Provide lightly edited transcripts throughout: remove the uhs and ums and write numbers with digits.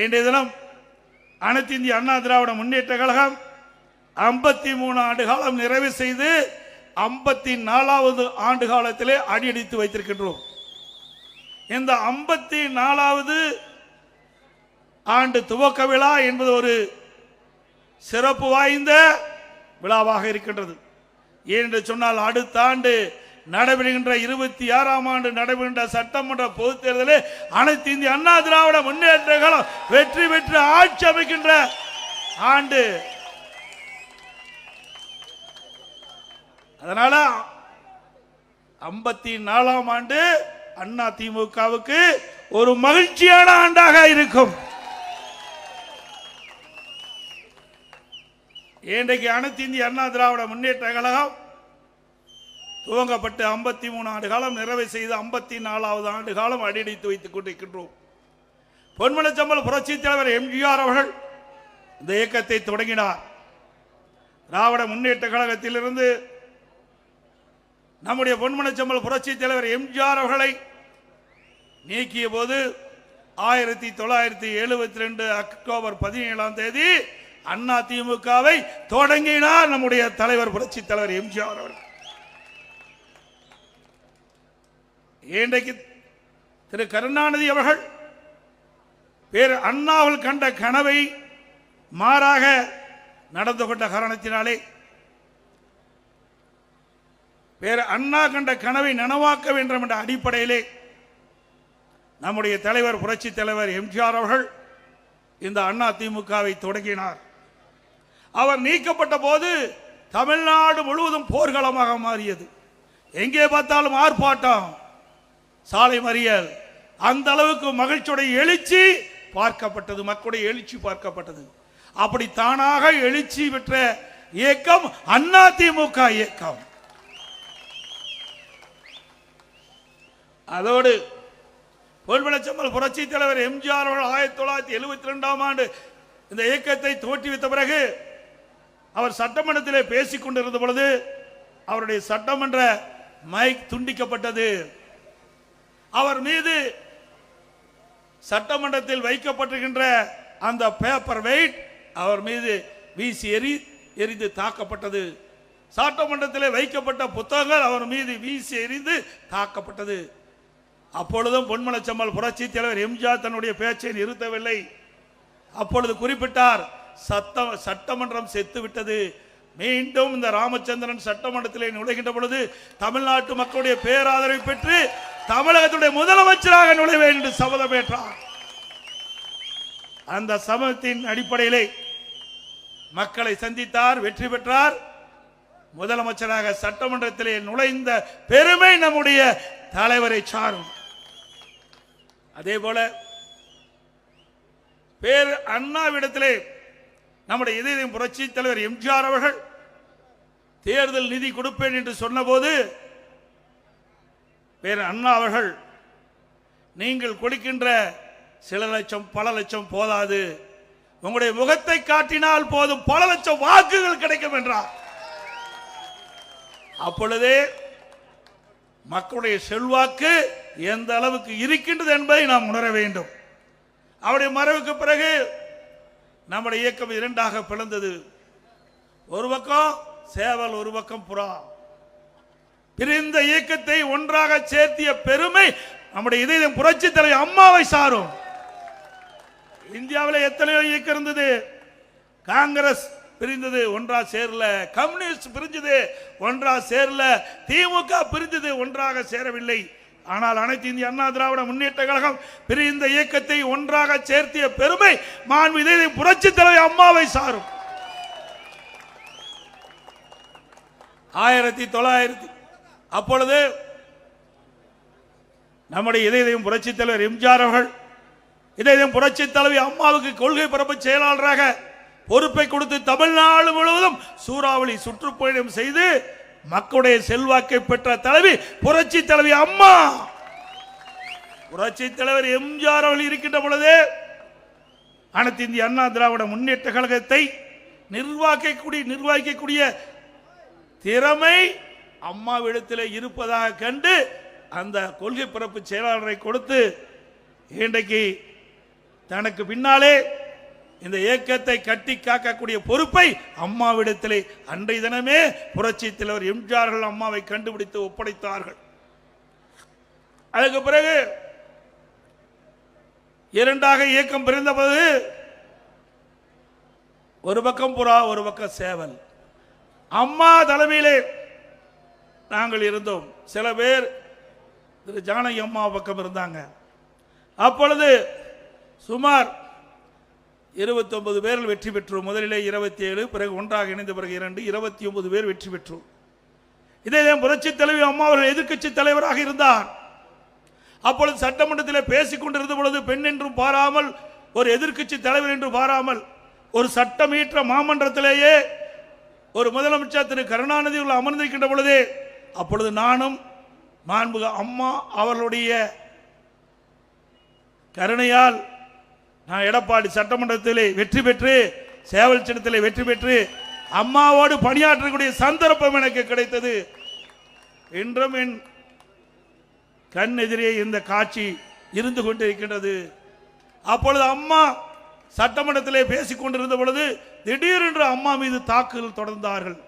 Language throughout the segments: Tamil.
இன்றைய தினம் அனைத்து இந்திய அண்ணா திராவிட முன்னேற்ற கழகம் 53 ஆண்டு காலம் நிறைவு செய்து 54வது ஆண்டு காலத்திலே அடியெடுத்து வைத்திருக்கின்றோம். இந்த 54வது ஆண்டு துவக்க விழா என்பது ஒரு சிறப்பு வாய்ந்த விழாவாக இருக்கின்றது. ஏனென்று சொன்னால் அடுத்த ஆண்டு நடைபெறுகின்ற 26ஆம் ஆண்டு நடைபெறுகின்ற சட்டமன்ற பொதுத் தேர்தலில் அனைத்து இந்திய அண்ணா திராவிட முன்னேற்ற கழகம் வெற்றி பெற்று ஆட்சி அமைக்கின்ற ஆண்டு. அதனால 54ஆம் ஆண்டு அண்ணா திமுகவுக்கு ஒரு மகிழ்ச்சியான ஆண்டாக இருக்கும். இன்றைக்கு அனைத்து இந்திய அண்ணா திராவிட முன்னேற்ற கழகம் துவங்கப்பட்டு 53 ஆண்டு காலம் நிறைவு செய்து 54வது ஆண்டு காலம் அடியெடுத்து வைத்துக் கொண்டிருக்கின்றோம். பொன்மனச்சம்பல் புரட்சி தலைவர் எம்ஜிஆர் அவர்கள் இந்த இயக்கத்தை தொடங்கினார். திராவிட முன்னேற்ற கழகத்திலிருந்து நம்முடைய பொன்மனச்சம்பல் புரட்சி தலைவர் எம்ஜிஆர் அவர்களை நீக்கிய போது 1972 அக்டோபர் 17ஆம் தேதி அண்ணா திமுகவை தொடங்கினார் நம்முடைய தலைவர் புரட்சி தலைவர் எம்ஜிஆர் அவர்கள். இன்றைக்கு திரு கருணாநிதி அவர்கள் பேர் அண்ணாவில் கண்ட கனவை மாறாக நடந்து கொண்ட காரணத்தினாலே பேர் அண்ணா கண்ட கனவை நனவாக்க வேண்டும் என்ற அடிப்படையிலே நம்முடைய தலைவர் புரட்சி தலைவர் எம்ஜிஆர் அவர்கள் இந்த அண்ணா திமுகவை தொடங்கினார். அவர் நீக்கப்பட்ட போது தமிழ்நாடு முழுவதும் போர்க்களமாக மாறியது. எங்கே பார்த்தாலும் ஆர்ப்பாட்டம், சாலை மறியல், அந்த அளவுக்கு மகிழ்ச்சியுடைய எழுச்சி பார்க்கப்பட்டது, மக்களுடைய எழுச்சி பார்க்கப்பட்டது. அப்படி தானாக எழுச்சி பெற்ற இயக்கம் அண்ணா திமுக இயக்கம். அதோடு பொன்மனச்சம்பல் புரட்சி தலைவர் எம்ஜிஆர் அவர்கள் 1972ஆம் ஆண்டு இந்த இயக்கத்தை தோற்றுவித்த பிறகு அவர் சட்டமன்றத்திலே பேசிக் கொண்டிருந்த பொழுது அவருடைய சட்டமன்ற மைக் துண்டிக்கப்பட்டது. அவர் மீது சட்டமன்றத்தில் வைக்கப்பட்டிருக்கின்ற அந்த பேப்பர் வெயிட் அவர் மீது வீசி எரிந்து தாக்கப்பட்டது. சட்டமன்றத்திலே வைக்கப்பட்ட புத்தகங்கள் அவர் மீது வீசி எரிந்து தாக்கப்பட்டது. அப்பொழுதும் பொன்மனச்சம்பல் புரட்சி தலைவர் எம்ஜிஆர் தன்னுடைய பேச்சை நிறுத்தவில்லை. அப்பொழுது குறிப்பிட்டார், சட்டமன்றம் செத்து விட்டது, மீண்டும் இந்த ராமச்சந்திரன் சட்டமன்றத்திலே நுழைகின்ற பொழுது தமிழ்நாட்டு மக்களுடைய பேராதரவை பெற்று தமிழகத்துடைய முதலமைச்சராக நுழைவேன் என்று சபதம் ஏற்றார். அந்த சபதத்தின் அடிப்படையிலே மக்களை சந்தித்தார், வெற்றி பெற்றார். முதலமைச்சராக சட்டமன்றத்திலே நுழைந்த பெருமை நம்முடைய தலைவரை சாரும். அதே போல பேர் அண்ணாவிடத்திலே நம்முடைய இதயம் புரட்சி தலைவர் எம்ஜிஆர் அவர்கள் தேர்தல் நிதி கொடுப்பேன் என்று சொன்னபோது பேர் அண்ணா அவர்கள், நீங்கள் கொடுக்கின்ற சில லட்சம் பல லட்சம் போதாது, உங்களுடைய முகத்தை காட்டினால் போதும், பல லட்சம் வாக்குகள் கிடைக்கும் என்றார். அப்பொழுதே மக்களுடைய செல்வாக்கு எந்த அளவுக்கு இருக்கின்றது என்பதை நாம் உணர வேண்டும். அவருடைய மறைவுக்கு பிறகு நம்முடைய இயக்கம் இரண்டாக பிளந்தது. ஒரு பக்கம் சேவல், ஒரு பக்கம் புறா. பிரிந்த இயக்கத்தை ஒன்றாக சேர்த்திய பெருமை நம்முடைய இதயம் புரட்சி தலைவர் அம்மாவை சாரும். இந்தியாவில் எத்தனையோ இயக்கம் இருந்தது. காங்கிரஸ் பிரிந்தது, ஒன்றா சேரல. கம்யூனிஸ்ட் பிரிஞ்சது, ஒன்றா சேரல. திமுக பிரிந்தது, ஒன்றாக சேரவில்லை. ஆனால் அனைத்து இந்திய அண்ணா திராவிட முன்னேற்ற கழகம் பிரிந்த இயக்கத்தை ஒன்றாக சேர்த்திய பெருமை மாண்புமிகு புரட்சி தலைவர் அம்மாவை சாரும். 1900 அப்பொழுது நம்முடைய இதயம் புரட்சி தலைவர் எம்ஜிஆர் அவர்கள் இதயம் புரட்சி தலைவி அம்மாவுக்கு கொள்கை பரப்பு செயலாளராக பொறுப்பை கொடுத்து தமிழ்நாடு முழுவதும் சூறாவளி சுற்றுப்பயணம் செய்து மக்களுடைய செல்வாக்கை பெற்ற தலைவி புரட்சி தலைவி அம்மா. புரட்சி தலைவர் எம்ஜிஆர் அவர்கள் இருக்கின்ற பொழுதே அனைத்து இந்திய அண்ணா திராவிட முன்னேற்ற கழகத்தை நிர்வகிக்கக்கூடிய திறமை அம்மாவிடத்தில் இருப்பதாக கண்டு அந்த கொள்கை பரப்பு செயலாளரை கொடுத்து இன்றைக்கு தனக்கு பின்னாலே இந்த இயக்கத்தை கட்டி காக்கக்கூடிய பொறுப்பை அம்மாவிடத்திலே அன்றைய தினமே புரட்சி தலைவர் எம்ஜிஆர்கள் அம்மாவை கண்டுபிடித்து ஒப்படைத்தார்கள். அதுக்கு பிறகு இரண்டாக இயக்கம் பிறந்தபோது ஒரு பக்கம் புறா ஒரு பக்கம் சேவல். அம்மா தலைமையிலே நாங்கள் இருந்தோம். சில பேர் திரு ஜானகி அம்மா பக்கம் இருந்தாங்க. அப்பொழுது சுமார் 29 பேர்கள் வெற்றி பெற்றோம். முதலிலே 27, பிறகு ஒன்றாக இணைந்த பிறகு 2, 29 பேர் வெற்றி பெற்றோம். இதே புரட்சி தலைவி அம்மா அவர்கள் எதிர்க்கட்சி தலைவராக இருந்தார். அப்பொழுது சட்டமன்றத்தில் பேசிக் கொண்டிருந்த பொழுது பெண் என்றும் பாராமல், ஒரு எதிர்க்கட்சி தலைவர் என்று பாராமல், ஒரு சட்டமீற்ற மாமன்றத்திலேயே ஒரு முதலமைச்சர் திரு கருணாநிதி அமர்ந்திருக்கின்ற பொழுது, அப்பொழுது நானும் மாண்புக அம்மா அவர்களுடைய கருணையால் நான் எடப்பாடி சட்டமன்றத்திலே வெற்றி பெற்று, சேவல் சின்னத்திலே வெற்றி பெற்று அம்மாவோடு பணியாற்றக்கூடிய சந்தர்ப்பம் எனக்கு கிடைத்தது. இன்றும் என் கண் எதிரே இந்த காட்சி இருந்து கொண்டிருக்கின்றது. அப்பொழுது அம்மா சட்டமன்றத்திலே பேசிக் கொண்டிருந்த பொழுது திடீரென்று அம்மா மீது தாக்குதல் தொடர்ந்தார்கள்.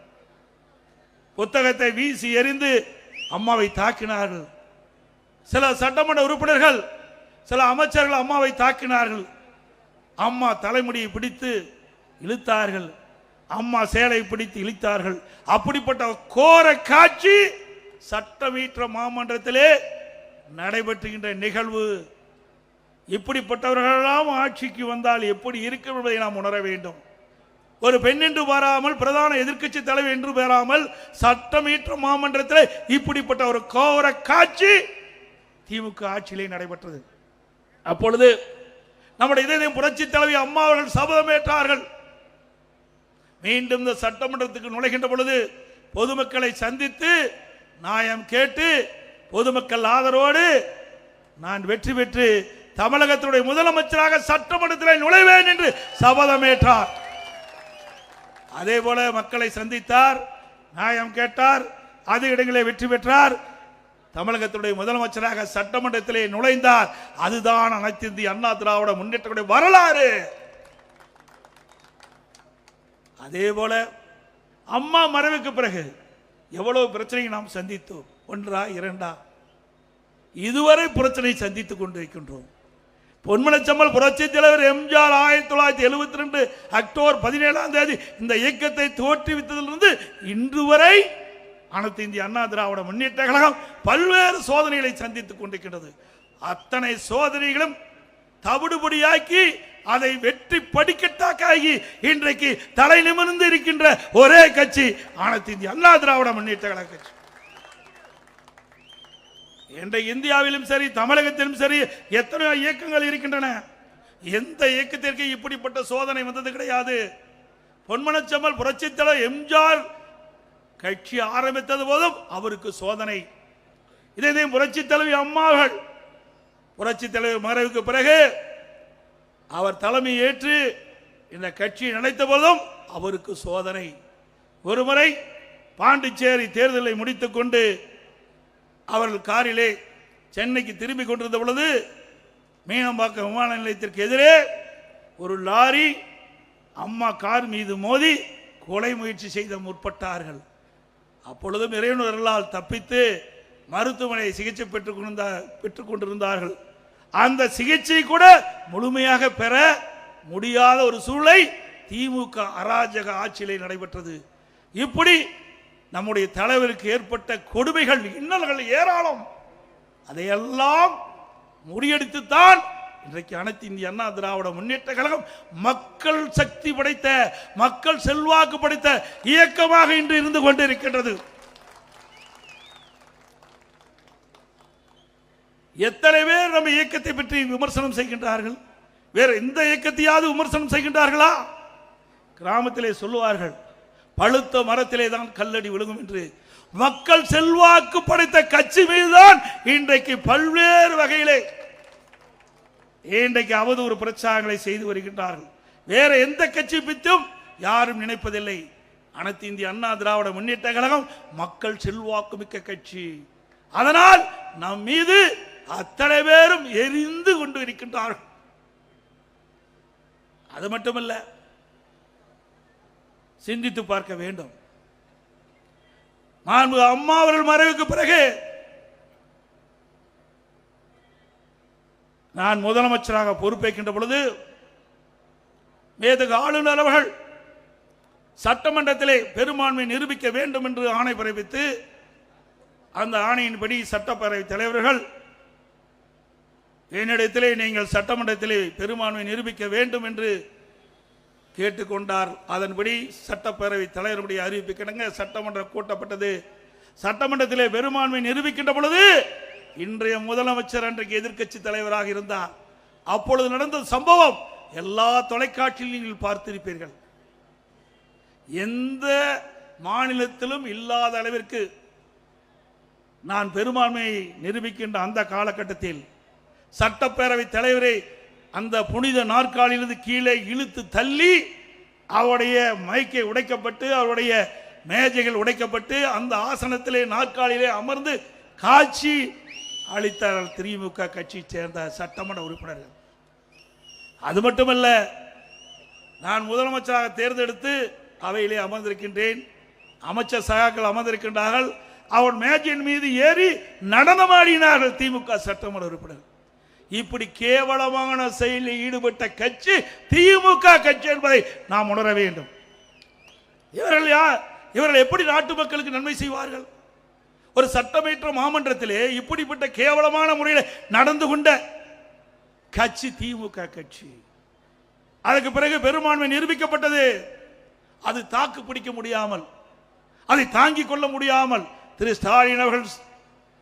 புத்தகத்தை வீசி எறிந்து அம்மாவை தாக்கினார்கள். சில சட்டமன்ற உறுப்பினர்கள், சில அமைச்சர்கள் அம்மாவை தாக்கினார்கள். அம்மா தலைமுடியை பிடித்து இழுத்தார்கள். அம்மா சேலை பிடித்து இழுத்தார்கள். அப்படிப்பட்ட கோர காட்சி சட்டமீற்ற மாமன்றத்திலே நடைபெற்றுகின்ற நிகழ்வு. இப்படிப்பட்டவர்களெல்லாம் ஆட்சிக்கு வந்தால் எப்படி இருக்கும் என்பதை நாம் உணர வேண்டும். ஒரு பெண் என்று பாராமல், பிரதான எதிர்க்கட்சி தலைவர் என்று பாராமல், சட்டமீற்ற மாமன்றத்தில் இப்படிப்பட்ட ஒரு கோர காட்சி திமுக ஆட்சியிலே நடைபெற்றது. அப்பொழுது நம்முடைய இதயம் புரட்சி தலைவி அம்மா அவர்கள் சபதமேற்றார்கள். மீண்டும் இந்த சட்டமன்றத்துக்கு நுழைகின்ற பொழுது பொதுமக்களை சந்தித்து நியாயம் கேட்டு பொதுமக்கள் ஆதரவோடு நான் வெற்றி பெற்று தமிழகத்தினுடைய முதலமைச்சராக சட்டமன்றத்தில் நுழைவேன் என்று சபதமேற்றார். அதே போல மக்களை சந்தித்தார், நியாயம் கேட்டார், அதிக இடங்களில் வெற்றி பெற்றார். தமிழகத்துடைய முதலமைச்சராக சட்டமன்றத்திலே நுழைந்தார். அதுதான் அனைத்து இந்திய அண்ணா திராவிட முன்னேற்ற வரலாறு. அதே போல அம்மா மறைவுக்கு பிறகு எவ்வளவு பிரச்சனையை நாம் சந்தித்தோம். ஒன்றா இரண்டா, இதுவரை பிரச்சனை சந்தித்துக் கொண்டிருக்கின்றோம். பொன்மனச்செம்மல் புரட்சி தலைவர் எம்ஜிஆர் 1972 அக்டோபர் 17 இந்த இயக்கத்தை தோற்றுவித்ததிலிருந்து இன்று வரை அனைத்து இந்திய அண்ணா திராவிட முன்னேற்ற கழகம் பல்வேறு சோதனைகளை சந்தித்துக் கொண்டிருக்கின்றது. அத்தனை சோதனைகளும் தவிடுபடியாக்கி அதை வெற்றி படிக்கட்டாக்கி இன்றைக்கு தலை நிமிர்ந்து இருக்கின்ற ஒரே கட்சி அனைத்து இந்திய அண்ணா திராவிட முன்னேற்ற கழக கட்சி. இன்றைக்கு இந்தியாவிலும் சரி தமிழகத்திலும் சரி எத்தனையோ இயக்கங்கள் இருக்கின்றன. எந்த இயக்கத்திற்கு இப்படிப்பட்ட சோதனை வந்தது கிடையாது. பொன்மனச்செம்மல் புரட்சி தலைவர் எம்ஜிஆர் கட்சி ஆரம்பித்தது போதும் அவருக்கு சோதனை. இதே புரட்சி தலைவி அம்மாவர்கள் புரட்சி தலைவர் மறைவுக்கு பிறகு அவர் தலைமை ஏற்று இந்த கட்சி நினைத்த போதும் அவருக்கு சோதனை. ஒருமுறை பாண்டிச்சேரி தேர்தலை முடித்துக் கொண்டு அவர்கள் காரிலே சென்னைக்கு திரும்பிக் கொண்டிருந்த பொழுது மீனம்பாக்கம் விமான நிலையத்திற்கு எதிரே ஒரு லாரி அம்மா கார் மீது மோதி கொலை முயற்சி செய்த முற்பட்டார்கள். அப்பொழுதும் இறைவனர்களால் தப்பித்து மருத்துவமனை சிகிச்சை பெற்றுக் கொண்டிருந்தார்கள். அந்த சிகிச்சை கூட முழுமையாக பெற முடியாத ஒரு சூழலை திமுக அராஜக ஆட்சியிலே நடைபெற்றது. இப்படி நம்முடைய தலைவருக்கு ஏற்பட்ட கொடுமைகள், இன்னல்கள் ஏராளம். அதையெல்லாம் முறியடித்துத்தான் இன்றைக்கு அனைத்து இந்திய அண்ணா திராவிட முன்னேற்ற கழகம் மக்கள் சக்தி படைத்த, மக்கள் செல்வாக்கு படைத்த இயக்கமாக இன்று இருந்து கொண்டிருக்கின்றது. எத்தனை பேர் நம்ம இயக்கத்தை பற்றி விமர்சனம் செய்கின்றார்கள்? வேற எந்த இயக்கத்தையாவது விமர்சனம் செய்கின்றார்களா? கிராமத்திலே சொல்லுவார்கள், பழுத்த மரத்திலே தான் கல்லடி விழுகும் என்று. மக்கள் செல்வாக்கு படைத்த கட்சி மீதுதான் இன்றைக்கு பல்வேறு வகையிலே இன்றைக்கு அவதூறு பிரச்சாரங்களை செய்து வருகின்றார்கள். வேற எந்த கட்சி பற்றியும் யாரும் நினைப்பதில்லை. அனைத்து இந்திய அண்ணா திராவிட முன்னேற்ற கழகம் மக்கள் செல்வாக்கு மிக்க கட்சி. அதனால் நம் மீது அத்தனை பேரும் எரிந்து கொண்டு இருக்கின்றார்கள். அது மட்டுமல்ல, சிந்தித்து பார்க்க வேண்டும். அம்மா அவர்கள் மறைவுக்கு பிறகு நான் முதலமைச்சராக பொறுப்பேற்கின்ற பொழுது மேதகு ஆளுநர் அவர்கள் சட்டமன்றத்திலே பெரும்பான்மை நிரூபிக்க வேண்டும் என்று ஆணை பிறப்பித்து, அந்த ஆணையின்படி சட்டப்பேரவை தலைவர்கள் என்னிடத்திலே நீங்கள் சட்டமன்றத்திலே பெரும்பான்மை நிரூபிக்க வேண்டும் என்று கேட்டுக்கொண்டார். அதன்படி சட்டப்பேரவை தலைவருடைய அறிவிப்பு கிடங்க சட்டமன்றம் கூட்டப்பட்டது. சட்டமன்றத்திலே பெரும்பான்மை நிரூபிக்கின்ற பொழுது இன்றைய முதலமைச்சர் அன்றைக்கு எதிர்க்கட்சி தலைவராக இருந்தார். அப்பொழுது நடந்த சம்பவம் எல்லா தொலைக்காட்சியிலும் நீங்கள் பார்த்திருப்பீர்கள். எந்த மாநிலத்திலும் இல்லாத அளவிற்கு நான் பெரும்பான்மையை நிரூபிக்கின்ற அந்த காலகட்டத்தில் சட்டப்பேரவை தலைவரை அந்த புனித நாற்காலிலிருந்து கீழே இழுத்து தள்ளி அவருடைய மைக்கை உடைக்கப்பட்டு, அவருடைய மேஜைகள் உடைக்கப்பட்டு, அந்த ஆசனத்திலே நாற்காலிலே அமர்ந்து காட்சி அளித்தார்கள் திமுக கட்சியை சேர்ந்த சட்டமன்ற உறுப்பினர்கள். அது மட்டுமல்ல, நான் முதலமைச்சராக தேர்ந்தெடுத்து அவையிலே அமர்ந்திருக்கின்றேன். அமைச்சர் சகாக்கள் அமர்ந்திருக்கின்றார்கள். அவர் மேஜையின் மீது ஏறி நடனமாடினார்கள் திமுக சட்டமன்ற உறுப்பினர். இப்படி கேவலமான செயலில் ஈடுபட்ட கட்சி திமுக கட்சி என்பதை நாம் உணர வேண்டும். இவர்கள் யார்? இவர்கள் எப்படி நாட்டு மக்களுக்கு நன்மை செய்வார்கள்? ஒரு சட்டமன்ற மாமன்றத்திலே இப்படிப்பட்ட கேவலமான முறையில் நடந்து கொண்ட கட்சி திமுக கட்சி. அதுக்கு பிறகு பெரும்பான்மை நிரூபிக்கப்பட்டது. அது தாக்கு பிடிக்க முடியாமல், அதை தாங்கிக் கொள்ள முடியாமல் திரு ஸ்டாலின் அவர்கள்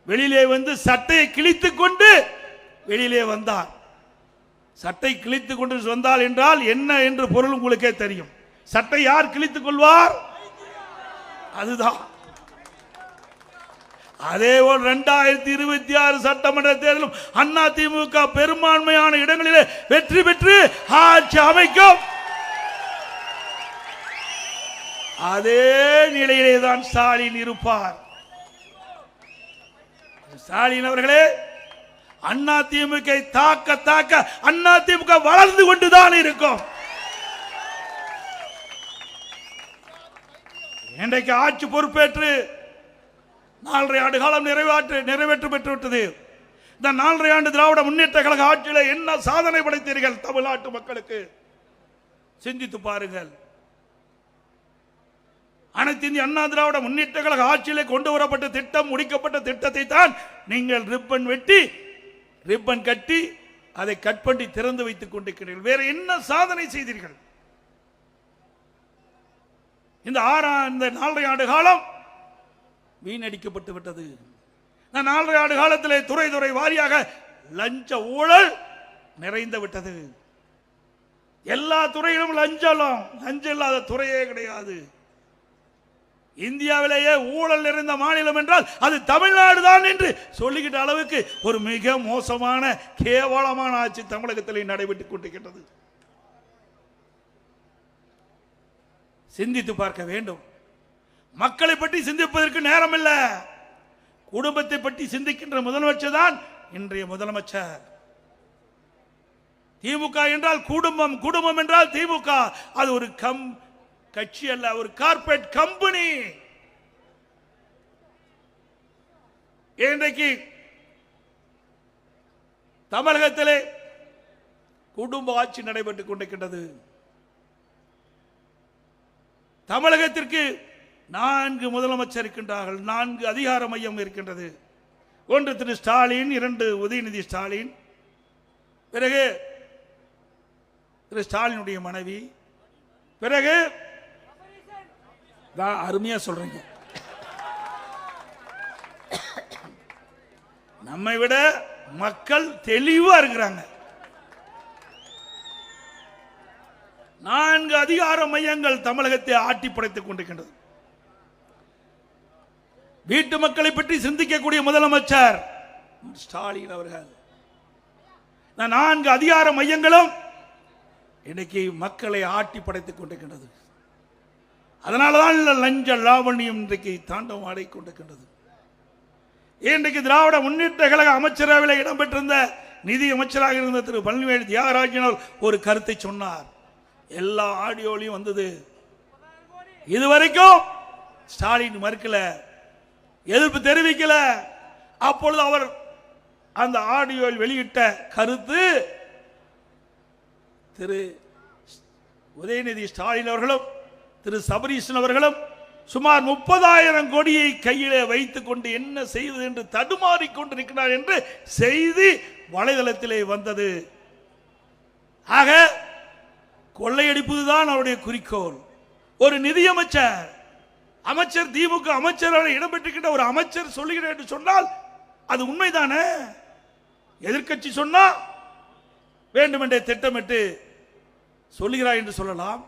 வெளியிலே வந்து சட்டையை கிழித்துக் கொண்டு வெளியிலே வந்தார். சட்டை கிழித்துக் கொண்டு வந்தால் என்றால் என்ன என்று பொருள் உங்களுக்கே தெரியும். சட்டை யார் கிழித்துக் கொள்வார்? அதுதான். அதேபோல் 2026 சட்டமன்ற தேர்தலும் அண்ணா திமுக பெரும்பான்மையான இடங்களிலே வெற்றி பெற்று ஆட்சி அமைக்கும். அதே நிலையிலே தான் ஸ்டாலின் இருப்பார். ஸ்டாலின் அவர்களே, அண்ணா திமுக தாக்க தாக்க அண்ணா திமுக வளர்ந்து கொண்டுதான் இருக்கும். இன்றைக்கு ஆட்சி பொறுப்பேற்று 4.5 ஆண்டு காலம் நிறைவேற்று பெற்றுவிட்டது. இந்த 4.5 ஆண்டு திராவிட முன்னேற்ற கழக ஆட்சியில் என்ன சாதனை படைத்தீர்கள் தமிழ்நாட்டு மக்களுக்கு சிந்தித்து பாருங்கள். அனைத்து இந்திய அண்ணா திராவிட முன்னேற்ற கழக ஆட்சியிலே கொண்டு வரப்பட்ட திட்டம், முடிக்கப்பட்ட திட்டத்தை தான் நீங்கள் ரிப்பன் கட்டி அதை கட் பண்ணி திறந்து வைத்துக் கொண்டிருக்கிறீர்கள். வேற என்ன சாதனை செய்தீர்கள்? இந்த 4.5 ஆண்டு காலம் வீணடிக்கப்பட்டு விட்டது. 4.5 ஆண்டு காலத்திலே துறை வாரியாக லஞ்ச ஊழல் நிறைந்து விட்டது. எல்லா துறையிலும் லஞ்சம் இல்லாத துறையே கிடையாது. இந்தியாவிலேயே ஊழல் நிறைந்த மாநிலம் என்றால் அது தமிழ்நாடு தான் என்று சொல்லுகின்ற அளவுக்கு ஒரு மிக மோசமான கேவலமான ஆட்சி தமிழகத்தில் நடைபெற்றுக் கொண்டிருக்கிறது. சிந்தித்து பார்க்க வேண்டும். மக்களை பற்றி சிந்திப்பதற்கு நேரம் இல்லை. குடும்பத்தை பற்றி சிந்திக்கின்ற முதலமைச்சர் தான் இன்றைய முதலமைச்சர். திமுக என்றால் குடும்பம், குடும்பம் என்றால் திமுக. அது ஒரு கட்சி அல்ல, ஒரு கார்ப்பரேட் கம்பெனி. இன்றைக்கு தமிழகத்திலே குடும்ப ஆட்சி நடைபெற்றுக் கொண்டிருக்கின்றது. தமிழகத்திற்கு 4 முதலமைச்சர் இருக்கின்றார்கள், 4 அதிகார மையம் இருக்கின்றது. 1 திரு ஸ்டாலின், 2 உதயநிதி ஸ்டாலின், பிறகு திரு ஸ்டாலினுடைய மனைவி, பிறகு அருமையா சொல்றீங்க, நம்மை விட மக்கள் தெளிவா இருக்கிறாங்க. 4 அதிகார மையங்கள் தமிழகத்தை ஆட்டி படைத்துக் கொண்டிருக்கின்றது. வீட்டு மக்களை பற்றி சிந்திக்கக்கூடிய முதலமைச்சர் ஸ்டாலின் அவர்கள். 4 அதிகார மையங்களும் இன்னைக்கு மக்களை ஆட்டி படைத்துக் கொண்டிருக்கின்றது. அதனாலதான் லஞ்ச லாவண்யம் இன்றைக்கு தாண்டவம் ஆடிக்கொண்டிருக்கின்றது. இன்றைக்கு திராவிட முன்னேற்ற கழக அமைச்சரவையில் இடம்பெற்றிருந்த நிதி அமைச்சராக இருந்த திரு பழனிவேல் தியாகராஜன் ஒரு கருத்தை சொன்னார். எல்லா ஆடியோலையும் வந்தது. இதுவரைக்கும் ஸ்டாலின் மறுக்கல, எதிர்ப்பு தெரிவிக்கல. அப்பொழுது அவர் அந்த ஆடியோவில் வெளியிட்ட கருத்து, திரு உதயநிதி ஸ்டாலின் அவர்களும் திரு சபரீசன் அவர்களும் சுமார் 30,000 கோடியை கையிலே வைத்துக் கொண்டு என்ன செய்வது என்று தடுமாறிக் கொண்டிருக்கிறார் என்று செய்தி வலைதளத்திலே வந்தது. ஆக கொள்ளையடிப்பதுதான் அவருடைய குறிக்கோள். ஒரு நிதியமைச்சர், அமைச்சர், திமுக அமைச்சர் இடம்பெற்றிருக்கின்ற ஒரு அமைச்சர் சொல்லுகிறேன் என்று சொன்னால் அது உண்மைதானே? எதிர்க்கட்சி சொன்னா வேண்டுமென்றே திட்டமிட்டு சொல்லுகிறார் என்று சொல்லலாம்.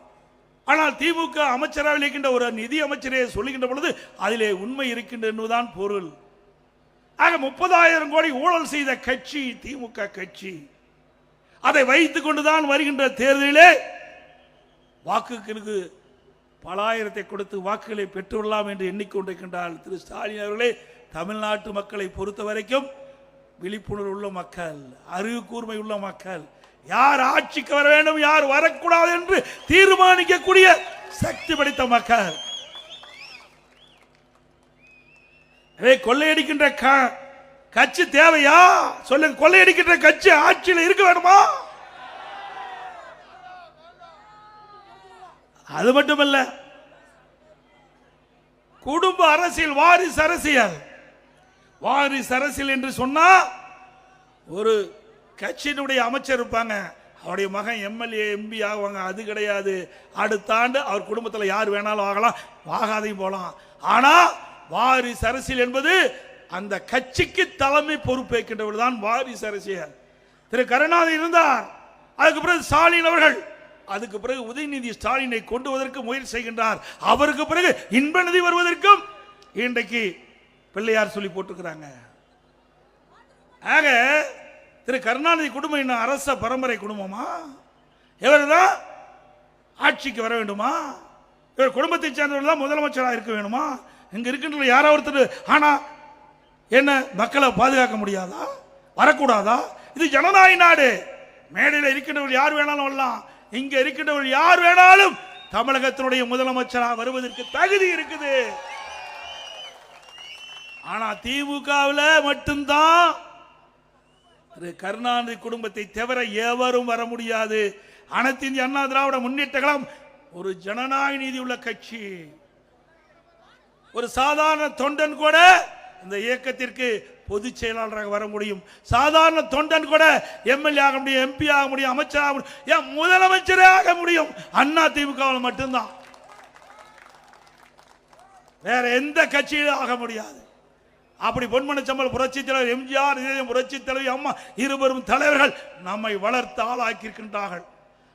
ஆனால் திமுக அமைச்சராக இருக்கின்ற ஒரு நிதி அமைச்சரே சொல்லுகின்ற பொழுது அதிலே உண்மை இருக்கின்ற என்பதுதான் பொருள். ஆக 30,000 கோடி ஊழல் செய்த கட்சி திமுக கட்சி. அதை வைத்துக் கொண்டுதான் வருகின்ற தேர்தலிலே வாக்குகளுக்கு பல ஆயிரத்தை கொடுத்து வாக்குகளை பெற்றுள்ளலாம் என்று எண்ணிக்கொண்டிருக்கின்றார் திரு ஸ்டாலின் அவர்களே. தமிழ்நாட்டு மக்களை பொறுத்த வரைக்கும் விழிப்புணர்வு உள்ள மக்கள், அறிவு கூர்மை உள்ள மக்கள், யார் ஆட்சிக்கு வர வேண்டும் யார் வரக்கூடாது என்று தீர்மானிக்கக்கூடிய சக்தி படைத்த மக்கள். கொள்ளையடிக்கின்ற கட்சி தேவையா? சொல்லுங்க. கொள்ளையடிக்கின்ற கட்சி ஆட்சியில் இருக்க வேணுமா? அது மட்டுமல்ல, குடும்ப அரசியல், வாரிசு அரசியல். வாரிசு அரசியல் என்று சொன்னா ஒரு கட்சியினுடைய அமைச்சர் இருப்பாங்க, அவருடைய மகன் எம்எல்ஏ எம்பி ஆகுவாங்க. அது கிடையாது. அடுத்த ஆண்டு அவர் குடும்பத்தில் யார் வேணாலும் ஆகலாம், ஆகாதையும் போகலாம். ஆனா வாரிசு அரசியல் என்பது அந்த கட்சிக்கு தலைமை பொறுப்பேற்கின்றவர் தான் வாரிசு அரசியல். திரு கருணாநிதி இருந்தார், அதுக்கு பிறகு ஸ்டாலின் அவர்கள், அதுக்கு பிறகு உதயநிதி ஸ்டாலினை கொண்டு வருவதற்கு முயற்சி செய்கின்றார். அவருக்கு பிறகு இன்ப நிதி வருவதற்கும் இன்றைக்கு பிள்ளையார் சொல்லி போட்டுக்கிறாங்க. ஆக திரு கருணாநிதி குடும்பம் என்ன அரச பரம்பரை குடும்பமா? இவர்தான் ஆட்சிக்கு வர வேண்டுமா? இவர் குடும்பத்தை சேர்ந்தவர்கள் தான் முதலமைச்சராக இருக்க வேணுமா? இங்க இருக்கின்ற யாரோ ஒருத்தர் ஆனா என்ன மக்களை பாதுகாக்க முடியாதா? வரக்கூடாதா? இது ஜனநாயக நாடு. மேடையில் இருக்கின்றவர்கள் யார் வேணாலும் வரலாம். இங்க இருக்கின்றவர்கள் யார் வேணாலும் தமிழகத்தினுடைய முதலமைச்சராக வருவதற்கு தகுதி இருக்குது. ஆனா திமுகவில் மட்டும்தான் கருணாநிதி குடும்பத்தை தவிர எவரும் வர முடியாது. அனைத்து இந்திய அண்ணா திராவிட முன்னேற்ற கழகம் ஒரு ஜனநாயக நீதி உள்ள கட்சி. ஒரு சாதாரண தொண்டன் கூட இந்த இயக்கத்திற்கு பொதுச் செயலாளராக வர முடியும். சாதாரண தொண்டன் கூட எம்எல்ஏ ஆக முடியும், எம்பி ஆக முடியும், அமைச்சராக முடியும், ஏன் முதலமைச்சரே ஆக முடியும். அண்ணா திமுகவில் மட்டும்தான், வேற எந்த கட்சியிலும் ஆக முடியாது. அப்படி பொன்மனச்சம்பல் புரட்சி தலைவர் எம்ஜிஆர், புரட்சி தலைவி அம்மா இருவரும் தலைவர்கள் நம்மை வளர்த்து ஆளாக்கியிருக்கின்றார்கள்.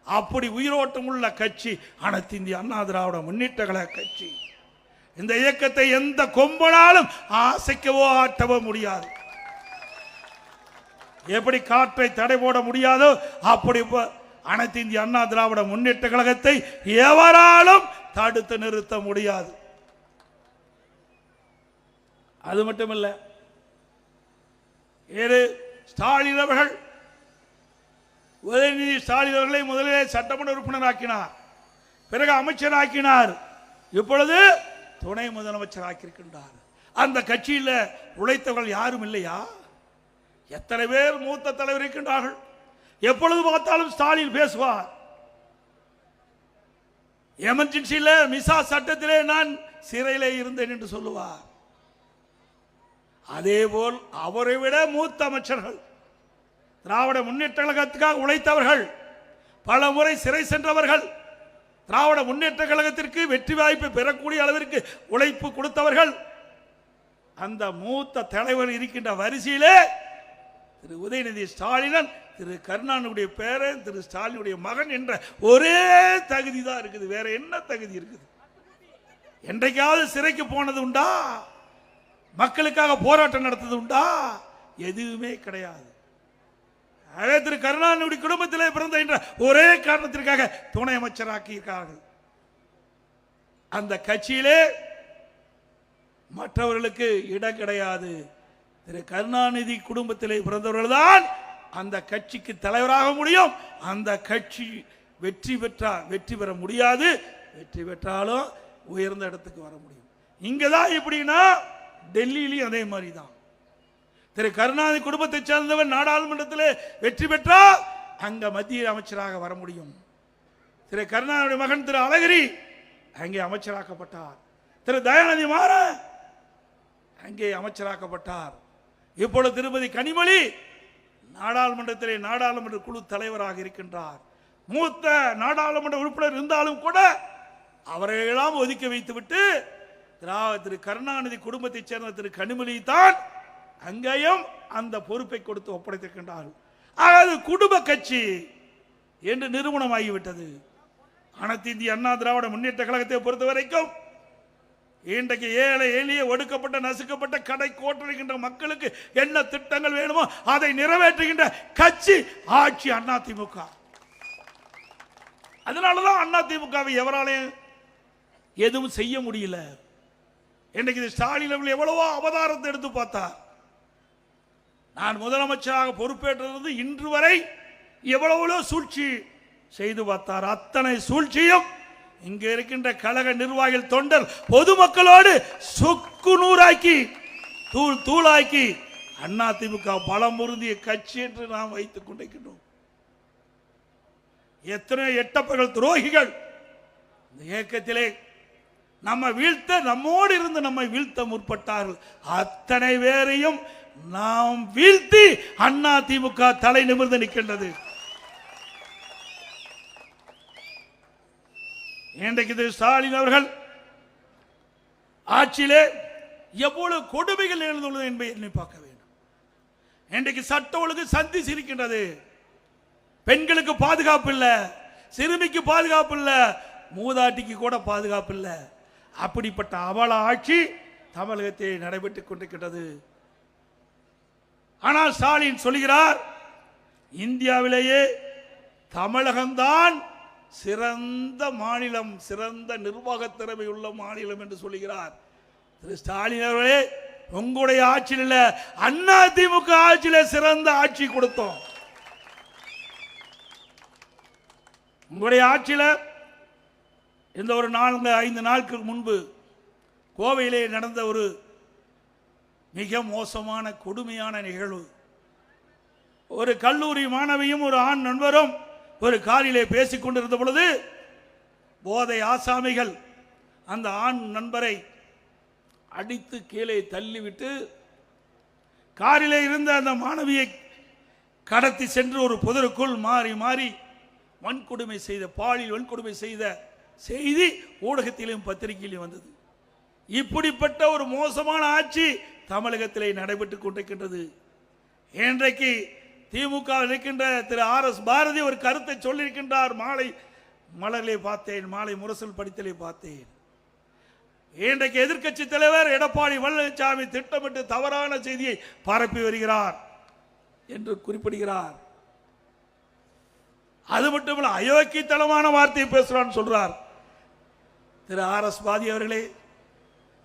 அப்படி உயிரோட்டம் உள்ள கட்சி அனைத்து இந்திய அண்ணா திராவிட முன்னேற்ற கழக கட்சி. இந்த இயக்கத்தை எந்த கொம்பனாலும் அசைக்கவோ ஆட்டவோ முடியாது. எப்படி காற்றை தடை போட முடியாதோ அப்படி அனைத்து இந்திய அண்ணா திராவிட முன்னேற்ற கழகத்தை எவராலும் தடுத்து நிறுத்த முடியாது. அது மட்டுமல்ல, ஸ்டாலின் அவர்கள் உதயநிதி ஸ்டாலின் அவர்களை முதலிலே சட்டமன்ற உறுப்பினர் ஆக்கினார், பிறகு அமைச்சர் ஆக்கினார், இப்பொழுது துணை முதலமைச்சர் ஆக்கியிருக்கின்றார். அந்த கட்சியில் உழைத்தவர்கள் யாரும் இல்லையா? எத்தனை பேர் மூத்த தலைவர் இருக்கின்றார்கள். எப்பொழுது பார்த்தாலும் ஸ்டாலின் பேசுவார். எமர்ஜென்சியில் மிசா சட்டத்திலே நான் சிறையிலே இருந்தேன் என்று சொல்லுவார். அதேபோல் அவரை விட மூத்த அமைச்சர்கள், திராவிட முன்னேற்ற கழகத்துக்காக உழைத்தவர்கள், பல முறை சிறை சென்றவர்கள், திராவிட முன்னேற்ற கழகத்திற்கு வெற்றி வாய்ப்பு பெறக்கூடிய அளவிற்கு உழைப்பு கொடுத்தவர்கள், அந்த மூத்த தலைவர் இருக்கின்ற வரிசையிலே திரு உதயநிதி ஸ்டாலின், திரு கருணாநிதியுடைய பேரன், திரு ஸ்டாலினுடைய மகன் என்ற ஒரே தகுதி தான் இருக்குது. வேற என்ன தகுதி இருக்குது? என்றைக்காவது சிறைக்கு போனது உண்டா? மக்களுக்காக போராட்டம் நடத்தது உண்டா? எதுவுமே கிடையாது. திரு கருணாநிதி குடும்பத்திலே பிறந்த என்ற ஒரே காரணத்திற்காக துணை அமைச்சராக்கியிருக்கார்கள். அந்த கட்சியிலே மற்றவர்களுக்கு இடம் கிடையாது. திரு கருணாநிதி குடும்பத்திலே பிறந்தவர்கள் தான் அந்த கட்சிக்கு தலைவராக முடியும். அந்த கட்சி வெற்றி பெற முடியாது. வெற்றி பெற்றாலும் உயர்ந்த இடத்துக்கு வர முடியும். இங்கதான் எப்படின்னா டெல்லியிலையும் அதே மாதிரி தான். திரு கருணாநிதி குடும்பத்தை சேர்ந்தவர் நாடாளுமன்றத்தில் வெற்றி பெற்றால் அங்க மத்திய அமைச்சராக வர முடியும். திரு கருணாநிதி மகன் திரு அழகிரி அங்கே அமைச்சராக்கப்பட்டார். திரு தயாநிதி மாறன் அங்கே அமைச்சராக்கப்பட்டார். இப்பொழுது திருமதி கனிமொழி நாடாளுமன்ற குழு தலைவராக இருக்கின்றார். மூத்த நாடாளுமன்ற உறுப்பினர் இருந்தாலும் கூட அவரையெல்லாம் ஒதுக்கி வைத்துவிட்டு திரு கருணாநிதி குடும்பத்தைச் சேர்ந்த திரு கனிமொழி தான் அங்கேயும் அந்த பொறுப்பை கொடுத்து ஒப்படைத்திருக்கின்றார்கள். அது குடும்ப கட்சி என்று நிறுவனமாகிவிட்டது. அனைத்து இந்திய அண்ணா திராவிட முன்னேற்ற கழகத்தை பொறுத்த வரைக்கும் இன்றைக்கு ஏழை எளிய ஒடுக்கப்பட்ட நசுக்கப்பட்ட கடை கோட்டரிக்கின்ற மக்களுக்கு என்ன திட்டங்கள் வேணுமோ அதை நிறைவேற்றுகின்ற கட்சி ஆட்சி அதிமுக. அதனாலதான் அதிமுகவை எவராலையும் எதுவும் செய்ய முடியல. இன்றைக்கு ஸ்டாலின் அவர்கள் எவ்வளவோ அவதாரத்தை எடுத்து பார்த்தார். நான் முதலமைச்சராக பொறுப்பேற்றது இன்று வரை எவ்வளவோ சூழ்ச்சி செய்து பார்த்தார். அத்தனை சூழ்ச்சியும் இங்க இருக்கின்ற கழக நிர்வாகிகள் தொண்டர் பொதுமக்களோடு சொக்கு நூறாக்கி தூளாக்கி அதிமுக பலம் பொருந்திய கட்சி என்று நாம் வைத்துக் கொண்டிருக்கின்றோம். எத்தனை எட்டப்பர்கள் துரோகிகள் இந்த இயக்கத்திலே நம்மோடு இருந்து நம்மை வீழ்த்த முற்பட்டார்கள். அத்தனை பேரையும் நாம் வீழ்த்தி அதிமுக தலை நிமிர்ந்து நிற்கின்றது. இன்றைக்கு திரு ஸ்டாலின் அவர்கள் ஆட்சியிலே எவ்வளவு கொடுமைகள் எழுந்துள்ளது என்பதை எண்ணி பார்க்க வேண்டும். இன்றைக்கு சட்ட ஒழுங்கு சந்தி சிரிக்கின்றது. பெண்களுக்கு பாதுகாப்பு இல்லை, சிறுமிக்கு பாதுகாப்பு இல்லை, மூதாட்டிக்கு கூட பாதுகாப்பு இல்லை. அப்படிப்பட்ட அவல ஆட்சி தமிழகத்தில் நடைபெற்றுக் கொண்டிருக்கின்றது. ஆனால் ஸ்டாலின் சொல்கிறார், இந்தியாவிலேயே தமிழகம்தான் சிறந்த மாநிலம், சிறந்த நிர்வாக திறமை உள்ள மாநிலம் என்று சொல்கிறார். திரு ஸ்டாலின் அவர்களே, உங்களுடைய ஆட்சியில் அதிமுக ஆட்சியில சிறந்த ஆட்சி கொடுத்தோம். உங்களுடைய ஆட்சியில் இந்த ஒரு 4-5 நாட்களுக்கு முன்பு கோவையிலே நடந்த ஒரு மிக மோசமான கொடுமையான நிகழ்வு. ஒரு கல்லூரி மாணவியும் ஒரு ஆண் நண்பரும் ஒரு காரிலே பேசிக் கொண்டிருந்த பொழுது போதை ஆசாமிகள் அந்த ஆண் நண்பரை அடித்து கீழே தள்ளிவிட்டு காரிலே இருந்த அந்த மாணவியை கடத்தி சென்று ஒரு புதருக்குள் மாறி மாறி வன்கொடுமை செய்த, பாலியல் வன்கொடுமை செய்த செய்தி ஊடகத்திலும் பத்திரிகையிலும் வந்தது. இப்படிப்பட்ட ஒரு மோசமான ஆட்சி தமிழகத்திலே நடைபெற்றுக் கொண்டிருக்கின்றது. இன்றைக்கு திமுக இருக்கின்ற திரு RS பாரதி ஒரு கருத்தை சொல்லியிருக்கின்றார். மாலை மலரிலே பார்த்தேன், மாலை முரசல் படித்தலே பார்த்தேன். இன்றைக்கு எதிர்க்கட்சி தலைவர் எடப்பாடி பழனிசாமி திட்டமிட்டு தவறான செய்தியை பரப்பி வருகிறார் என்று குறிப்பிடுகிறார். அது மட்டுமல்ல, அயோக்கியத்தனமான வார்த்தையை பேசுறான்னு சொல்றார். திரு RS பாரதி அவர்களே,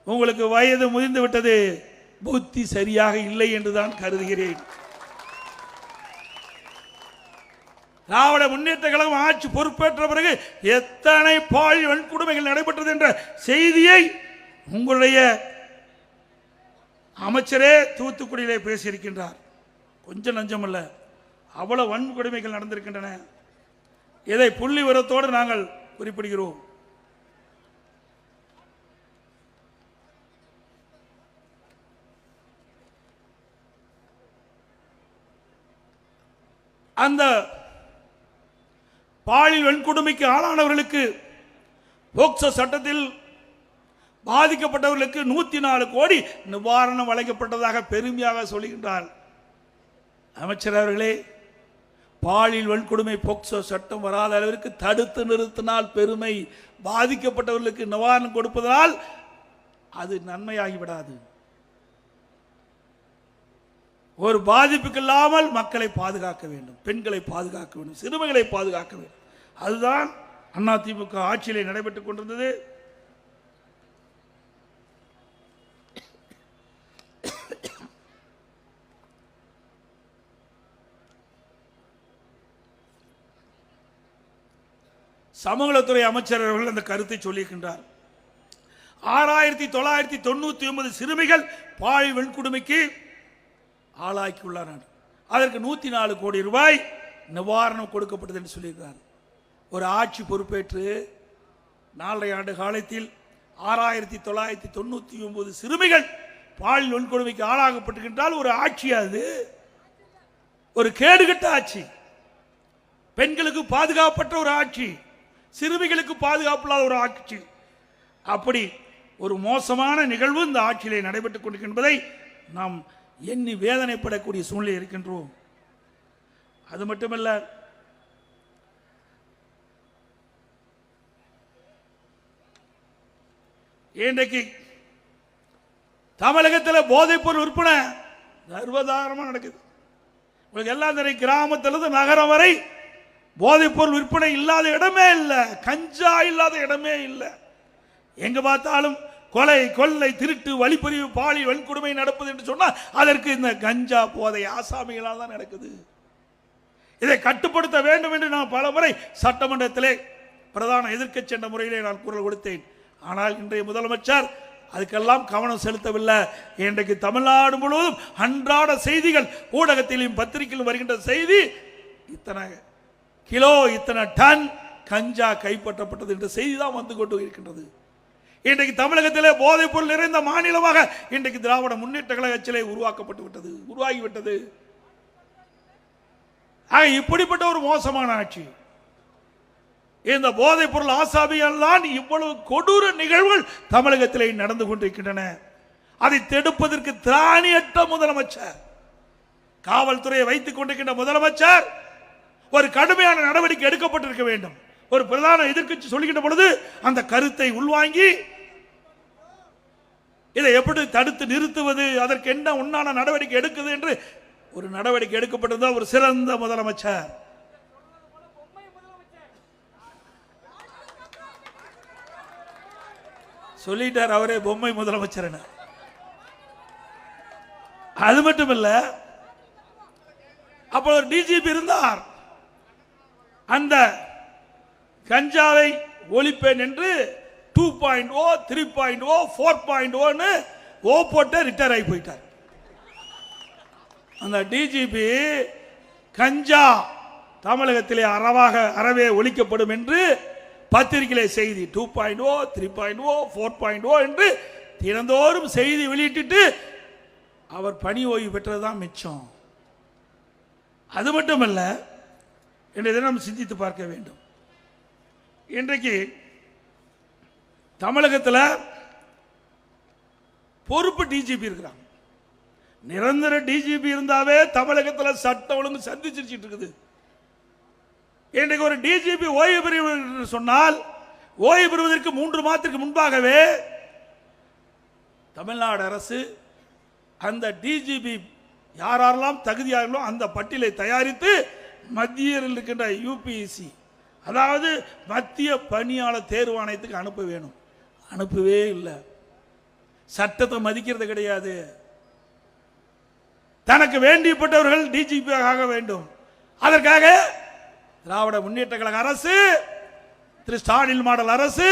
உங்களுக்கு வயது முதிர்ந்து விட்டது, புத்தி சரியாக இல்லை என்றுதான் கருதுகிறேன். திராவிட முன்னேற்ற கழகம் ஆட்சி பொறுப்பேற்ற பிறகு எத்தனை பாலியல் வன்கொடுமைகள் நடைபெற்றது என்ற செய்தியை உங்களுடைய அமைச்சரே தூத்துக்குடியிலே பேசியிருக்கின்றார். கொஞ்சம் நஞ்சமல்ல, அவ்வளவு வன்கொடுமைகள் நடந்திருக்கின்றன. இதை புள்ளி விவரத்தோடு நாங்கள் குறிப்பிடுகிறோம். அந்த பாலியல் வன்கொடுமைக்கு ஆளானவர்களுக்கு போக்சோ சட்டத்தில் பாதிக்கப்பட்டவர்களுக்கு 104 கோடி நிவாரணம் வழங்கப்பட்டதாக பெருமையாக சொல்கின்றார். அமைச்சர் அவர்களே, பாலியல் வன்கொடுமை போக்சோ சட்டம் வராத அளவிற்கு தடுத்து நிறுத்தினால் பெருமை, பாதிக்கப்பட்டவர்களுக்கு நிவாரணம் கொடுப்பதால் அது நன்மையாகிவிடாது. ஒரு பாதிப்புக்கு இல்லாமல் மக்களை பாதுகாக்க வேண்டும், பெண்களை பாதுகாக்க வேண்டும், சிறுமிகளை பாதுகாக்க வேண்டும். அதுதான் அதிமுக ஆட்சியிலே நடைபெற்றுக் கொண்டிருந்தது. சமூகத்துறை அமைச்சர் அவர்கள் அந்த கருத்தை சொல்லியிருக்கின்றார். 6999 சிறுமிகள் பாலியல் வன்கொடுமைக்கு ஆளாக்கியுள்ளார். அதற்கு 104 கோடி ரூபாய் நிவாரணம் கொடுக்கப்பட்டது என்று சொல்லியிருக்கிறார். ஒரு ஆட்சி பொறுப்பேற்று 4 ஆண்டு காலத்தில் 6999 சிறுமிகள் பாலியல் வன்கொடுமைக்கு ஆளாகப்பட்டிருக்கின்றால் ஒரு ஆட்சி, அது ஒரு கேடுகட்ட ஆட்சி. பெண்களுக்கு பாதுகாப்பற்ற ஒரு ஆட்சி, சிறுமிகளுக்கு பாதுகாப்பு இல்லாத ஒரு ஆட்சி. அப்படி ஒரு மோசமான நிகழ்வு இந்த ஆட்சியிலே நடைபெற்றுக் கொண்டிருக்கின்றதை நாம் எண்ணி வேதனைப்படக்கூடிய சூழ்நிலை இருக்கின்றோம். அது மட்டுமல்ல, இன்றைக்கு தமிழகத்தில் போதைப்பொருள் விற்பனை சர்வதாரணமாக நடக்குது. உங்களுக்கு எல்லாம் தெரியும், கிராமத்திலிருந்து நகரம் வரை போதைப்பொருள் விற்பனை இல்லாத இடமே இல்லை, கஞ்சா இல்லாத இடமே இல்லை. எங்க பார்த்தாலும் கொலை, கொள்ளை, திருட்டு, வழிப்பறிவு, பாலியல் வன்கொடுமை நடப்பது என்று சொன்னால் அதற்கு இந்த கஞ்சா போதை ஆசாமிகளால் தான் நடக்குது. இதை கட்டுப்படுத்த வேண்டும் என்று நான் பல முறை சட்டமன்றத்திலே பிரதான எதிர்க்கட்சி என்ற முறையிலே நான் குரல் கொடுத்தேன். ஆனால் இன்றைய முதலமைச்சர் அதுக்கெல்லாம் கவனம் செலுத்தவில்லை. இன்றைக்கு தமிழ்நாடு முழுவதும் அன்றாட செய்திகள், ஊடகத்திலும் பத்திரிகையிலும் வருகின்ற செய்தி, இத்தனை கிலோ, இத்தனை டன் கஞ்சா கைப்பற்றப்பட்டது என்ற செய்தி தான் வந்து கொண்டு இருக்கின்றது. இன்றைக்கு தமிழகத்திலே போதைப் பொருள் நிறைந்த மாநிலமாக இன்றைக்கு திராவிட முன்னேற்ற கழக ஆட்சியிலே உருவாகிவிட்டது. இப்படிப்பட்ட ஒரு மோசமான ஆட்சி, இந்த போதைப் பொருள் ஆசாமியால் தான் இவ்வளவு கொடூர நிகழ்வுகள் தமிழகத்திலே நடந்து கொண்டிருக்கின்றன. அதை தடுப்பதற்கு திராணியற்ற முதலமைச்சர், காவல்துறையை வைத்துக் கொண்டிருக்கின்ற முதலமைச்சர் ஒரு கடுமையான நடவடிக்கை எடுக்கப்பட்டிருக்க வேண்டும். ஒரு பிரதான எதிர்க்கட்சி சொல்கின்ற பொழுது அந்த கருத்தை உள்வாங்கி இதை எப்படி தடுத்து நிறுத்துவது, அதற்கு என்ன உண்டான நடவடிக்கை எடுக்குது என்று ஒரு நடவடிக்கை எடுக்கப்பட்டிருந்தால் ஒரு சிறந்த முதலமைச்சர். சொல்லிட்டார் அவரே பொம்மை முதலமைச்சர். அது மட்டுமல்ல, அப்போ ஒரு டிஜிபி இருந்தார், அந்த கஞ்சாவை ஒழிப்பேன் என்று 2.0, 3.0, 4.0 ஓ போட்டு ரிட்டையர் ஆகி போயிட்டார். அந்த டிஜிபி கஞ்சா தமிழகத்திலே அறவே ஒழிக்கப்படும் என்று பத்திரிகையிலே செய்தி 2.0, 3.0, 4.0 என்று தினந்தோறும் செய்தி வெளியிட்டு அவர் பணி ஓய்வு பெற்றதுதான் மிச்சம். அது மட்டுமல்ல, இன்றைய தினம் சிந்தித்து பார்க்க வேண்டும். இன்றைக்கு தமிழகத்தில் பொறுப்பு டிஜிபி இருக்கிறாங்க. நிரந்தர டிஜிபி இருந்தாவே தமிழகத்தில் சட்டம் ஒழுங்கு சந்திச்சிட்டு இருக்குது. இன்றைக்கு ஒரு டிஜிபி ஓய்வு பெறுவது சொன்னால், ஓய்வு பெறுவதற்கு 3 மாதத்திற்கு முன்பாகவே தமிழ்நாடு அரசு அந்த டிஜிபி யாரெல்லாம் தகுதியார்களோ அந்த பட்டியலை தயாரித்து மத்தியில் இருக்கின்ற யூபிஎஸ்சி, அதாவது மத்திய பணியாளர் தேர்வாணையத்துக்கு அனுப்ப வேணும். அனுப்பவே இல்லை. சட்டத்தை மதிக்கிறது கிடையாது. தனக்கு வேண்டியப்பட்டவர்கள் டிஜிபி ஆக வேண்டும். அதற்காக திராவிட முன்னேற்ற கழக அரசு, திரு ஸ்டாலின் மாடல் அரசு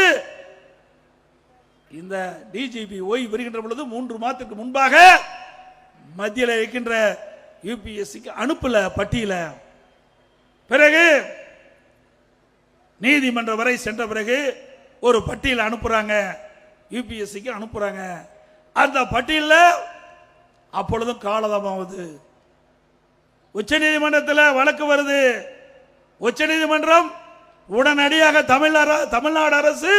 இந்த டிஜிபி ஓய்வு பெறுகின்ற பொழுது 3 மாதத்துக்கு முன்பாக மத்தியில் இருக்கின்ற யூபிஎஸ்சிக்கு அனுப்பல பட்டியல. பிறகு நீதிமன்றம் வரை சென்ற பிறகு ஒரு பட்டியல் அனுப்புறாங்க, யூபிஎஸ்சிக்கு அனுப்புறாங்க. அந்த பட்டியலில் அப்பொழுதும் காலதாமமாகுது. உச்ச நீதிமன்றத்தில் வழக்கு வருது. உச்ச நீதிமன்றம் உடனடியாக தமிழ்நாடு அரசு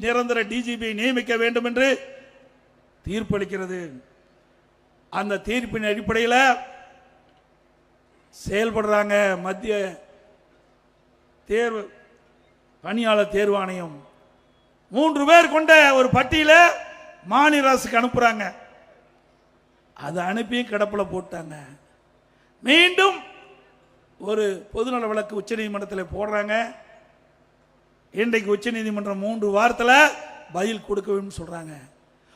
நிரந்தர டிஜிபி நியமிக்க வேண்டும் என்று தீர்ப்பளிக்கிறது. அந்த தீர்ப்பின் அடிப்படையில் செயல்படுறாங்க மத்திய தேர்வு பணியாளர் தேர்வாணையம். 3 பேர் கொண்ட ஒரு பட்டியல மாநில அரசுக்கு அனுப்புறாங்க. அதை அனுப்பி கிடப்பில் போட்டாங்க. மீண்டும் ஒரு பொதுநல வழக்கு உச்ச நீதிமன்றத்தில் போடுறாங்க. இன்றைக்கு உச்ச நீதிமன்றம் 3 வாரத்தில் பதில் கொடுக்க வேண்டும் சொல்றாங்க.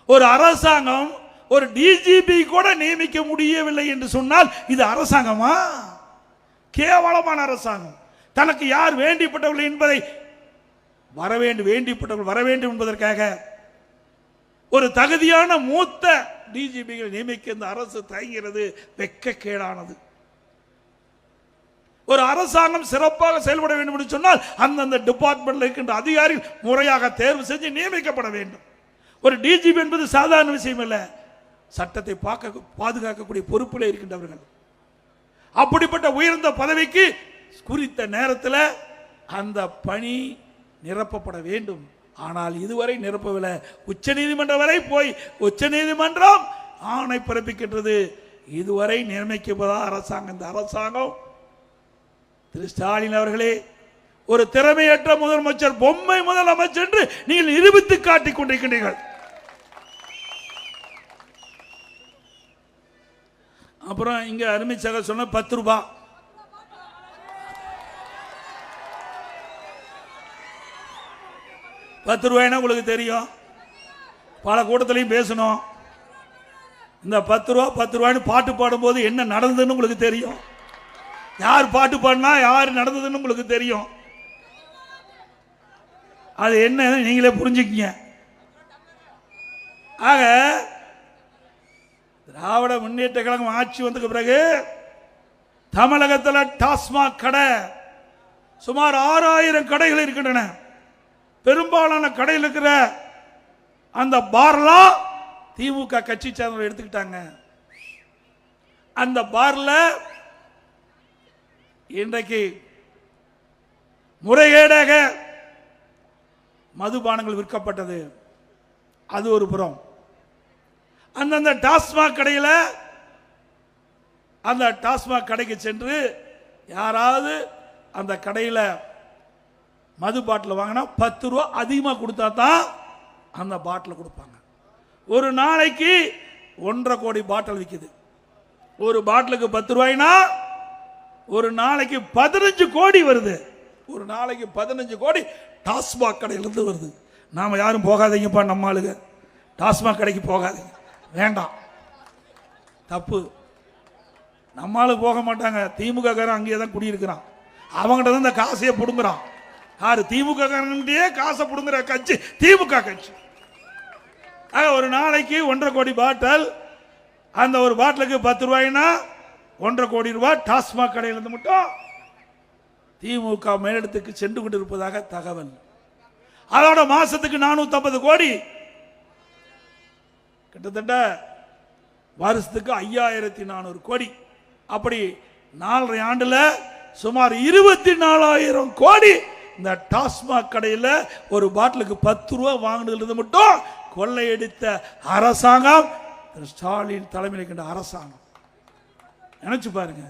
ஒரு அரசாங்கம் ஒரு டிஜிபி கூட நியமிக்க முடியவில்லை என்று சொன்னால் இது அரசாங்கமா? கேவலமான அரசாங்கம். தனக்கு யார் வேண்டிப்பட்டவர்கள் என்பதை வேண்டிப்பட்டவர்கள் வர வேண்டும் என்பதற்காக ஒரு தகுதியான மூத்த டிஜிபிகளை நியமிக்க இந்த அரசு தயங்குகிறது. வெட்கக்கேடானது. ஒரு அரசாங்கம் சிறப்பாக செயல்பட வேண்டும் என்று சொன்னால் அந்தந்த டிபார்ட்மெண்ட்ல இருக்கின்ற அதிகாரிகள் முறையாக தேர்வு செஞ்சு நியமிக்கப்பட வேண்டும். ஒரு டிஜிபி என்பது சாதாரண விஷயம் அல்ல. சட்டத்தை பாதுகாக்கக்கூடிய பொறுப்பில் இருக்கின்றவர்கள். அப்படிப்பட்ட உயர்ந்த பதவிக்கு குறித்த நேரத்தில் அந்த பணி நிரப்பப்பட வேண்டும். ஆனால் இதுவரை நிரப்பவில்லை. உச்ச நீதிமன்றம் வரை போய் உச்ச நீதிமன்றம் ஆணை பிறப்பிக்கின்றது. இதுவரை நியமிக்கப்பதா அரசாங்கம். இந்த அரசாங்கம் திரு ஸ்டாலின் அவர்களே, ஒரு திறமையற்ற முதலமைச்சர், பொம்மை முதலமைச்சர் என்று நீங்கள் நிரூபித்து காட்டிக் கொண்டிருக்கின்றீர்கள். அப்புறம் இங்க அருமை சக சொன்ன 10 ரூபாய். 10 ரூபாய்னா உங்களுக்கு தெரியும். பல கூட்டத்திலையும் பேசணும். இந்த 10 ரூபாய்னு பாட்டு பாடும்போது என்ன நடந்ததுன்னு உங்களுக்கு தெரியும். யார் பாட்டு பாடினா யார் நடந்ததுன்னு உங்களுக்கு தெரியும். அது என்ன நீங்களே புரிஞ்சுக்கீங்க. ஆக திராவிட முன்னேற்ற கழகம் ஆட்சி வந்ததுக்கு பிறகு தமிழகத்தில் டாஸ்மாக் கடை சுமார் 6000 கடைகள் இருக்கின்றன. பெரும்பாலான கடையில் இருக்கிற அந்த பார்லாம் திமுக கட்சி சேர்ந்தவர்கள் எடுத்துக்கிட்டாங்க. அந்த பார்ல இன்றைக்கு முறைகேடாக மதுபானங்கள் விற்கப்பட்டது. அது ஒரு புறம். அந்தந்த டாஸ்மாக் கடையில் அந்த டாஸ்மாக் கடைக்கு சென்று யாராவது அந்த கடையில் மது பாட்டில் வாங்கினா 10 ரூபா அதிகமாக கொடுத்தா தான் அந்த பாட்டில் கொடுப்பாங்க. ஒரு நாளைக்கு 1.5 கோடி பாட்டில் விற்குது. ஒரு பாட்டிலுக்கு 10 ரூபாய்னா ஒரு நாளைக்கு 15 கோடி வருது. ஒரு நாளைக்கு 15 கோடி டாஸ்மாக் கடையிலிருந்து வருது. நாம யாரும் போகாதீங்கப்பா, நம்ம ஆளுங்க டாஸ்மாக் கடைக்கு போகாதீங்க, வேண்டாம், தப்பு. நம்மளுக்கு போக மாட்டாங்க. திமுக காரன் அங்கேயே தான் குடியிருக்கிறான். அவங்ககிட்ட தான் இந்த காசையே புடுங்குறான். யாரு? திமுக காரன்கிட்டயே காசை புடுங்குற கட்சி திமுக கட்சி. ஒரு நாளைக்கு 1.5 கோடி பாட்டில். அந்த ஒரு பாட்டிலுக்கு 10 ரூபாய்னா 1.5 கோடி ரூபாய் டாஸ்மாக் கடையிலிருந்து மட்டும் திமுக மேலிடத்துக்கு சென்று கொண்டிருப்பதாக தகவல். அதோட மாசத்துக்கு 450 கோடி, கிட்டத்தட்ட வருஷத்துக்கு 5400 கோடி. அப்படி 4.5 ஆண்டுல சுமார் 24,000 கோடி இந்த டாஸ்மாக் கடையில் ஒரு பாட்டிலுக்கு 10 ரூபா வாங்கினது மட்டும் கொள்ளையடித்த அரசாங்கம் ஸ்டாலின் தலைமையில் இருக்கின்ற அரசாங்கம். நினைச்சு பாருங்க.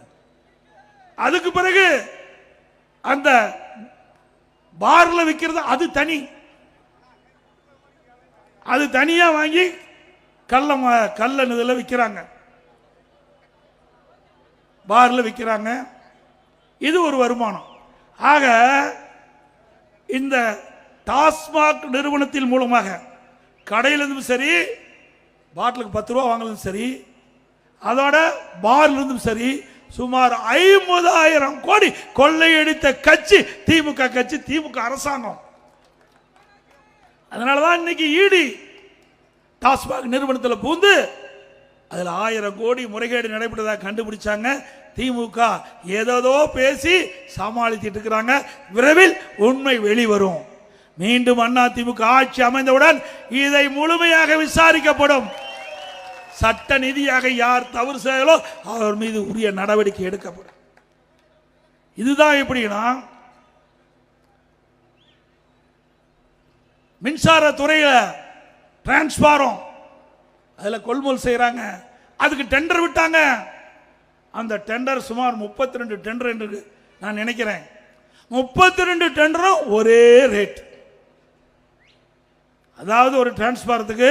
அதுக்கு பிறகு அந்த பார்ல விற்கிறது அது தனி. அது தனியா வாங்கி கள்ள இதில் விற்கிறாங்க, பார்ல விற்கிறாங்க. இது ஒரு வருமானம். ஆக இந்த டாஸ்மாக் நிறுவனத்தின் மூலமாக கடையிலிருந்தும் சரி, பாட்டிலுக்கு 10 ரூபா வாங்கலும் சரி, அதோட பார்லிருந்தும் சரி, சுமார் 50,000 கோடி கொள்ளையடித்த கட்சி திமுக கட்சி, திமுக அரசாங்கம். அதனாலதான் இன்னைக்கு ஈடி டாஸ்மாக் நிறுவனத்தில் பூந்து அதில் 1000 கோடி முறைகேடு நடைபெற்றதாக கண்டுபிடிச்சாங்க. திமுக ஏதோ பேசி சமாளித்துட்டு இருக்கிறாங்க. விரைவில் உண்மை வெளிவரும். மீண்டும் அண்ணா திமுக ஆட்சி அமைந்தவுடன் இதை முழுமையாக விசாரிக்கப்படும். சட்ட நிதியாக யார் தவறு செய்யலோ அவர் மீது உரிய நடவடிக்கை எடுக்கப்படும். இதுதான் எப்படின்னா, மின்சார துறையில டிரான்ஸ்பாரம் அதுல கொள்முதல் செய்யறாங்க. அதுக்கு டெண்டர் விட்டாங்க. அந்த டெண்டர் சுமார் 32 டெண்டர் என்று நான் நினைக்கிறேன். 32 டெண்டரும் ஒரே ரேட். அதாவது ஒரு டிரான்ஸ்பாரத்துக்கு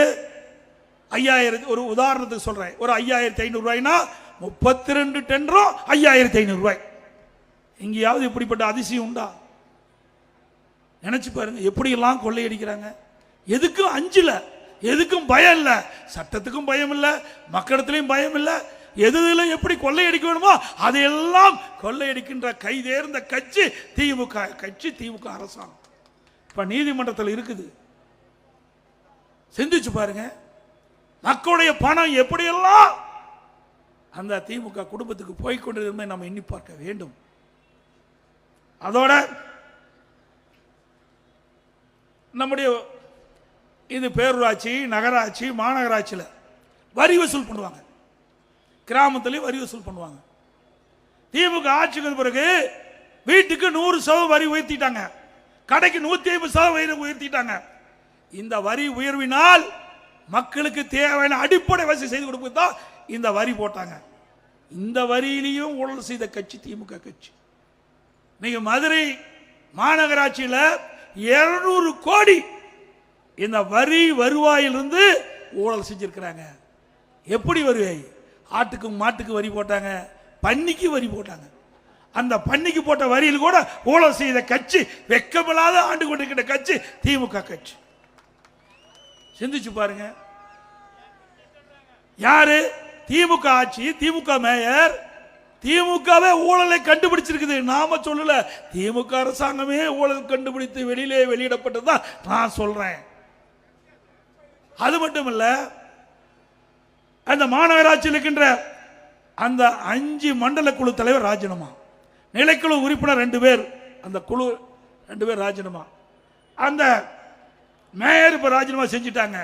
5000, ஒரு உதாரணத்துக்கு சொல்றேன், ஒரு 5500 ரூபாய்னா 32 டெண்டரும் 5500 ரூபாய். எங்கேயாவது இப்படிப்பட்ட அதிசயம் உண்டா? நினைச்சு பாருங்க எப்படி எல்லாம் கொள்ளையடிக்கிறாங்க. எதுக்கும் அஞ்சல, எதுக்கும் பயம் இல்ல, சட்டத்துக்கும் பயம் இல்ல, மக்களிடத்திலையும் பயம் இல்ல. எதுல எப்படி கொள்ளையடிக்க வேணுமோ அதையெல்லாம் கொள்ளையடிக்கின்ற கைதேர்ந்த கட்சி திமுக கட்சி, திமுக அரசாங்கம். இப்ப நீதிமன்றத்தில் இருக்குது. சிந்திச்சு பாருங்க, மக்களுடைய பணம் எப்படியெல்லாம் அந்த திமுக குடும்பத்துக்கு போய்கொண்டிருந்ததை நம்ம எண்ணி பார்க்க வேண்டும். அதோட நம்முடைய இது பேரூராட்சி, நகராட்சி, மாநகராட்சியில் வரி வசூல் பண்ணுவாங்க, கிராமத்திலேயே வரி வசூல் பண்ணுவாங்க. திமுக ஆட்சிக்கு பிறகு வீட்டுக்கு 100% வரி உயர்த்திட்டாங்க, கடைக்கு 150% உயர்த்திட்டாங்க. இந்த வரி உயர்வினால் மக்களுக்கு தேவையான அடிப்படை வசதி செய்து கொடுப்பதுதான் இந்த வரி போட்டாங்க. இந்த வரியிலையும் ஊழல் செய்த கட்சி திமுக கட்சி. நீங்க மதுரை மாநகராட்சியில் 200 கோடி இந்த வரி வருவாயிலிருந்து ஊழல் செஞ்சிருக்கிறாங்க. எப்படி வருவாய்? ஆட்டுக்கும் மாட்டுக்கு வரி போட்டாங்க, பன்னிக்கு வரி போட்டாங்க. அந்த பன்னிக்கு போட்ட வரியில் கூட ஊழல் செய்த கட்சி, வெட்கமில்லாத ஆண்டு கொண்டிருக்கிற கட்சி திமுக கட்சி. சிந்திச்சு பாருங்க, யாரு? திமுக ஆட்சி, திமுக மேயர், திமுகவே ஊழலை கண்டுபிடிச்சிருக்குது. நாம சொல்லல, திமுக அரசாங்கமே ஊழல் கண்டுபிடித்து வெளியிலே வெளியிடப்பட்டதுதான் நான் சொல்றேன். அது மட்டுமல்ல, அந்த மாநகராட்சியில் இருக்கின்ற அந்த 5 மண்டல குழு தலைவர் ராஜினாமா, நிலைக்குழு உறுப்பினர் 2 பேர், அந்த குழு 2 பேர் ராஜினாமா. அந்த மேயர் இப்ப ராஜினாமா செஞ்சுட்டாங்க.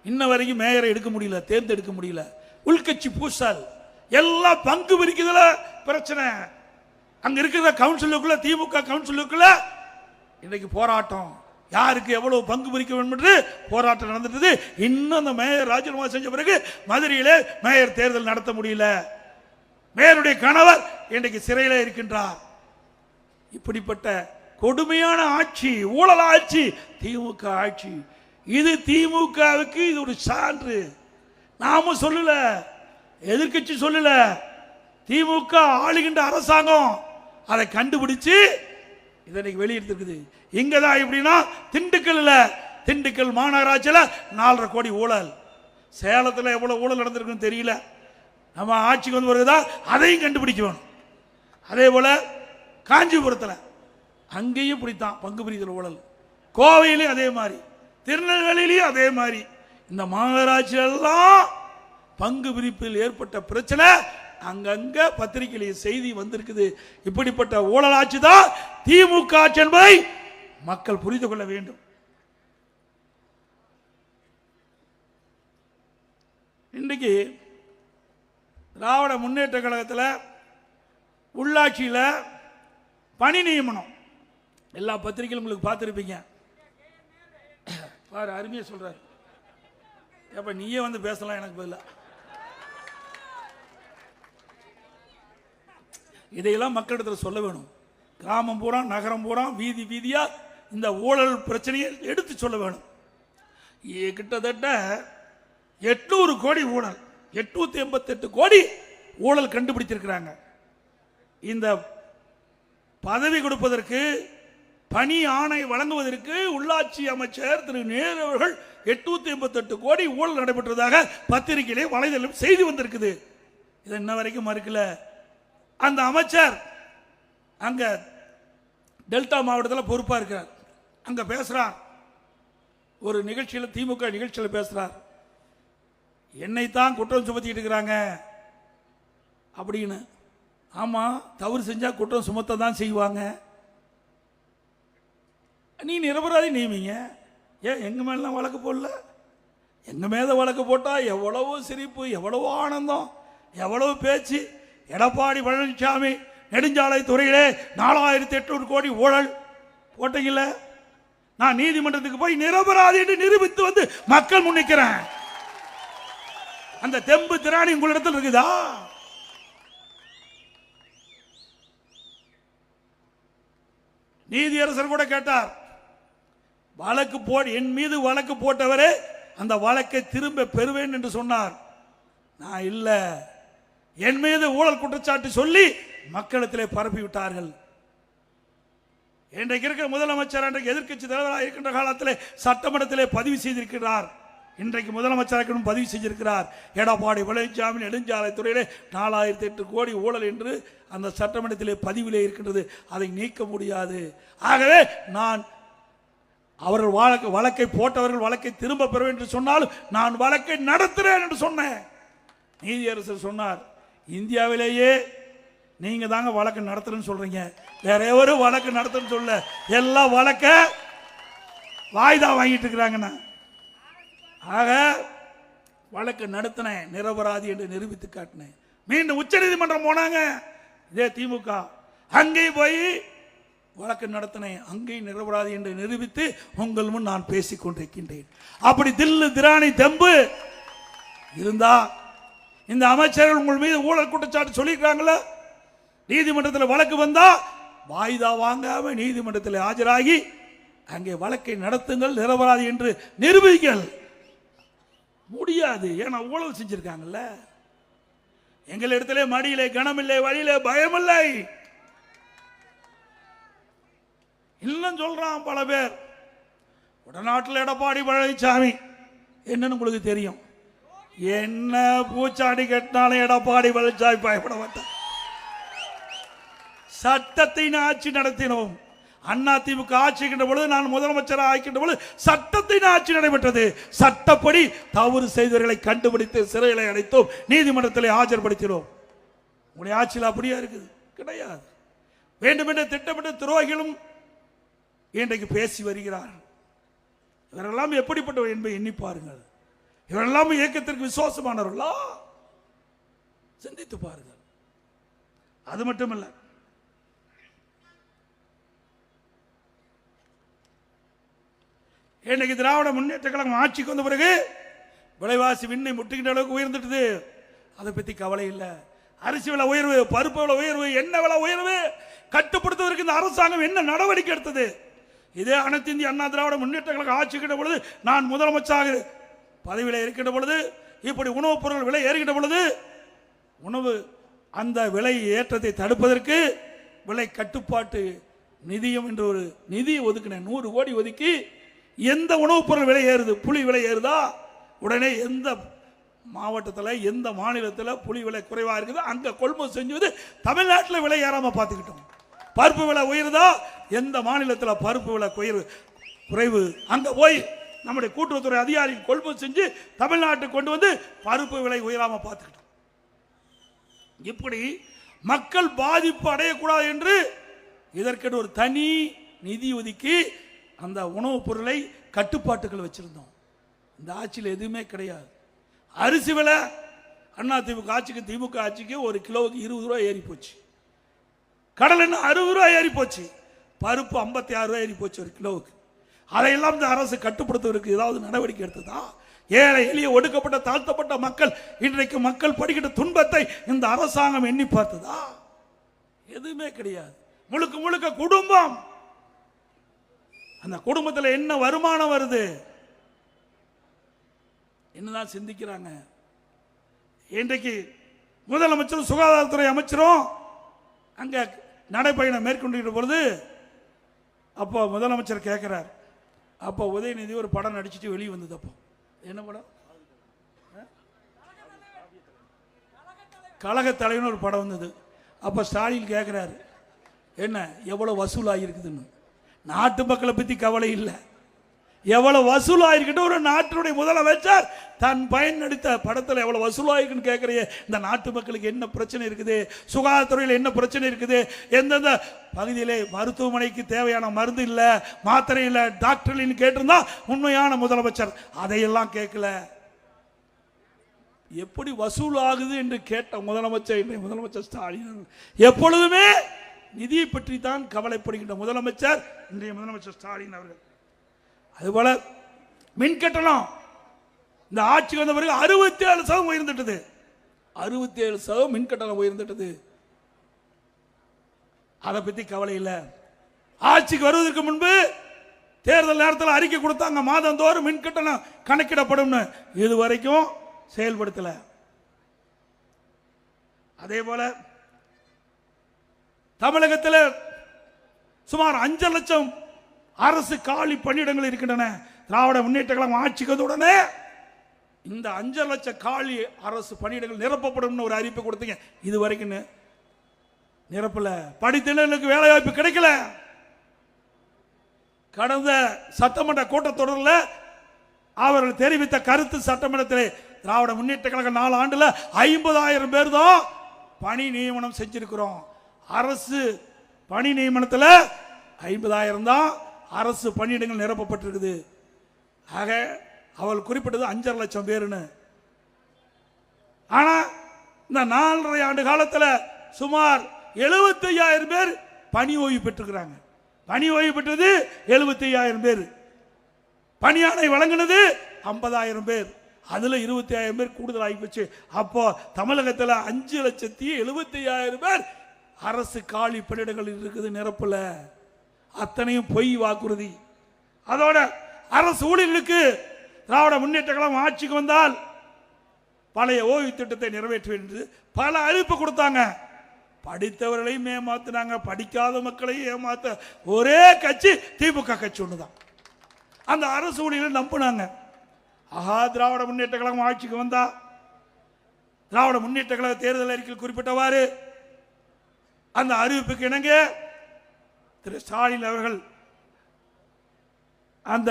இன்ன வரைக்கும் மேயரை எடுக்க முடியல, தேர்ந்தெடுக்க முடியல. உள்கட்சி பூசல், எல்லாம் பங்கு பிரிக்கிறதுல பிரச்சனை. அங்க இருக்கிற கவுன்சிலுக்குள்ள, திமுக கவுன்சிலுக்குள்ள இன்னைக்கு போராட்டம், யாருக்கு எவ்வளவு பங்கு பிரிக்க வேண்டும் என்று போராட்டம் நடந்துட்டு. இன்னும் அந்த மேயர் ராஜினாமா செஞ்ச பிறகு மதுரையிலே மேயர் தேர்தல் நடத்த முடியல. மேயருடைய கணவர் இன்றைக்கு சிறையில் இருக்கின்றார். இப்படிப்பட்ட கொடுமையான ஆட்சி, ஊழல் ஆட்சி திமுக ஆட்சி. இது திமுகவுக்கு இது ஒரு சான்று. நாம சொல்லல, எதிர்கட்சி சொல்லல, திமுக ஆளுகின்ற அரசாங்கம் அதை கண்டுபிடிச்சு இதனைக்கு வெளியிட்டிருக்குது. இங்கதான் எப்படின்னா திண்டுக்கல் மாநகராட்சியில் 4.5 கோடி ஊழல். சேலத்தில் எவ்வளவு ஊழல் நடந்திருக்குன்னு தெரியல. நம்ம ஆட்சிக்கு வந்து வருதுதான் அதையும் கண்டுபிடிக்கணும். அதே போல காஞ்சிபுரத்தில் அங்கேயும் இப்படித்தான் பங்கு பிரித்தல் ஊழல். கோவையிலையும் அதே மாதிரி, திருநெல்வேலியிலையும் அதே மாதிரி. இந்த மாநகராட்சியெல்லாம் பங்கு பிரிப்பில் ஏற்பட்ட பிரச்சனை அங்கங்க பத்திரிகையிலே செய்தி வந்திருக்குது. இப்படிப்பட்ட ஊழல் ஆட்சி தான் திமுக ஆட்சி என்பதை மக்கள் புரிந்து கொள்ள வேண்டும். இன்றைக்கு திராவிட முன்னேற்ற கழகத்தில் உள்ளாட்சியில் பணி நியமனம் எல்லா பத்திரிகைகளும் உங்களுக்கு பார்த்துருப்பீங்க. பாரு, அருமையா சொல்றாரு. அப்ப நீயே வந்து பேசலாம் எனக்கு பதிலா. இதையெல்லாம் மக்களிடத்தில் சொல்ல வேணும். கிராமம் பூரா, நகரம் பூரா, வீதி வீதியா இந்த ஊழல் பிரச்சனையை எடுத்து சொல்ல வேணும். கிட்டத்தட்ட 800 கோடி ஊழல், 888 கோடி ஊழல் கண்டுபிடித்திருக்கிறாங்க. இந்த பதவி கொடுப்பதற்கு, பணி ஆணை வழங்குவதற்கு உள்ளாட்சி அமைச்சர் திரு நேரு அவர்கள் 888 கோடி ஊழல் நடைபெற்றதாக பத்திரிகையிலே வலைதளம் செய்தி வந்திருக்குது. இது இன்ன வரைக்கும் மறுக்கல. அந்த அமைச்சர் அங்க டெல்டா மாவட்டத்தில் பொறுப்பா இருக்கிறார். அங்க பேசுறார், ஒரு நிகழ்ச்சியில், திமுக நிகழ்ச்சியில் பேசுறார். என்னைத்தான் குற்றம் சுமத்திட்டு இருக்கிறாங்க அப்படின்னு. ஆமா, தவறு செஞ்சா குற்றம் சுமத்த தான் செய்வாங்க. நீ நிரபராதி நியமிங்க. ஏன் எங்க மேலாம் வழக்கு போடல? எங்க மேல வழக்கு போட்டா எவ்வளவு சிரிப்பு, எவ்வளவு ஆனந்தம், எவ்வளவு பேச்சு. எடப்பாடி பழனிசாமி நெடுஞ்சாலை துறையிலே 4800 கோடி ஊழல் போட்டீங்கல்ல, நான் நீதிமன்றத்துக்கு போய் நிரபராதி என்று நிரூபித்து வந்து மக்கள் முன்னிக்கிறேன். அந்த தெம்பு திராணி உங்களிடத்தில் இருக்குதா? நீதியரசர் கூட கேட்டார், வழக்கு போடு, என் மீது வழக்கு போட்டவரே அந்த வழக்கை திரும்ப பெறுவேன் என்று சொன்னார். நான் இல்ல, என் மீது ஊழல் குற்றச்சாட்டு சொல்லி மக்களிடத்திலே பரப்பி விட்டார்கள். இன்றைக்கு இருக்கிற முதலமைச்சர், அன்றைக்கு எதிர்க்கட்சி தலைவராக இருக்கின்ற காலத்திலே சட்டமன்றத்திலே பதிவு செய்திருக்கிறார். இன்றைக்கு முதலமைச்சராக பதிவு செஞ்சிருக்கிறார். எடப்பாடி பழனிசாமி நெடுஞ்சாலைத்துறையிலே 4008 கோடி ஊழல் என்று அந்த சட்டமன்றத்திலே பதிவிலே இருக்கின்றது. அதை நீக்க முடியாது. ஆகவே நான் அவர்கள் வழக்கை போட்டவர்கள் வழக்கை திரும்ப பெற என்று சொன்னாலும் நான் வழக்கை நடத்துறேன் என்று சொன்னேன். நீதியரசர் சொன்னார், இந்தியாவிலேயே நீங்க தாங்க வழக்கு நடத்துறேன்னு சொல்றீங்க, வேற எவரும் வழக்கு நடத்துன்னு சொல்ல, எல்லா வழக்க வாய்தா வாங்கிட்டு இருக்கிறாங்கண்ணா. ஆக வழக்கு நடத்தினேன், நிரபராதி என்று நிரூபித்து காட்டினேன். மீண்டும் உச்ச நீதிமன்றம் போனாங்க இதே திமுக, அங்கேயும் போய் வழக்கு நடத்தினேன், அங்கேயும் நிரபராதி என்று நிரூபித்து உங்கள் முன் நான் பேசிக் கொண்டிருக்கின்றேன். அப்படி தில்லு திராணி தெம்பு இருந்தா இந்த அமைச்சர்கள் உங்கள் மீது ஊழல் குற்றச்சாட்டு சொல்லியிருக்காங்களா? நீதிமன்றத்தில் வழக்கு வந்தா வாய்தா வாங்காம நீதிமன்றத்தில் ஆஜராகி அங்கே வழக்கை நடத்துங்கள், நிரபராதி என்று நிரூபிங்கள். முடியாது, ஏன்னா ஊழல் செஞ்சிருக்காங்கல்ல. எங்களிடத்திலே மடியிலே கனமில்லை, வழியிலே பயமில்லை. இன்னும் சொல்றான் பல பேர், வடநாட்டில் எடப்பாடி பழனிசாமி என்னன்னு உங்களுக்கு தெரியும். என்ன பூச்சாடி கட்டினாலும் எடப்பாடி பழனிசாமி பயப்பட மாட்டார். சட்டத்தின் ஆட்சி நடத்தினோம். அண்ணா திமுக ஆட்சிக்கின்ற பொழுது, நான் முதலமைச்சராக ஆக்கின்ற பொழுது சட்டத்தின் ஆட்சி நடைபெற்றது. சட்டப்படி தவறு செய்தவர்களை கண்டுபிடித்து சிறைகளை அடைத்தோம், நீதிமன்றத்தில் ஆஜர்படுத்தினோம். உங்களுடைய ஆட்சியில் அப்படியா இருக்குது? கிடையாது. வேண்டுமென்று திட்டமிட்ட துரோகிகளும் இன்றைக்கு பேசி வருகிறார்கள். இவரெல்லாம் எப்படிப்பட்டவர் என்பதை எண்ணி பாருங்கள். இவரெல்லாம் இயக்கத்திற்கு விசுவாசமானவர்களா? சிந்தித்து பாருங்கள். அது மட்டுமல்ல, இன்னைக்கு திராவிட முன்னேற்ற கழகம் ஆட்சிக்கு வந்த பிறகு விலைவாசி விண்ணை முட்டுகின்ற அளவுக்கு உயர்ந்துட்டது. அதை பத்தி கவலை இல்லை. அரிசி விலை உயர்வு, பருப்பு விலை உயர்வு, எண்ணெய் விலை உயர்வு கட்டுப்படுத்துவதற்கு இந்த அரசாங்கம் என்ன நடவடிக்கை எடுத்தது? இதே அனைத்து இந்திய அண்ணா திராவிட முன்னேற்ற கழகம் ஆட்சிக்கின்ற பொழுது, நான் முதலமைச்சராக பதவியில் இருக்கின்ற பொழுது, இப்படி உணவுப் பொருட்கள் விலை ஏறுகின்ற பொழுது உணவு அந்த விலை ஏற்றத்தை தடுப்பதற்கு விலை கட்டுப்பாட்டு நிதியம் என்று ஒரு நிதி ஒதுக்கினேன். 100 கோடி ஒதுக்கி எந்த உணவுப் பொருள் விலை ஏறுது, புளி விலை ஏறுதா, உடனே எந்த மாவட்டத்தில் எந்த மாநிலத்தில் புளி விலை குறைவாக இருக்குது அங்கே கொள்முதல் செஞ்சு தமிழ்நாட்டில் விலை ஏறாமல் பார்த்துக்கிட்டோம். பருப்பு விலை உயருதா, எந்த மாநிலத்தில் பருப்பு விலை குறைவு அங்கே போய் நம்முடைய கூட்டுறவுத்துறை அதிகாரிகள் கொள்முதல் செஞ்சு தமிழ்நாட்டுக்கு கொண்டு வந்து பருப்பு விலை உயராமல் பார்த்துக்கிட்டோம். இப்படி மக்கள் பாதிப்பு அடையக்கூடாது என்று இதற்கென்று ஒரு தனி நிதி ஒதுக்கி அந்த உணவுப் பொருளை கட்டுப்பாட்டுகள் வச்சிருந்தோம். இந்த ஆட்சியில் எதுவுமே கிடையாது. அரிசி விலை அண்ணா திமுக ஆட்சிக்கு திமுக ஆட்சிக்கு ஒரு கிலோவுக்கு 20 ரூபாய் ஏறி போச்சு. கடல் எண்ணெய் 60 ரூபாய் ஏறி போச்சு. பருப்பு 56 ரூபாய் ஏறி போச்சு ஒரு கிலோவுக்கு. அதையெல்லாம் இந்த அரசு கட்டுப்படுத்துவதற்கு ஏதாவது நடவடிக்கை எடுத்ததா? ஏழை எளிய ஒடுக்கப்பட்ட தாழ்த்தப்பட்ட மக்கள், இன்றைக்கு மக்கள் படுகின்ற துன்பத்தை இந்த அரசாங்கம் எண்ணி பார்த்ததா? எதுவுமே கிடையாது. முழுக்க முழுக்க குடும்பம். அந்த குடும்பத்தில் என்ன வருமானம் வருது, என்னதான் சிந்திக்கிறாங்க? இன்றைக்கு முதலமைச்சரும் சுகாதாரத்துறை அமைச்சரும் அங்க நடைபயணம் மேற்கொண்டிருக்கிற பொழுது அப்போ முதலமைச்சர் கேட்கிறார். அப்போ உதயநிதி ஒரு படம் நடிச்சுட்டு வெளியே வந்தது. அப்போ என்ன படம்? கழக தலைவன் ஒரு படம் வந்தது. அப்போ ஸ்டாலின் கேட்கிறாரு, என்ன எவ்வளவு வசூலாகிருக்குதுன்னு. நாட்டு மக்களை பற்றி கவலை இல்லை, எவ்வளவு வசூலாயிருக்கட்டும். ஒரு நாட்டினுடைய முதலமைச்சர் தன் பயன் நடித்த படத்தில் எவ்வளவு வசூலாயிருக்குன்னு கேட்கறியே. இந்த நாட்டு மக்களுக்கு என்ன பிரச்சனை இருக்குது, சுகாதாரத்துறையில் என்ன பிரச்சனை இருக்குது, எந்தெந்த பகுதியிலே மருத்துவமனைக்கு தேவையான மருந்து இல்லை, மாத்திரை இல்லை, டாக்டர் கேட்டிருந்தா உண்மையான முதலமைச்சர் அதையெல்லாம் கேட்கல. எப்படி வசூல் ஆகுது என்று கேட்ட முதலமைச்சர் ஸ்டாலின் எப்பொழுதுமே நிதியை பற்றி தான் கவலைப்படுகின்ற முதலமைச்சர் இன்றைய முதலமைச்சர் ஸ்டாலின் அவர்கள். அதுபோல மின் கட்டணம் இந்த ஆட்சிக்கு வந்த பிறகு 67% உயர்ந்துட்டது. 67% மின் கட்டணம் உயர்ந்துட்டது. அதை பத்தி கவலை இல்லை. ஆட்சிக்கு வருவதற்கு முன்பு தேர்தல் நேரத்தில் அறிக்கை கொடுத்தாங்க, மாதந்தோறும் மின் கட்டணம் கணக்கிடப்படும். இதுவரைக்கும் செயல்படுத்தல. அதே போல தமிழகத்தில் சுமார் 5 லட்சம் அரசு காலி பணியிடங்கள் இருக்கின்றன. திராவிட முன்னேற்ற கழகம் ஆட்சிக்கு உடனே இந்த 5 லட்சம் காலி அரசு பணியிடங்கள் நிரப்பப்படும் ஒரு அறிவிப்பு கொடுத்தீங்க, இது வரைக்கும் நிரப்பல. படித்தவர்களுக்கு வேலை வாய்ப்பு கிடைக்கல. கடந்த சட்டமன்ற கூட்டத்தொடரில் அவர்கள் தெரிவித்த கருத்து, சட்டமன்றத்தில் திராவிட முன்னேற்ற கழக 4 ஆண்டுல 50,000 பேர் தான் பணி நியமனம் செஞ்சிருக்கிறோம். அரசு பணி நியமனத்தில் 50,000 தான் அரசு பணியிடங்கள் நிரப்பப்பட்டிருக்குது. ஆக அவள் குறிப்பிட்டது 5.5 லட்சம் பேருன்னு. ஆனா இந்த 4.5 ஆண்டு காலத்தில் சுமார் 75,000 பேர் பணி ஓய்வு பெற்றிருக்கிறாங்க. பணி ஓய்வு பெற்றது 75,000 பேர். பணியாணை வழங்கினது 50,000 பேர். அதுல 25,000 பேர் கூடுதல் ஆகிப்போச்சு. அப்போ தமிழகத்தில் 5,75,000 பேர் அரசு காலி பணியிடங்கள் இருக்குது, நிரப்பல. அத்தனையும் பொய் வாக்குறுதி. அதோட அரசு ஊழியர்களுக்கு திராவிட முன்னேற்ற கழகம் ஆட்சிக்கு வந்தால் பழைய ஓய்வு திட்டத்தை நிறைவேற்ற என்று பல அறிவிப்பு கொடுத்தாங்க. படித்தவர்களையும் ஏமாத்தினாங்க, படிக்காத மக்களையும் ஏமாத்த ஒரே கட்சி திமுக கட்சி ஒண்ணுதான். அந்த அரசு ஊழியர்கள் நம்பினாங்க. ஆஹா, திராவிட முன்னேற்ற கழகம் ஆட்சிக்கு வந்தா, திராவிட முன்னேற்ற கழக தேர்தல் அறிக்கையில் குறிப்பிட்டவாறு அந்த அறிவிப்புக்கு இணங்க திரு ஸ்டாலின் அவர்கள் அந்த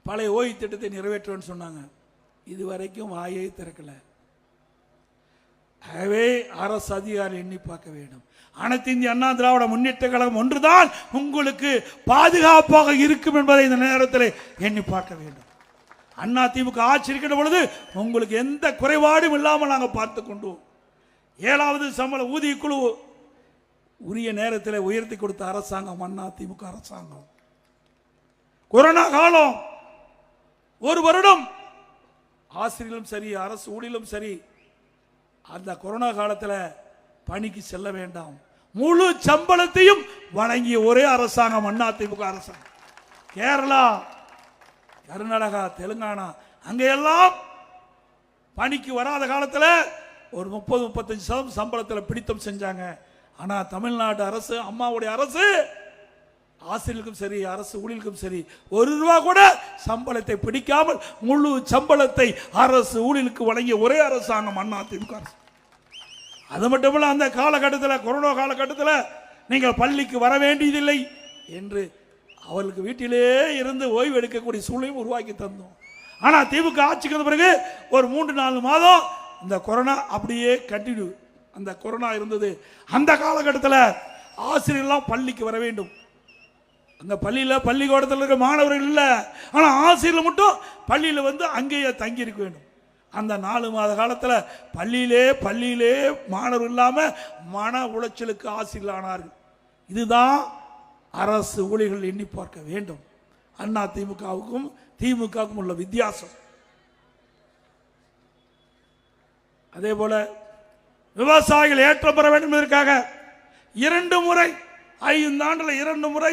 பழைய ஓய்வு திட்டத்தை நிறைவேற்றுவேன்னு சொன்னாங்க. இதுவரைக்கும் வாயை திறக்கல. ஆகவே அரசு அதிகாரி எண்ணி பார்க்க வேண்டும். அனைத்து இந்திய அண்ணா திராவிட முன்னேற்ற கழகம் ஒன்றுதான் உங்களுக்கு பாதுகாப்பாக இருக்கும் என்பதை இந்த நேரத்தில் எண்ணி பார்க்க வேண்டும். அண்ணா திமுக ஆட்சி இருக்கின்ற பொழுது உங்களுக்கு எந்த குறைபாடும் இல்லாமல் நாங்கள் பார்த்து கொண்டோம். 7வது சம்பள ஊதிய குழு உரிய நேரத்தில் உயர்த்தி கொடுத்த அரசாங்கம் அண்ணா திமுக அரசாங்கம். கொரோனா காலம் 1 வருடம் ஆசிரியர்களும் சரி, அரசு ஊழியர்களும் சரி, அந்த கொரோனா காலத்தில் பணிக்கு செல்ல வேண்டாம், முழு சம்பளத்தையும் வழங்கிய ஒரே அரசாங்கம் அண்ணா திமுக அரசாங்கம். கேரளா, கர்நாடகா, தெலுங்கானா அங்கெல்லாம் பணிக்கு வராத காலத்தில் ஒரு 30-35% சம்பளத்தில் பிடித்தம் செஞ்சாங்க. ஆனா தமிழ்நாடு அரசு, அம்மாவுடைய அரசு, ஆசிரியர்களுக்கும் சரி, அரசு ஊழியர்களுக்கும் சரி, 1 ரூபா கூட சம்பளத்தை பிடிக்காமல் முழு சம்பளத்தை அரசு ஊழியர்களுக்கு வழங்கிய ஒரே அரசாங்கம் அண்ணா திமுக அரசு. அது மட்டுமல்ல, அந்த காலகட்டத்தில், கொரோனா காலகட்டத்தில் நீங்கள் பள்ளிக்கு வர வேண்டியதில்லை என்று அவர்களுக்கு வீட்டிலே இருந்து ஓய்வு எடுக்கக்கூடிய சூழ்நிலையும் உருவாக்கி தந்தோம். ஆனால் திமுக ஆட்சிக்கு வந்த பிறகு ஒரு 3-4 மாதம் இந்த கொரோனா அப்படியே கண்டினியூ. அந்த கொரோனா இருந்தது. அந்த காலகட்டத்தில் ஆசிரியர்கள்லாம் பள்ளிக்கு வர வேண்டும். அந்த பள்ளியில், பள்ளிக்கூடத்தில் இருக்கிற மாணவர்கள் இல்லை, ஆனால் ஆசிரியர்கள் மட்டும் பள்ளியில் வந்து அங்கேயே தங்கி இருக்க வேண்டும். அந்த 4 மாத காலத்தில் பள்ளியிலே மாணவர் இல்லாமல் மன உளைச்சலுக்கு ஆசிரியர்கள் ஆனார்கள். இதுதான் அரசு ஊழியர்கள் எண்ணி பார்க்க வேண்டும். அண்ணா திமுகவுக்கும் திமுகவுக்கும் உள்ள வித்தியாசம். அதே போல விவசாயிகள் ஏற்றம் பெற வேண்டும் என்பதற்காக 2 முறை 5 ஆண்டுல 2 முறை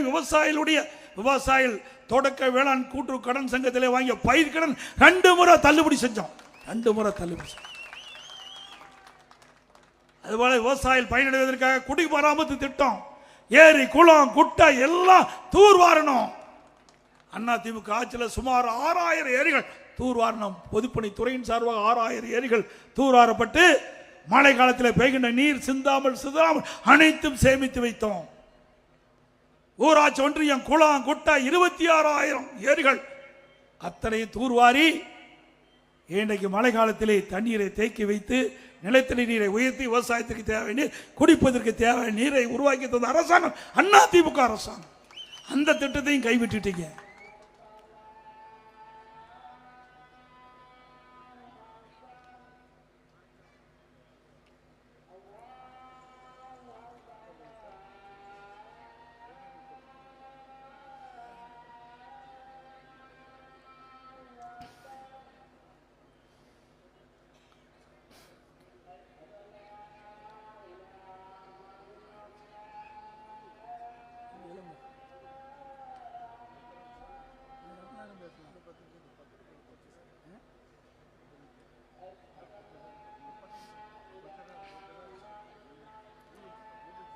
விவசாயிகள் தொடக்க வேளாண் கூட்டுறவு கடன் சங்கத்திலே வாங்கிய பயிர் கடன் 2 முறை தள்ளுபடி செஞ்சோம். 2 முறை தள்ளுபடி செஞ்சோம். அதுபோல விவசாயிகள் பயனடைவதற்காக குடிமராமத்து திட்டம், ஏரி, குளம், குட்டை எல்லாம் தூர்வாரணும். அண்ணா திமுக ஆட்சியில் சுமார் 6000 ஏரிகள் தூர்வாரணம். பொதுப்பணித்துறையின் சார்பாக 6000 ஏரிகள் தூர்வாரப்பட்டு மழை காலத்தில் பெய்கின்ற நீர் சிந்தாமல் அனைத்தும் சேமித்து வைத்தோம். ஊராட்சி ஒன்றியம், குளம், குட்டை 26,000 ஏரிகள் அத்தனையும் தூர்வாரி இன்றைக்கு மழை காலத்திலே தண்ணீரை தேக்கி வைத்து நிலத்தடி நீரை உயர்த்தி விவசாயத்துக்கு தேவை நீர், குடிப்பதற்கு தேவை நீரை உருவாக்கி தந்த அரசாங்கம் அண்ணா திமுக அரசாங்கம். அந்த திட்டத்தையும் கைவிட்டுட்டீங்க.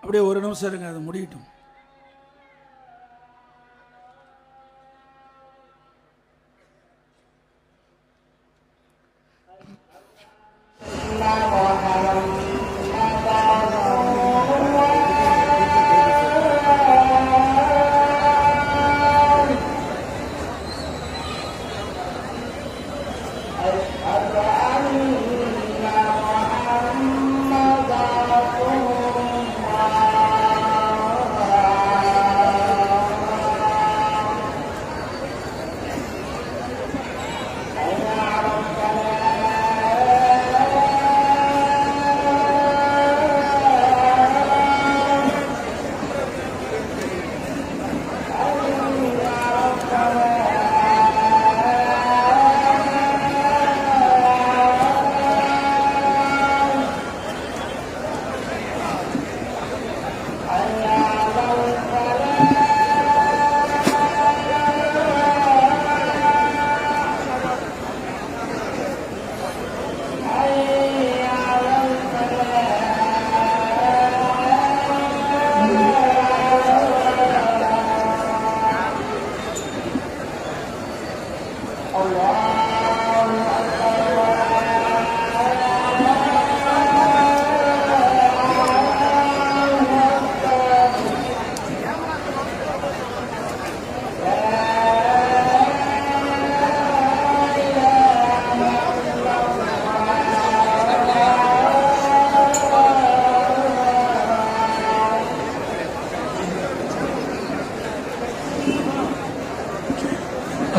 அப்படியே ஒரு நிமிஷம் இருங்க, அது முடியட்டும்.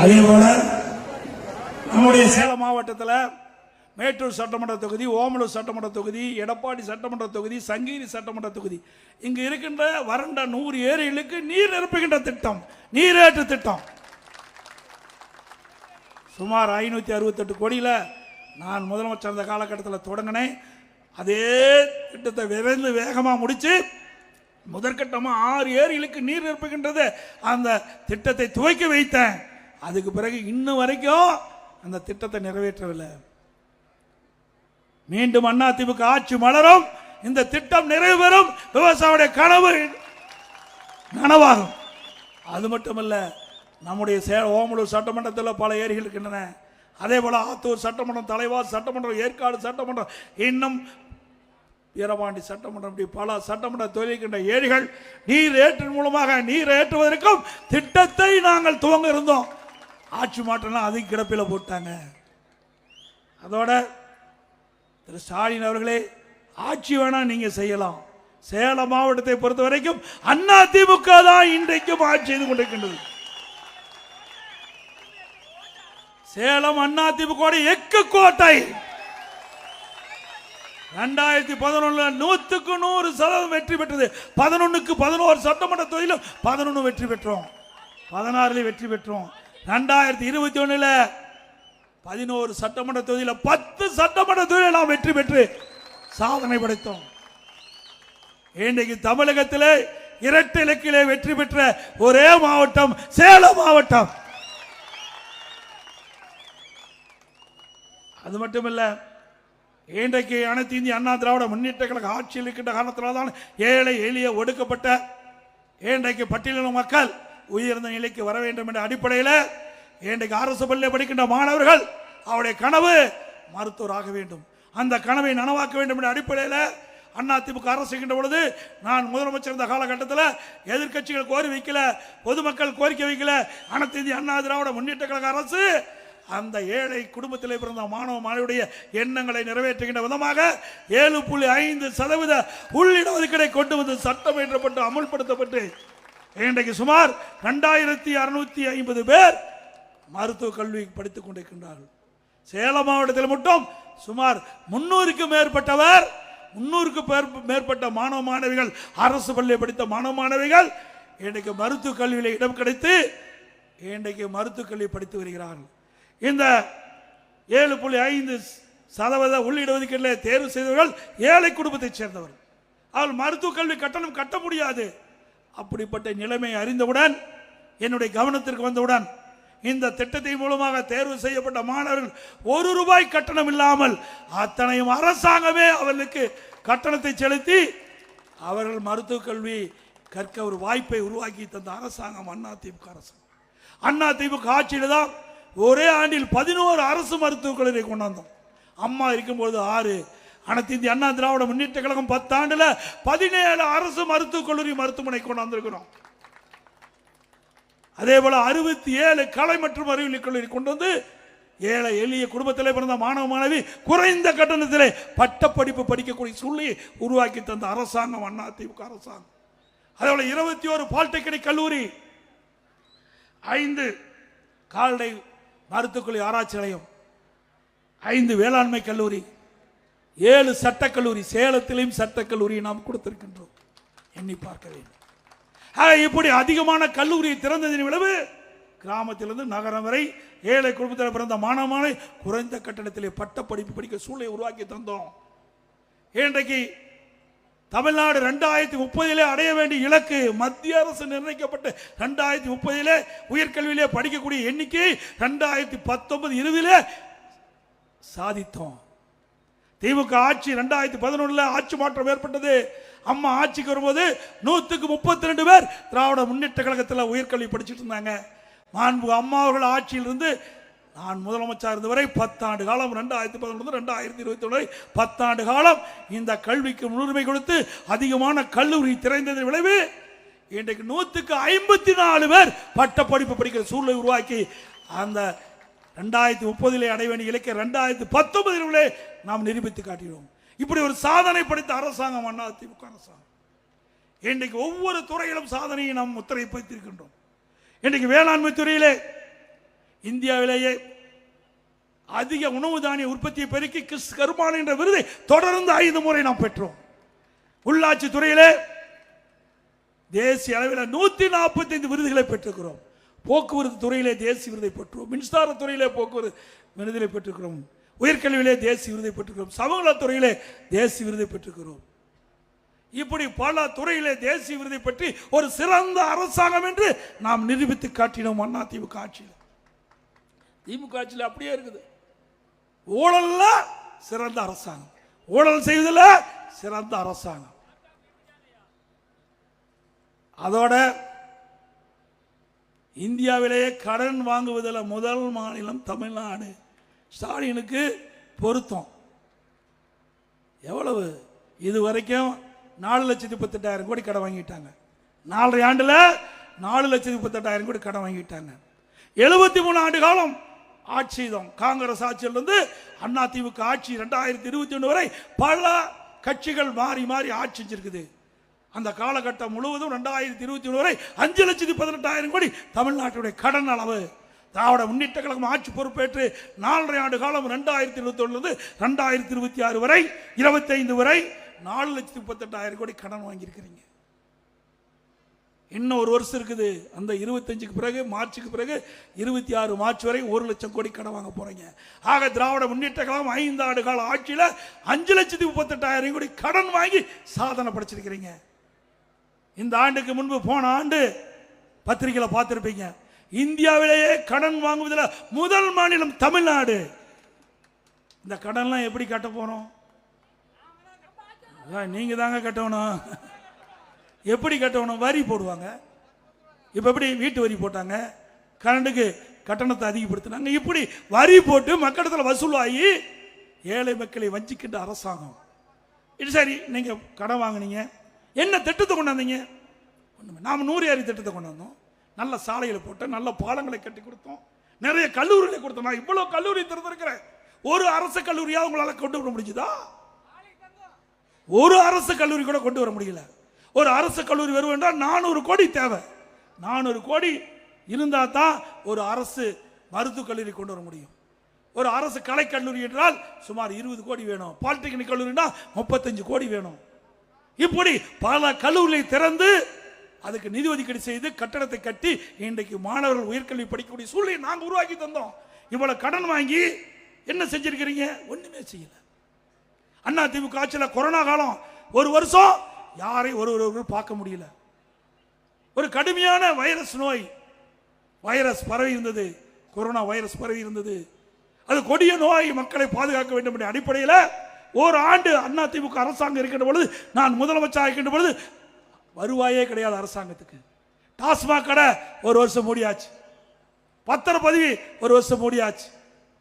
அதே போல நம்முடைய சேலம் மாவட்டத்தில் மேட்டூர் சட்டமன்ற தொகுதி, ஓமலூர் சட்டமன்ற தொகுதி, எடப்பாடி சட்டமன்ற தொகுதி, சங்ககிரி சட்டமன்ற தொகுதி, இங்கு இருக்கின்ற வறண்ட 100 ஏரிகளுக்கு நீர் நிரப்புகின்ற திட்டம், நீரேற்று திட்டம் சுமார் 568 கோடியில் நான் முதலமைச்சர் அந்த காலகட்டத்தில் தொடங்கினேன். அதே திட்டத்தை விரைந்து வேகமாக முடித்து முதற்கட்டமாக 6 ஏரிகளுக்கு நீர் நிரப்புகின்றது அந்த திட்டத்தை துவக்கி வைத்தேன். அதுக்கு பிறகு இன்னும் வரைக்கும் அந்த திட்டத்தை நிறைவேற்றவில்லை. மீண்டும் அதிமுக ஆட்சி மலரும், இந்த திட்டம் நிறைவு பெறும், விவசாயியுடைய கனவு நனவாகும். அது மட்டுமல்ல, நம்முடைய ஓமலூர் சட்டமன்றத்தில் பல ஏரிகள் இருக்கின்றன. அதே போல ஆத்தூர் சட்டமன்றம், தலைவாஸ் சட்டமன்றம், ஏற்காடு சட்டமன்றம், இன்னும் வீரபாண்டி சட்டமன்றம், இப்படி பல சட்டமன்ற தொழில்கின்ற ஏரிகள் நீர் ஏற்றின் மூலமாக நீர் ஏற்றுவதற்கும் திட்டத்தை நாங்கள் துவங்க இருந்தோம். ஆட்சி மாற்றம் அதிக கிடப்பில் போட்டாங்க. அதோட திரு ஸ்டாலின் அவர்களே, ஆட்சி வேணா நீங்க செய்யலாம். சேலம் மாவட்டத்தை பொறுத்த வரைக்கும் அதிமுக தான் இன்றைக்கும் ஆட்சி செய்து கொண்டிருக்கின்றது. சேலம் அதிமுக எக்கு கோட்டை. 2011 100க்கு 100% வெற்றி பெற்றது. 11க்கு 11 சட்டமன்ற தொகுதியிலும் 11 வெற்றி பெற்றோம், 16 வெற்றி பெற்றோம். 2021 11 சட்டமன்ற தொகுதியில் 10 சட்டமன்ற தொகுதியில் நாம் வெற்றி பெற்று சாதனை படைத்தோம். இன்றைக்கு தமிழகத்திலே இரட்டை இலக்கிலே வெற்றி பெற்ற ஒரே மாவட்டம் சேலம் மாவட்டம். அது மட்டுமல்ல, இன்றைக்கு அனைத்து இந்திய அண்ணா திராவிட முன்னேற்ற கழக ஆட்சியில் இருக்கின்ற காரணத்தினால்தான் ஏழை எளிய ஒடுக்கப்பட்ட இன்றைக்கு பட்டியலின மக்கள் உயர்ந்த நிலைக்கு வர வேண்டும் என்ற அடிப்படையில் இன்றைக்கு அரசு பள்ளியில் படிக்கின்ற மாணவர்கள் அவருடைய கனவு மருத்துவராக வேண்டும், அந்த கனவை நனவாக்க வேண்டும் என்ற அடிப்படையில் அதிமுக அரசு செய்கின்ற பொழுது நான் முதலமைச்சர் இருந்த காலகட்டத்தில் எதிர்கட்சிகள் கோரி வைக்கல, பொதுமக்கள் கோரிக்கை வைக்கல. அனைத்து இந்திய அண்ணா திராவிட முன்னேற்ற கழக அரசு அந்த ஏழை குடும்பத்திலே பிறந்த மாணவ மாணவியுடைய எண்ணங்களை நிறைவேற்றுகின்ற விதமாக 7.5% உள்ளிடஒதுக்கீடை கொண்டு வந்து சட்டம் இயற்றப்பட்டு அமுல்படுத்தப்பட்டு இன்றைக்கு சுமார் 2650 பேர் மருத்துவ கல்வி படித்துக் கொண்டிருக்கின்றார்கள். சேலம் மாவட்டத்தில் மட்டும் சுமார் 300க்கும் மேற்பட்ட மாணவ மாணவிகள், அரசு பள்ளியை படித்த மாணவ மாணவிகள் இன்றைக்கு மருத்துவ கல்வியில் இடம் கிடைத்து இன்றைக்கு மருத்துவ கல்வி படித்து வருகிறார்கள். இந்த 7.5% உள்ளிடஒதுக்கீட்டில் தேர்வு செய்தவர்கள் ஏழை குடும்பத்தைச் சேர்ந்தவர்கள். அவர்கள் மருத்துவ கல்வி கட்டணம் கட்ட முடியாது. அப்படிப்பட்ட நிலைமை அறிந்தவுடன், என்னுடைய கவனத்திற்கு வந்தவுடன், இந்த திட்டத்தின் மூலமாக தேர்வு செய்யப்பட்ட மாணவர்கள் ₹1 கட்டணம் இல்லாமல் அத்தனையும் அரசாங்கமே அவர்களுக்கு கட்டணத்தை செலுத்தி அவர்கள் மருத்துவ கல்வி கற்க ஒரு வாய்ப்பை உருவாக்கி தந்த அரசாங்கம் அதிமுக அரசாங்கம். அதிமுக ஆட்சியில் தான் ஒரே ஆண்டில் 11 அரசு மருத்துவக் கல்லூரியை கொண்டாந்தோம். அம்மா இருக்கும்போது 6, அனைத்து இந்திய அண்ணா திராவிட முன்னேற்ற கழகம் 10 ஆண்டுல 17 அரசு மருத்துவக் கல்லூரி மருத்துவமனை கொண்டாந்திருக்கிறோம். அதே போல 67 கலை மற்றும் அறிவியல் கல்லூரி கொண்டு வந்து ஏழை எளிய குடும்பத்திலே பிறந்த மாணவ மாணவி குறைந்த கட்டணத்திலே பட்டப்படிப்பு படிக்கக்கூடிய சூழ்நிலையை உருவாக்கி தந்த அரசாங்கம் அதிமுக அரசாங்கம். அதே போல 21 பாலிடெக்னிக் கல்லூரி, 5 கால்நடை மருத்துவக்கல்லூரி ஆராய்ச்சி நிலையம், 5 வேளாண்மை கல்லூரி, 7 சட்டக்கல்லூரி, சேலத்திலையும் சட்டக்கல்லூரியை நாம் கொடுத்திருக்கின்றோம். எண்ணி பார்க்க வேண்டும். இப்படி அதிகமான கல்லூரியை திறந்ததின் விளைவு கிராமத்திலிருந்து நகரம் வரை ஏழை குடும்பத்தில் பிறந்த மாணவனை குறைந்த கட்டணத்திலே பட்ட படிப்பு படிக்க சூழலை உருவாக்கி தந்தோம். இன்றைக்கு தமிழ்நாடு 2030 அடைய வேண்டிய இலக்கு மத்திய அரசு நிர்ணயிக்கப்பட்ட 2030 உயர்கல்வியிலே படிக்கக்கூடிய எண்ணிக்கை 2019-20 சாதித்தோம். திமுக ஆட்சி 2011 ஆட்சி மாற்றம் ஏற்பட்டது. அம்மா ஆட்சிக்கு வரும்போது 100க்கு 32 பேர் திராவிட முன்னேற்ற கழகத்தில் உயர்கல்வி படிச்சுட்டு இருந்தாங்க. மாண்பு அம்மா அவர்கள் ஆட்சியிலிருந்து நான் முதலமைச்சர் இருந்த வரை 10 ஆண்டு காலம், 2011-2021 10 ஆண்டு காலம் இந்த கல்விக்கு முன்னுரிமை கொடுத்து அதிகமான கல்லூரி திறந்ததன் விளைவு இன்றைக்கு 100க்கு 54 பேர் பட்ட படிப்பு படிக்கிற சூழ்நிலை உருவாக்கி அந்த 2030 அடைய வேண்டிய இலக்கை 2019 நாம் நிரூபித்து காட்டினோம். இப்படி ஒரு சாதனை படைத்த அரசாங்கம் அதிமுக அரசாங்கம். இன்றைக்கு ஒவ்வொரு துறையிலும் சாதனையை நாம் முத்திரை பதித்திருக்கின்றோம். இன்றைக்கு வேளாண்மை துறையிலே இந்தியாவிலேயே அதிக உணவு தானிய உற்பத்தியை பெருக்கி கிறிஸ் கருமான் என்ற விருதை தொடர்ந்து 5 முறை நாம் பெற்றோம். உள்ளாட்சி துறையிலே தேசிய அளவில் 145 விருதுகளை பெற்றிருக்கிறோம். போக்குவரத்து துறையிலே தேசிய விருதை பெற்றோம். மின்சார துறையிலே போக்குவரத்து விருதை பெற்றிருக்கிறோம். உயர்கல்வியிலே தேசிய விருதை பெற்றிருக்கிறோம். சமூகத்துறையிலே தேசிய விருதை பெற்றிருக்கிறோம். இப்படி பல துறையிலே தேசிய விருதை பற்றி ஒரு சிறந்த அரசாங்கம் என்று நாம் நிரூபித்து காட்டினோம். அண்ணா திமுக ஆட்சியில், திமுக ஆட்சியில் அப்படியே இருக்குது. ஊழல்ல சிறந்த அரசாங்கம், ஊழல் செய்வதில் சிறந்த அரசாங்கம். அதோட இந்தியாவிலேயே கடன் வாங்குவதில் முதல் மாநிலம் தமிழ்நாடு. ஸ்டாலினுக்கு பொருத்தம் எவ்வளவு? இதுவரைக்கும் 4,38,000 கோடி கடன் வாங்கிட்டாங்க. 4.5 ஆண்டுல 4,38,000 கோடி கடன் வாங்கிட்டாங்க. 73 ஆண்டு காலம் ஆட்சி செய்தோம். காங்கிரஸ் ஆட்சியிலிருந்து அண்ணா திமுக ஆட்சி 2021 வரை பல கட்சிகள் மாறி மாறி ஆட்சி செஞ்சிருக்குது. அந்த காலகட்டம் முழுவதும் 2021 வரை 5,18,000 கோடி தமிழ்நாட்டுடைய கடன் அளவு. திராவிட முன்னேற்ற கழகம் ஆட்சி பொறுப்பேற்று 4.5 ஆண்டு காலம் 2021 2026 வரை 25 வரை 4,38,000 கோடி கடன் வாங்கியிருக்கிறீங்க. இன்னும் ஒரு வருஷம் இருக்குது. அந்த 25க்கு பிறகு மார்ச்சுக்கு பிறகு 26 மார்ச் வரை 1,00,000 கோடி கடன் வாங்க போறீங்க. ஆக திராவிட முன்னேற்ற கழகம் 5 ஆண்டு கால ஆட்சியில் 5,38,000 கோடி கடன் வாங்கி சாதனை படைச்சிருக்கிறீங்க. இந்த ஆண்டுக்கு முன்பு போன ஆண்டு பத்திரிகையில் பார்த்திருப்பீங்க, இந்தியாவிலேயே கடன் வாங்குவதில் முதல் மாநிலம் தமிழ்நாடு. இந்த கடன்லாம் எப்படி கட்ட போறோம்? நீங்க தாங்க கட்டணும். எப்படி கட்டணும்? வரி போடுவாங்க. இப்ப எப்படி வீட்டு வரி போட்டாங்க, கரண்டுக்கு கட்டணத்தை அதிகப்படுத்தினாங்க. இப்படி வரி போட்டு மக்களிடத்தில் வசூலாகி ஏழை மக்களை வஞ்சிக்கின்ற அரசாங்கம் இது. சரி, நீங்க கடன் வாங்கினீங்க, என்ன திட்டத்தை கொண்டாந்தீங்க? நாம 100 ஏரி திட்டத்தை கொண்டு வந்தோம். நல்ல சாலைகளை போட்டோம், நல்ல பாலங்களை கட்டி கொடுத்தோம், நிறைய கல்லூரிகளை கொடுத்தோம். நான் இவ்வளவு கல்லூரி திறந்திருக்கிறேன். ஒரு அரசு கல்லூரியா உங்களால கொண்டு வர முடிஞ்சுதா? ஒரு அரசு கல்லூரி கூட கொண்டு வர முடியல. ஒரு அரசு கல்லூரி வரும் என்றால் 400 கோடி தேவை. 400 கோடி இருந்தா தான் ஒரு அரசு மருத்துவக் கல்லூரி கொண்டு வர முடியும். ஒரு அரசு கலை கல்லூரி என்றால் சுமார் 20 கோடி வேணும். பாலிடெக்னிக் கல்லூரினா 35 கோடி வேணும். இப்படி பல கல்லூரிகளை திறந்து அதுக்கு நிதி ஒதுக்கீடு செய்து கட்டடத்தை கட்டி இன்றைக்கு மாணவர்கள் உயர்கல்வி படிக்கக்கூடிய சூழ்நிலை நாங்கள் உருவாக்கி தந்தோம். இவ்வளவு கடன் வாங்கி என்ன செஞ்சிருக்கிறீங்க? ஒண்ணுமே செய்யல. அண்ணா திமுக ஆட்சியில் கொரோனா காலம் ஒரு வருஷம் யாரையும் ஒருவர் பார்க்க முடியல. ஒரு கடுமையான வைரஸ் நோய், வைரஸ் பரவி இருந்தது, கொரோனா வைரஸ் பரவி இருந்தது. அது கொடிய நோய், மக்களை பாதுகாக்க வேண்டும் என்ற அடிப்படையில் ஒரு ஆண்டு அண்ணா திமுக அரசாங்கம் இருக்கின்ற பொழுது, நான் முதலமைச்சராக இருக்கின்ற பொழுது வருவாயே கிடையாது அரசாங்கத்துக்கு. டாஸ்மாக் கடை ஒரு வருஷம் மூடியாச்சு, பத்திரப்பதிவு ஒரு வருஷம் மூடியாச்சு,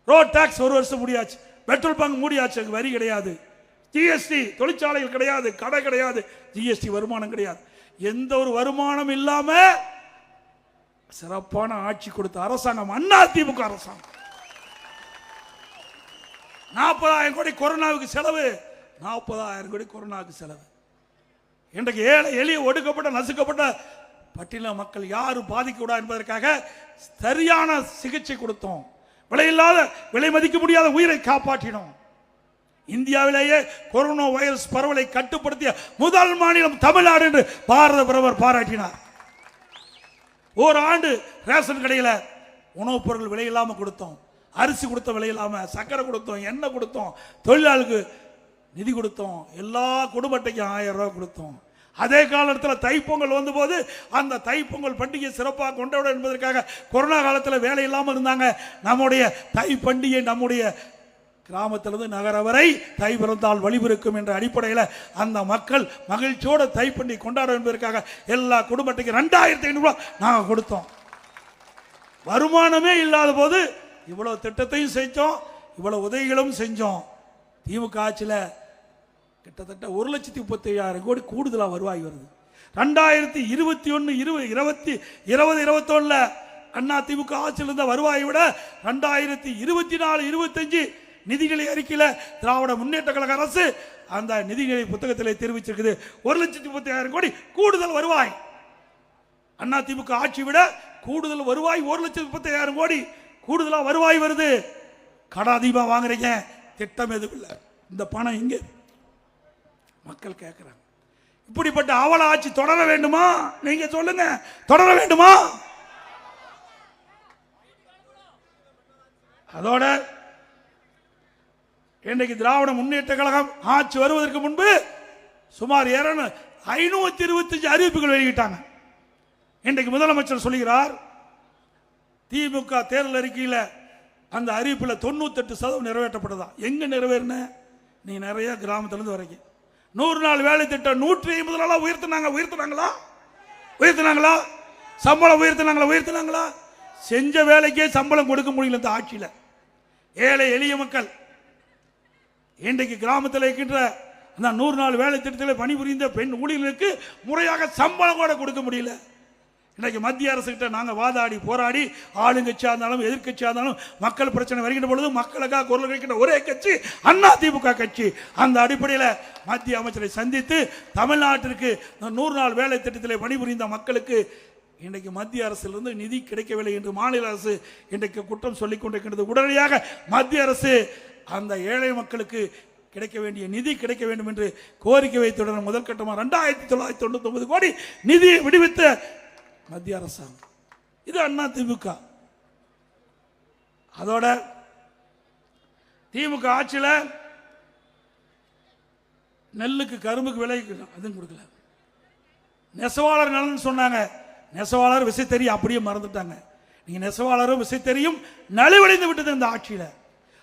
ரோட் டாக்ஸ் ஒரு வருஷம் மூடியாச்சு, பெட்ரோல் பங்க் மூடியாச்சு, வரி கிடையாது, ஜிஎஸ்டி தொழிற்சாலைகள் கிடையாது, கடை கிடையாது, ஜிஎஸ்டி வருமானம் கிடையாது. எந்த ஒரு வருமானம் இல்லாம சிறப்பான ஆட்சி கொடுத்த அரசாங்கம் அண்ணா திமுக அரசாங்கம். 40,000 கோடி கொரோனாவுக்கு செலவு, 40,000 கோடி கொரோனாவுக்கு செலவு. இன்றைக்கு ஏழை எளிய ஒடுக்கப்பட்ட நசுக்கப்பட்ட பட்டியல மக்கள் யாரும் பாதிக்கூடாது என்பதற்காக சரியான சிகிச்சை கொடுத்தோம். விலையில்லாத, விலை மதிக்க முடியாத உயிரை காப்பாற்றினோம். இந்தியாவிலேயே கொரோனா வைரஸ் பரவலை கட்டுப்படுத்திய முதல் மாநிலம் தமிழ்நாடு என்று பாரத பிரதமர் பாராட்டினார். ஒரு ஆண்டு ரேஷன் கடையில் உணவுப் பொருட்கள் விலை இல்லாம கொடுத்தோம். அரிசி கொடுத்த விலை இல்லாம, சக்கரை கொடுத்தோம், எண்ணெய் கொடுத்தோம், தொழிலாளருக்கு நிதி கொடுத்தோம், எல்லா குடும்ப அட்டைக்கும் 1000 ரூபாய் கொடுத்தோம். அதே காலத்தில் தைப்பொங்கல் வந்த போது அந்த தைப்பொங்கல் பண்டிகை சிறப்பாக கொண்டாட என்பதற்காக கொரோனா காலத்தில் வேலை இல்லாமல் இருந்தாங்க. நம்முடைய தை பண்டிகை நம்முடைய கிராமத்திலிருந்து நகர வரை தை பிறந்தால் வழிபிறக்கும் என்ற அடிப்படையில் அந்த மக்கள் மகிழ்ச்சியோடு தை பண்டிகை கொண்டாட என்பதற்காக எல்லா குடும்ப அட்டைக்கு 2,500 ரூபாய் நாங்கள் கொடுத்தோம். வருமானமே இல்லாத போது இவ்வளவு திட்டத்தையும் செஞ்சோம், இவ்வளவு உதவிகளும் செஞ்சோம். திமுக ஆட்சியில் கிட்டத்தட்ட 1,37,000 கோடி கூடுதலாக வருவாய் வருது. 2021 2021 அண்ணா திமுக ஆட்சியில் இருந்த வருவாயை விட 2024-25 நிதிநிலை அறிக்கையில் திராவிட முன்னேற்ற கழக அரசு அந்த நிதிநிலை புத்தகத்தில் தெரிவிச்சிருக்குது. 1,37,000 கோடி கூடுதல் வருவாய். அண்ணா திமுக ஆட்சி விட கூடுதல் வருவாய் 1,37,000 கோடி கூடுதலா வருவாய் வருது, கடை அதிகமாக வாங்குறீங்க, திட்டம் எதுவும் இல்லை. இந்த பணம் எங்கே? மக்கள் கேட்கிறாங்க. இப்படிப்பட்ட அவல ஆட்சி தொடர வேண்டுமா? நீங்க சொல்லுங்க, தொடர வேண்டுமா? அதோட இன்றைக்கு திராவிட முன்னேற்ற கழகம் ஆட்சி வருவதற்கு முன்பு சுமார் 525 அறிவிப்புகள் வெளியிட்டாங்க. இன்றைக்கு முதலமைச்சர் சொல்கிறார், திமுக தேர்தல் அறிக்கையில் அந்த அறிவிப்பில் 98% நிறைவேற்றப்பட்டதா. எங்க நிறைவேறின? நீ நிறைய கிராமத்திலிருந்து வரைக்கும் 100 நாள் வேலை திட்டம் 150 நாளா உயர்த்தினாங்களா? சம்பளம் உயர்த்தினாங்களா? செஞ்ச வேலைக்கே சம்பளம் கொடுக்க முடியல இந்த ஆட்சியில். ஏழை எளிய மக்கள் இன்றைக்கு கிராமத்தில் இருக்கின்ற அந்த 100 நாள் வேலை திட்டத்தில் பணிபுரிந்த பெண் ஊழியர்களுக்கு முறையாக சம்பளம் கூட கொடுக்க முடியல. இன்றைக்கு மத்திய அரசு கிட்ட நாங்கள் வாதாடி போராடி, ஆளுங்கட்சியாக இருந்தாலும் எதிர்கட்சியாக இருந்தாலும் மக்கள் பிரச்சனை வருகின்ற பொழுது மக்களுக்காக குரல் வைக்கின்ற ஒரே கட்சி அதிமுக கட்சி. அந்த அடிப்படையில் மத்திய அமைச்சரை சந்தித்து தமிழ்நாட்டிற்கு 100 நாள் வேலை திட்டத்தில் பணிபுரிந்த மக்களுக்கு இன்றைக்கு மத்திய அரசிலிருந்து நிதி கிடைக்கவில்லை என்று மாநில அரசு இன்றைக்கு குற்றம் சொல்லிக் கொண்டிருக்கின்றது. உடனடியாக மத்திய அரசு அந்த ஏழை மக்களுக்கு கிடைக்க வேண்டிய நிதி கிடைக்க வேண்டும் என்று கோரிக்கை வைத்துடன் முதல் கட்டமாக 2999 கோடி நிதியை விடுவித்த மத்திய அரசாங்கம். இது அதிமுக. அதோட திமுக ஆட்சியில் நெல்லுக்கு கரும்புக்கு விலை அதுவும் கொடுக்கல. நெசவாளர் நலன் சொன்னாங்க, நெசவாளர் விசைத்தறி அப்படியே மறந்துட்டாங்க. நீங்க நெசவாளரும் விசைத்தறியும் நலிவடைந்து விட்டது இந்த ஆட்சியில்.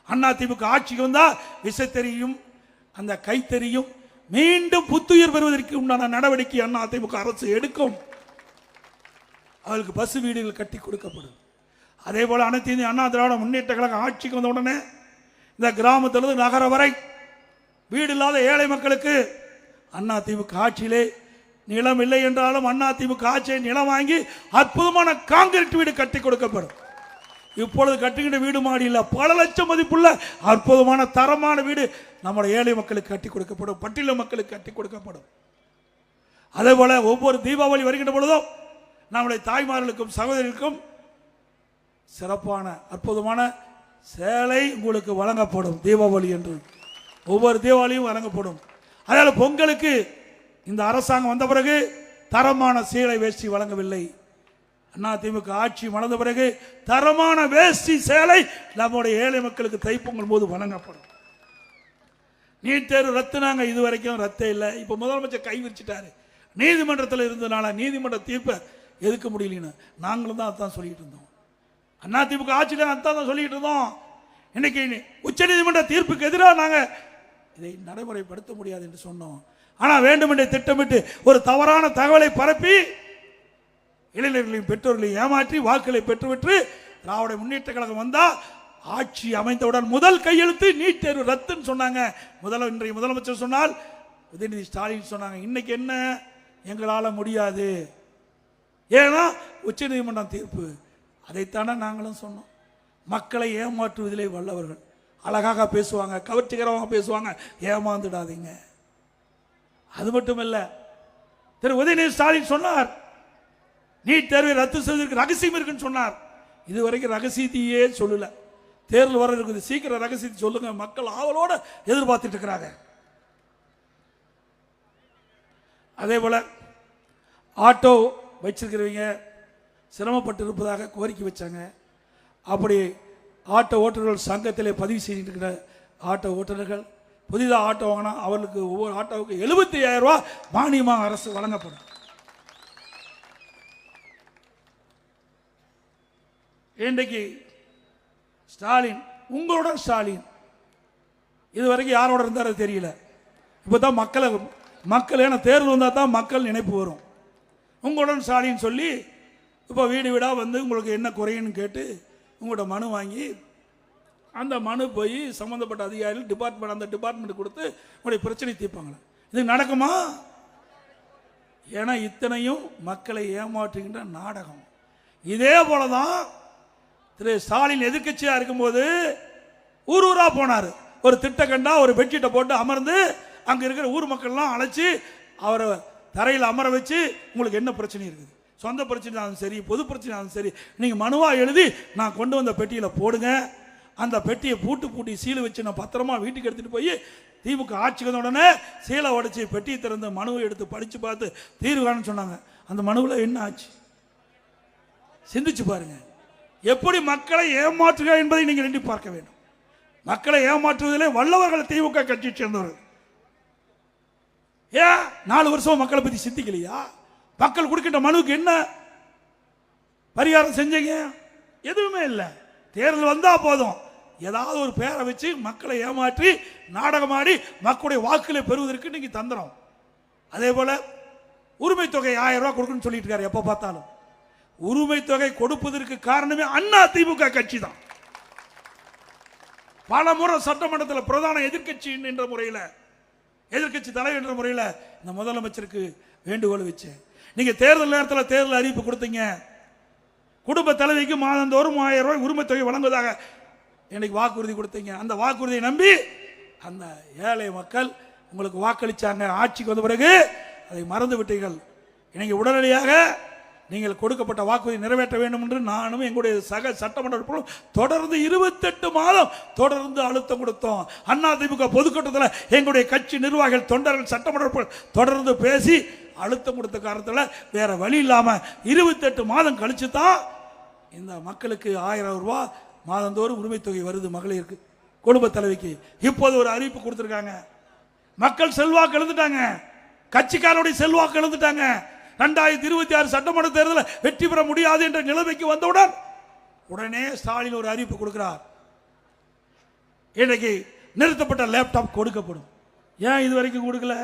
அதிமுக ஆட்சிக்கு வந்தா விசைத்தறியும் அந்த கைத்தறியும் மீண்டும் புத்துயிர் பெறுவதற்கு உண்டான நடவடிக்கை அதிமுக அரசு எடுக்கும். அவர்களுக்கு பசு வீடுகள் கட்டி கொடுக்கப்படும். அதே போல அனைத்து இந்திய அண்ணா திராவிட முன்னேற்ற கழகம் ஆட்சிக்கு வந்த உடனே இந்த கிராமத்திலிருந்து நகர வரை வீடு இல்லாத ஏழை மக்களுக்கு அதிமுக ஆட்சியிலே நிலம் இல்லை என்றாலும் அதிமுக ஆட்சியை நிலம் வாங்கி அற்புதமான காங்கிரீட் வீடு கட்டி கொடுக்கப்படும். இப்பொழுது கட்டுகின்ற வீடு மாடி இல்ல, பல லட்சம் மதிப்புள்ள அற்புதமான தரமான வீடு நம்முடைய ஏழை மக்களுக்கு கட்டி கொடுக்கப்படும், பட்டியல மக்களுக்கு கட்டி கொடுக்கப்படும். அதே போல ஒவ்வொரு தீபாவளி வருகின்ற பொழுதும் நம்முடைய தாய்மார்களுக்கும் சகோதரிகளுக்கும் சிறப்பான அற்புதமான சேலை உங்களுக்கு வழங்கப்படும். தீபாவளி என்று ஒவ்வொரு தீபாவளியும் வழங்கப்படும். அதனால பொங்கலுக்கு இந்த அரசாங்கம் வந்த பிறகு தரமான சேலை வேஷ்டி வழங்கவில்லை. அதிமுக ஆட்சி வளர்ந்த பிறகு தரமான வேஷ்டி சேலை நம்முடைய ஏழை மக்களுக்கு தைப்பொங்கல் போது வழங்கப்படும். நீட் தேர்வு ரத்துனாங்க, இதுவரைக்கும் ரத்தே இல்லை. இப்ப முதலமைச்சர் கை விரிச்சிட்டாரு. நீதிமன்றத்தில் இருந்தனால நீதிமன்ற தீர்ப்பை எதுக்க முடியலன்னு நாங்களும் தான் அதான் சொல்லிட்டு இருந்தோம். அதிமுக ஆட்சியில் அதான் சொல்லிட்டு இருந்தோம். இன்னைக்கு உச்ச நீதிமன்ற தீர்ப்புக்கு எதிராக நாங்க இதை நடைமுறைப்படுத்த முடியாது என்று சொன்னோம். ஆனா வேண்டுமென்றே திட்டமிட்டு ஒரு தவறான தகவலை பரப்பி இளைஞர்களையும் பெற்றோர்களையும் ஏமாற்றி வாக்குகளை பெற்றுவிட்டு திராவிட முன்னேற்ற கழகம் வந்தா ஆட்சி அமைந்தவுடன் முதல் கையெழுத்து நீட் தேர்வு ரத்துன்னு சொன்னாங்க. இன்றைய முதலமைச்சர் சொன்னால், உதயநிதி ஸ்டாலின் சொன்னாங்க, இன்னைக்கு என்ன எங்களால முடியாது, ஏன்னா உச்ச நீதிமன்றம் தீர்ப்பு. அதைத்தானே நாங்களும் சொன்னோம். மக்களை ஏமாற்றுவதிலே வல்லவர்கள், அழகாக பேசுவாங்க, கவர்ச்சிகரமாக பேசுவாங்க, ஏமாந்துடாதீங்க. அது மட்டுமல்ல, திரு உதயநிதி ஸ்டாலின் சொன்னார் நீட் தேர்வை ரத்து செய்வதற்கு ரகசியம் இருக்குன்னு சொன்னார். இதுவரைக்கும் ரகசியத்தையே சொல்லல. தேர்தல் வர இருக்குது, சீக்கிரம் ரகசியத்தை சொல்லுங்க, மக்கள் ஆவலோட எதிர்பார்த்துட்டு இருக்கிறாங்க. அதே போல ஆட்டோ வச்சிருக்கிறவங்க சிரமப்பட்டு இருப்பதாக கோரிக்கை வச்சாங்க. அப்படி ஆட்டோ ஓட்டுநர்கள் சங்கத்திலே பதிவு செய்திருக்கிற ஆட்டோ ஓட்டுநர்கள் புதிதாக ஆட்டோ வாங்கினா அவர்களுக்கு ஒவ்வொரு ஆட்டோவுக்கு 75,000 ரூபாய் மானியமாக அரசு வழங்கப்படும். இன்றைக்கு ஸ்டாலின், உங்களுடன் ஸ்டாலின் இதுவரைக்கும் யாரோட இருந்தாரு தெரியல. இப்போதான் மக்கள் ஏன்னா தேர்தல் வந்தால் தான் மக்கள் நினைப்பு வரும். உங்களுடன் ஸ்டாலின் சொல்லி இப்போ வீடு வீடாக வந்து உங்களுக்கு என்ன குறைன்னு கேட்டு உங்களோட மனு வாங்கி அந்த மனு போய் சம்மந்தப்பட்ட அதிகாரிகள் அந்த டிபார்ட்மெண்ட் கொடுத்து உங்களுடைய பிரச்சனை தீர்ப்பாங்களா? இது நடக்குமா? ஏன்னா இத்தனையும் மக்களை ஏமாற்றுகின்ற நாடகம். இதே போலதான் திரு ஸ்டாலின் எதிர்கட்சியா இருக்கும்போது ஊர் ஊரா போனார். ஒரு திட்ட கண்டா ஒரு பெட்ஷீட்டை போட்டு அமர்ந்து அங்க இருக்கிற ஊர் மக்கள்லாம் அழைச்சி அவரை தரையில் அமர வச்சு உங்களுக்கு என்ன பிரச்சனை இருக்குது, சொந்த பிரச்சனையாலும் சரி, பொது பிரச்சனையாலும் சரி, நீங்கள் மனுவாக எழுதி நான் கொண்டு வந்த பெட்டியில் போடுங்க. அந்த பெட்டியை பூட்டி சீலை வச்சு நான் பத்திரமா வீட்டுக்கு எடுத்துகிட்டு போய் திமுக ஆட்சிக்கு வந்த உடனே சீலை உடைச்சி பெட்டியை திறந்து மனுவை எடுத்து படித்து பார்த்து தீர்வு காணும்னு சொன்னாங்க. அந்த மனுவில் என்ன ஆச்சு சிந்திச்சு பாருங்க. எப்படி மக்களை ஏமாற்றுக என்பதை நீங்கள் எண்ணி பார்க்க வேண்டும். மக்களை ஏமாற்றுவதிலே வல்லவர்கள் திமுக கட்சியை சேர்ந்தவர்கள். ஏன் 4 வருஷம் மக்களை பற்றி சிந்திக்கலையா? மக்கள் கொடுக்கின்ற மனுவுக்கு என்ன பரிகாரம் செஞ்சீங்க? எதுவுமே இல்லை. தேர்தல் வந்தா போதும் ஏதாவது ஒரு பேரை வச்சு மக்களை ஏமாற்றி நாடகமாடி மக்களுடைய வாக்குகளை பெறுவதற்கு நீங்க தந்திரம். அதே போல உரிமை தொகை 1000 ரூபாய் கொடுக்கணும்னு சொல்லிட்டு இருக்காரு. எப்ப பார்த்தாலும் உரிமை தொகை கொடுப்பதற்கு காரணமே அண்ணா திமுக கட்சி தான். பல முறை சட்டமன்றத்தில் பிரதான எதிர்கட்சி என்ற முறையில், எதிர்கட்சி தலைவர் என்ற முறையில் இந்த முதலமைச்சருக்கு வேண்டுகோள் வச்சேன். நீங்க தேர்தல் நேரத்தில் தேர்தல் அறிவிப்பு கொடுத்தீங்க. குடும்ப தலைவிக்கு மாதந்தோறும் 1000 ரூபாய் உரிமை தொகை வழங்குவதாக எனக்கு வாக்குறுதி கொடுத்தீங்க. அந்த வாக்குறுதியை நம்பி அந்த ஏழை மக்கள் உங்களுக்கு வாக்களிச்சாங்க. ஆட்சிக்கு வந்த பிறகு அதை மறந்து விட்டீர்கள். இன்னைக்கு உடனடியாக நீங்கள் கொடுக்கப்பட்ட வாக்குறுதி நிறைவேற்ற வேண்டும் என்று நானும் எங்களுடைய சக சட்டமன்ற தொடர்ந்து 28 மாதம் தொடர்ந்து அழுத்தம் கொடுத்தோம். அண்ணா திமுக பொதுக்கூட்டத்தில் எங்களுடைய கட்சி நிர்வாகிகள் தொண்டர்கள் சட்டமன்ற தொடர்ந்து பேசி அழுத்தம் கொடுத்த காரணத்தில் வேற வழி இல்லாமல் 28 மாதம் கழிச்சு தான் இந்த மக்களுக்கு 1000 ரூபாய் மாதந்தோறும் உரிமை தொகை வருது மகளிருக்கு, குடும்ப தலைவிக்கு. இப்போது ஒரு அறிவிப்பு கொடுத்திருக்காங்க. மக்கள் செல்வாக்கு எழுந்துட்டாங்க, கட்சிக்காரனுடைய செல்வாக்கு எழுந்துட்டாங்க. 2026 சட்டமன்ற தேர்தலில் வெற்றி பெற முடியாது என்ற நிலைமைக்கு வந்தவுடன் உடனே ஸ்டாலின் ஒரு அறிவிப்பு கொடுக்கிறார். இன்னைக்கு நிறுத்தப்பட்ட லேப்டாப் கொடுக்கப்படும். ஏன் இது வரைக்கும் கொடுக்கல?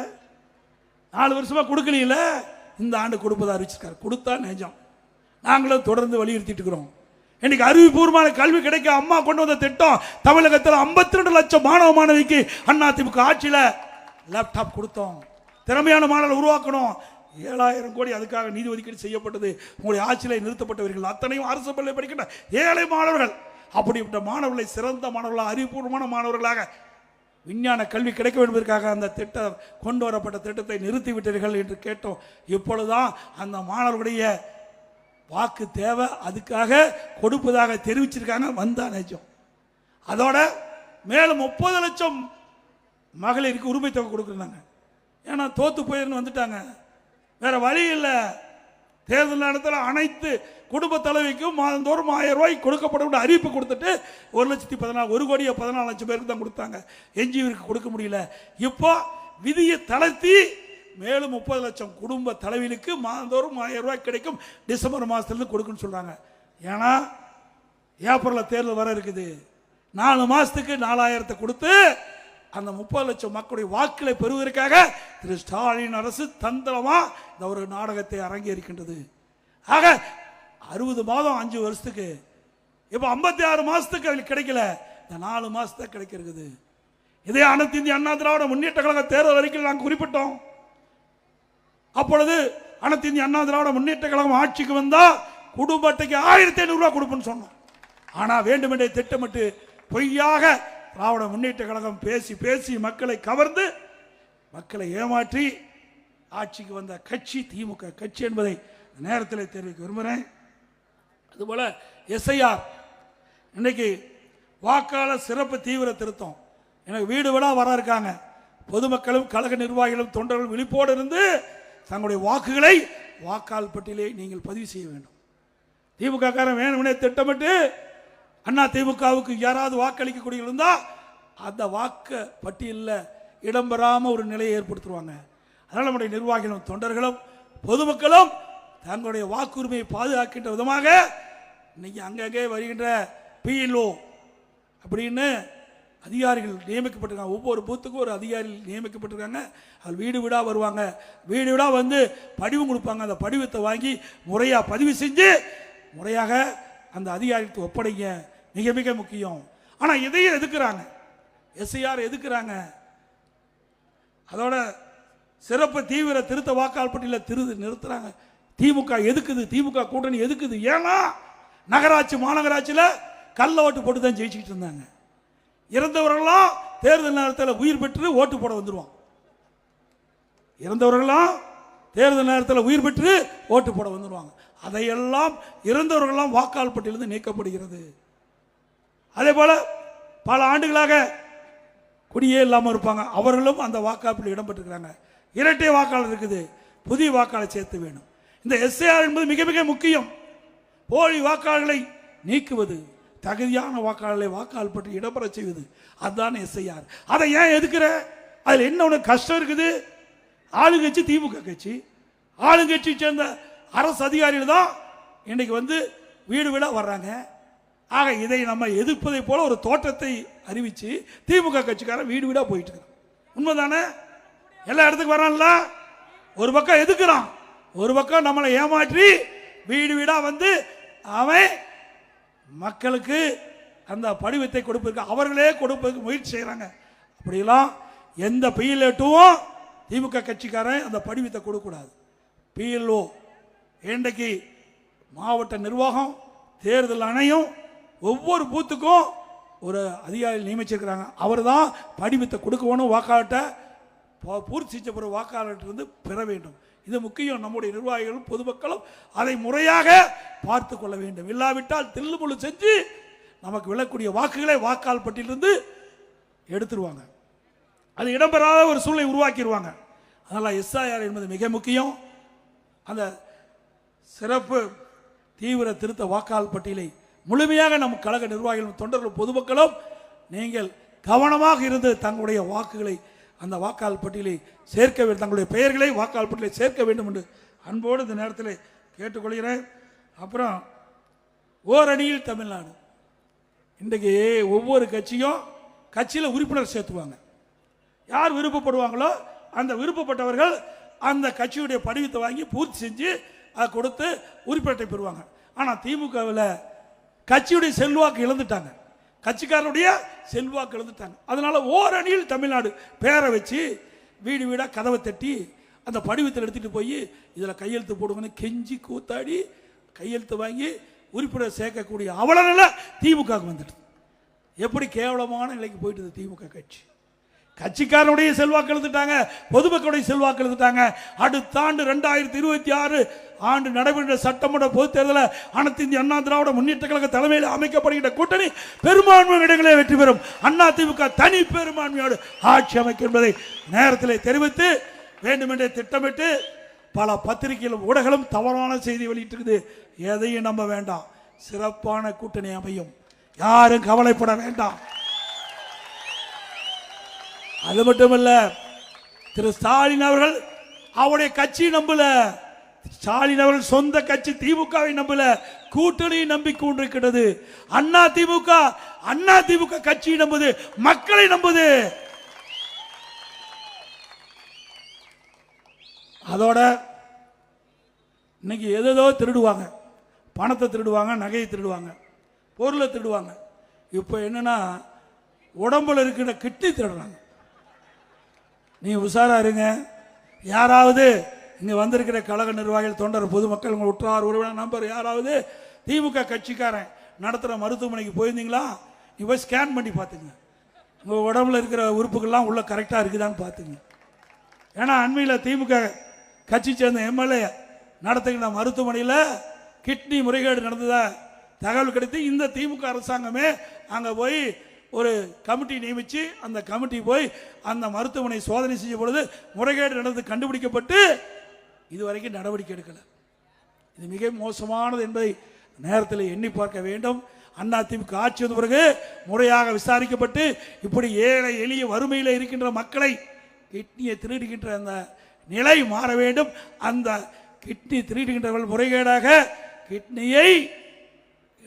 4 வருஷமா கொடுக்கல. இந்த ஆண்டு கொடுப்பதை அறிவிச்சிருக்காரு. கொடுத்தா நிஜம். நாங்களும் தொடர்ந்து வலியுறுத்திட்டு இருக்கிறோம். இன்னைக்கு அறிவுபூர்வமான கல்வி கிடைக்க அம்மா கொண்டு வந்த திட்டம் தமிழகத்தில் 52 லட்சம் மாணவ மாணவிக்கு அண்ணா திமுக ஆட்சியில் லேப்டாப் கொடுத்தோம். திறமையான மாணவர்கள் உருவாக்கணும். 7000 கோடி அதுக்காக நிதி ஒதுக்கீடு செய்யப்பட்டது. உங்களுடைய ஆட்சியில் நிறுத்தப்பட்டவர்கள் அத்தனையும் அரசு பள்ளியில் படிக்கின்ற ஏழை மாணவர்கள். அப்படிப்பட்ட மாணவர்களை சிறந்த மாணவர்களாக, அறிவுபூர்வமான மாணவர்களாக விஞ்ஞான கல்வி கிடைக்க என்பதற்காக அந்த திட்டம் கொண்டு வரப்பட்ட திட்டத்தை நிறுத்திவிட்டீர்கள் என்று கேட்டோம். இப்பொழுதுதான் அந்த மாணவர்களுடைய வாக்கு தேவை, அதுக்காக கொடுப்பதாக தெரிவிச்சிருக்காங்க. வந்தா நிஜம். அதோட மேலும் 30 லட்சம் மகளிருக்கு உரிமை தொகை கொடுக்குறாங்க. ஏன்னா தோத்து போயிருந்து வந்துட்டாங்க, வேற வழி இல்லை. தேர்தல் நேரத்தில் அனைத்து குடும்ப தலைவிக்கும் மாதந்தோறும் 1000 ரூபாய் கொடுக்கப்படும் அறிவிப்பு கொடுத்துட்டு 1,14,00,000 பேருக்கு தான் கொடுத்தாங்க. எஞ்சியவருக்கு கொடுக்க முடியல. இப்போ விதியை தளர்த்தி மேலும் 30 லட்சம் குடும்ப தலைவிகளுக்கு மாதந்தோறும் 1000 ரூபாய் கிடைக்கும். டிசம்பர் மாதத்துலேருந்து கொடுக்குன்னு சொல்றாங்க. ஏன்னா ஏப்ரலில் தேர்தல் வர இருக்குது. 4 மாதத்துக்கு 4000 கொடுத்து அந்த 30 லட்சம் மக்களுடைய வாக்களை பெறுவதற்காக திரு ஸ்டாலின் அரசு தந்திரமா இந்த ஒரு நாடகத்தை அரங்கேறிக்கின்றது. ஆக 60 மாதம் 5 வருஷத்துக்கு, இப்போ 56 மாசத்துக்கு அவங்களுக்கு கிடைக்கல. இந்த 4 மாசத்துக்கு கிடைக்கிறது. இதே அனைத்து இந்திய அண்ணா திராவிட முன்னேற்ற கழக தேர்தல் அறிக்கையில் நாங்கள் குறிப்பிட்டோம். அப்பொழுது அனைத்து இந்திய அண்ணா திராவிட முன்னேற்ற கழகம் ஆட்சிக்கு வந்தா குடும்ப அட்டைக்கு 1500 ரூபாய் கொடுப்போம்னு சொன்னோம். ஆனா வேண்டுமென்றே திட்டமிட்டு பொய்யாக திராவிட முன்னேற்ற கழகம் பேசி பேசி மக்களை கவர்ந்து மக்களை ஏமாற்றி ஆட்சிக்கு வந்த கட்சி திமுக கட்சி என்பதை நேரத்தில் தெரிவிக்க விரும்புகிறேன். அதுபோல எஸ்ஐஆர் இன்னைக்கு வாக்காளர் சிறப்பு தீவிர திருத்தம் எனக்கு வீடு வீடா வர இருக்காங்க. பொதுமக்களும் கழக நிர்வாகிகளும் தொண்டர்களும் விழிப்போடு இருந்து தங்களுடைய வாக்குகளை வாக்காளர் பட்டியலை நீங்கள் பதிவு செய்ய வேண்டும். திமுக காரன் வேணும்னே திட்டமிட்டு அண்ணா திமுகவுக்கு யாராவது வாக்களிக்கக்கூடிய இருந்தா அந்த வாக்கு பட்டியலில் இடம்பெறாம ஒரு நிலையை ஏற்படுத்துவாங்க. அதனால் நம்முடைய நிர்வாகிகளும் தொண்டர்களும் பொதுமக்களும் தங்களுடைய வாக்குரிமையை பாதுகாக்கின்ற விதமாக இன்னைக்கு அங்கங்கே வருகின்ற பிஎல்ஓ அப்படின்னு அதிகாரிகள் நியமிக்கப்பட்டிருக்காங்க. ஒவ்வொரு பூத்துக்கும் ஒரு அதிகாரிகள் நியமிக்கப்பட்டிருக்காங்க. அது வீடு வீடாக வருவாங்க. வீடு வீடாக வந்து படிவம் கொடுப்பாங்க. அந்த படிவத்தை வாங்கி முறையாக பதிவு செஞ்சு முறையாக அந்த அதிகாரிக்கு ஒப்படைங்க. மிக மிக முக்கியம். ஆனால் இதையும் எதுக்குறாங்க, எஸ்ஐஆர் எதுக்குறாங்க. அதோட சிறப்பு தீவிர திருத்த வாக்காளர் பட்டியலில் நிறுத்துறாங்க. திமுக எதுக்குது, திமுக கூட்டணி எதுக்குது? ஏன்னா நகராட்சி மாநகராட்சியில் கள்ள ஓட்டு போட்டு தான் ஜெயிச்சுக்கிட்டு இருந்தாங்க. இறந்தவர்களாம் தேர்தல் நேரத்தில் உயிர் பெற்று ஓட்டு போட வந்துடுவான். இறந்தவர்களாம் தேர்தல் நேரத்தில் உயிர் பெற்று ஓட்டு போட வந்துடுவாங்க. அதையெல்லாம் இறந்தவர்கள்லாம் வாக்காளர் பட்டியலிருந்து நீக்கப்படுகிறது. அதே போல பல ஆண்டுகளாக குடியே இல்லாமல் இருப்பாங்க, அவர்களும் அந்த வாக்காளர் இடம்பெற்றிருக்கிறாங்க. இரட்டை வாக்காளர் இருக்குது, புதிய வாக்காளர் சேர்த்து வேணும். இந்த எஸ்ஐஆர் என்பது மிக மிக முக்கியம். போலி வாக்காளர்களை நீக்குவது, தகுதியான வாக்காளர்களை வாக்காளர் பற்றி இடம்பெற செய்வது, அதுதான் எஸ்ஐஆர். அதை ஏன் எதுக்குற? அதில் என்ன ஒன்று கஷ்டம் இருக்குது? ஆளுங்கட்சி திமுக கட்சி, ஆளுங்கட்சி சேர்ந்த அரசு அதிகாரிகள் தான் இன்னைக்கு வீடு வீடாக வர்றாங்க. ஆக இதை நம்ம எதிர்ப்பதை போல ஒரு தோற்றத்தை அறிவிச்சு திமுக கட்சிக்காரன் வீடு வீடாக போயிட்டு இருக்கிறான். உண்மைதானே? எல்லா இடத்துக்கு வரான்ல. ஒரு பக்கம் எதுக்குறான், ஒரு பக்கம் நம்மளை ஏமாற்றி வீடு வீடாக அவன் மக்களுக்கு அந்த படிவத்தை கொடுப்பதற்கு அவர்களே கொடுப்பதற்கு முயற்சி செய்கிறாங்க. அப்படிலாம் எந்த பிஎல்ஏட்டும் திமுக கட்சிக்காரன் அந்த படிவத்தை கொடுக்கக்கூடாது. பிஎல்ஓ இன்றைக்கு மாவட்ட நிர்வாகம் தேர்தல் ஆணையம் ஒவ்வொரு பூத்துக்கும் ஒரு அதிகாரி நியமிச்சிருக்கிறாங்க. அவர் தான் படிவத்தை கொடுக்கணும், வாக்காளர்கிட்ட பூர்த்தி செஞ்ச பிறகு வாக்காளர்கிட்ட பெற வேண்டும். இது முக்கியம். நம்முடைய நிர்வாகிகளும் பொதுமக்களும் அதை முறையாக பார்த்து கொள்ள வேண்டும். இல்லாவிட்டால் தில்லுமுள்ளு செஞ்சு நமக்கு விழக்கூடிய வாக்குகளை வாக்காளர் பட்டியலிருந்து எடுத்துருவாங்க. அது இடம்பெறாத ஒரு சூழ்நிலை உருவாக்கிடுவாங்க. அதனால் எஸ்ஐஆர் என்பது மிக முக்கியம். அந்த சிறப்பு தீவிர திருத்த வாக்காளர் பட்டியலை முழுமையாக நம் கழக நிர்வாகிகளும் தொண்டர்களும் பொதுமக்களும் நீங்கள் கவனமாக இருந்து தங்களுடைய வாக்குகளை அந்த வாக்காளர் பட்டியலை சேர்க்க வேண்டும், தங்களுடைய பெயர்களை வாக்காளர் பட்டியலை சேர்க்க வேண்டும் என்று அன்போடு இந்த நேரத்தில் கேட்டுக்கொள்கிறேன். அப்புறம் ஓரணியில் தமிழ்நாடு, இன்றைக்கு ஒவ்வொரு கட்சியில் உறுப்பினர் சேர்த்துவாங்க. யார் விருப்பப்படுவாங்களோ அந்த விருப்பப்பட்டவர்கள் அந்த கட்சியுடைய படிவத்தை வாங்கி பூர்த்தி செஞ்சு அதை கொடுத்து உறுப்பினரை பெறுவாங்க. ஆனால் திமுகவில் கட்சியுடைய செல்வாக்கு இழந்துட்டாங்க, கட்சிக்காரருடைய செல்வாக்கு இழந்துட்டாங்க. அதனால ஓரணியில் தமிழ்நாடு பேரை வச்சு வீடு வீடாக கதவை தட்டி அந்த படிவத்தில் எடுத்துகிட்டு போய் இதில் கையெழுத்து போடுங்கன்னு கெஞ்சி கூத்தாடி கையெழுத்து வாங்கி உறுப்பினர் சேர்க்கக்கூடிய அவலநிலை திமுகவுக்கு வந்துட்டு. எப்படி கேவலமான நிலைக்கு போயிட்டு திமுக கட்சிக்காரனுடைய செல்வாக்கு எழுந்துட்டாங்க, பொதுமக்களுடைய செல்வாக்கு எழுந்துட்டாங்க. அடுத்த ஆண்டு 2026 ஆண்டு நடைபெற்ற சட்டமன்ற பொதுத் தேர்தலில் அனைத்து இந்திய அண்ணா திராவிட முன்னேற்ற கழக தலைமையில் அமைக்கப்படுகின்ற கூட்டணி பெரும்பான்மை இடங்களே வெற்றி பெறும். அண்ணா திமுக தனி பெரும்பான்மையோடு ஆட்சி அமைக்கும் என்பதை நேரத்தில் தெரிவித்து வேண்டுமென்றே திட்டமிட்டு பல பத்திரிகைகளும் ஊடகங்களும் தவறான செய்தி வெளியிட்டிருக்குது. எதையும் நம்ப வேண்டாம், சிறப்பான கூட்டணி அமையும், யாரும் கவலைப்பட வேண்டாம். அது மட்டுமல்ல, திரு ஸ்டாலின் அவர்கள் அவருடைய கட்சி நம்பல, ஸ்டாலின் அவர்கள் சொந்த கட்சி திமுகவை நம்பல, கூட்டணி நம்பிக் கொண்டிருக்கிறது. அண்ணா திமுக கட்சி நம்புது, மக்களை நம்புது. அதோட இன்னைக்கு எதோ திருடுவாங்க, பணத்தை திருடுவாங்க, நகையை திருடுவாங்க, பொருளை திருடுவாங்க. இப்போ என்னன்னா உடம்புல இருக்கிற கிட்னி திருடுறாங்க. நீ உஷாரா இருங்க. யாராவது இங்க வந்திருக்கிற கழக நிர்வாகிகள், தொண்டர், பொதுமக்கள், உங்கள் உற்றார் உறவினர் நம்பர் யாராவது திமுக கட்சிக்காரன் நடத்துகிற மருத்துவமனைக்கு போயிருந்தீங்களா? நீ போய் ஸ்கேன் பண்ணி பார்த்துங்க, உங்கள் உடம்புல இருக்கிற உறுப்புகள்லாம் உள்ள கரெக்டாக இருக்குதான்னு பார்த்துங்க. ஏன்னா அண்மையில் திமுக கட்சி சேர்ந்த எம்எல்ஏ நடத்துகிற மருத்துவமனையில் கிட்னி முறைகேடு நடந்ததா தகவல் கிடைத்து இந்த திமுக அரசாங்கமே அங்கே போய் ஒரு கமிட்டி நியமித்து அந்த கமிட்டி போய் அந்த மருத்துவமனை சோதனை செய்ய பொழுது முறைகேடு நடந்து கண்டுபிடிக்கப்பட்டு இதுவரைக்கும் நடவடிக்கை எடுக்கல. இது மிக மோசமானது என்பதை நேரத்தில் எண்ணி பார்க்க வேண்டும். அதிமுக ஆட்சி வந்த பிறகு முறையாக விசாரிக்கப்பட்டு இப்படி ஏழை எளிய வறுமையில் இருக்கின்ற மக்களை கிட்னியை திருடுகின்ற அந்த நிலை மாற வேண்டும். அந்த கிட்னி திருடுகின்றவர்கள் முறைகேடாக கிட்னியை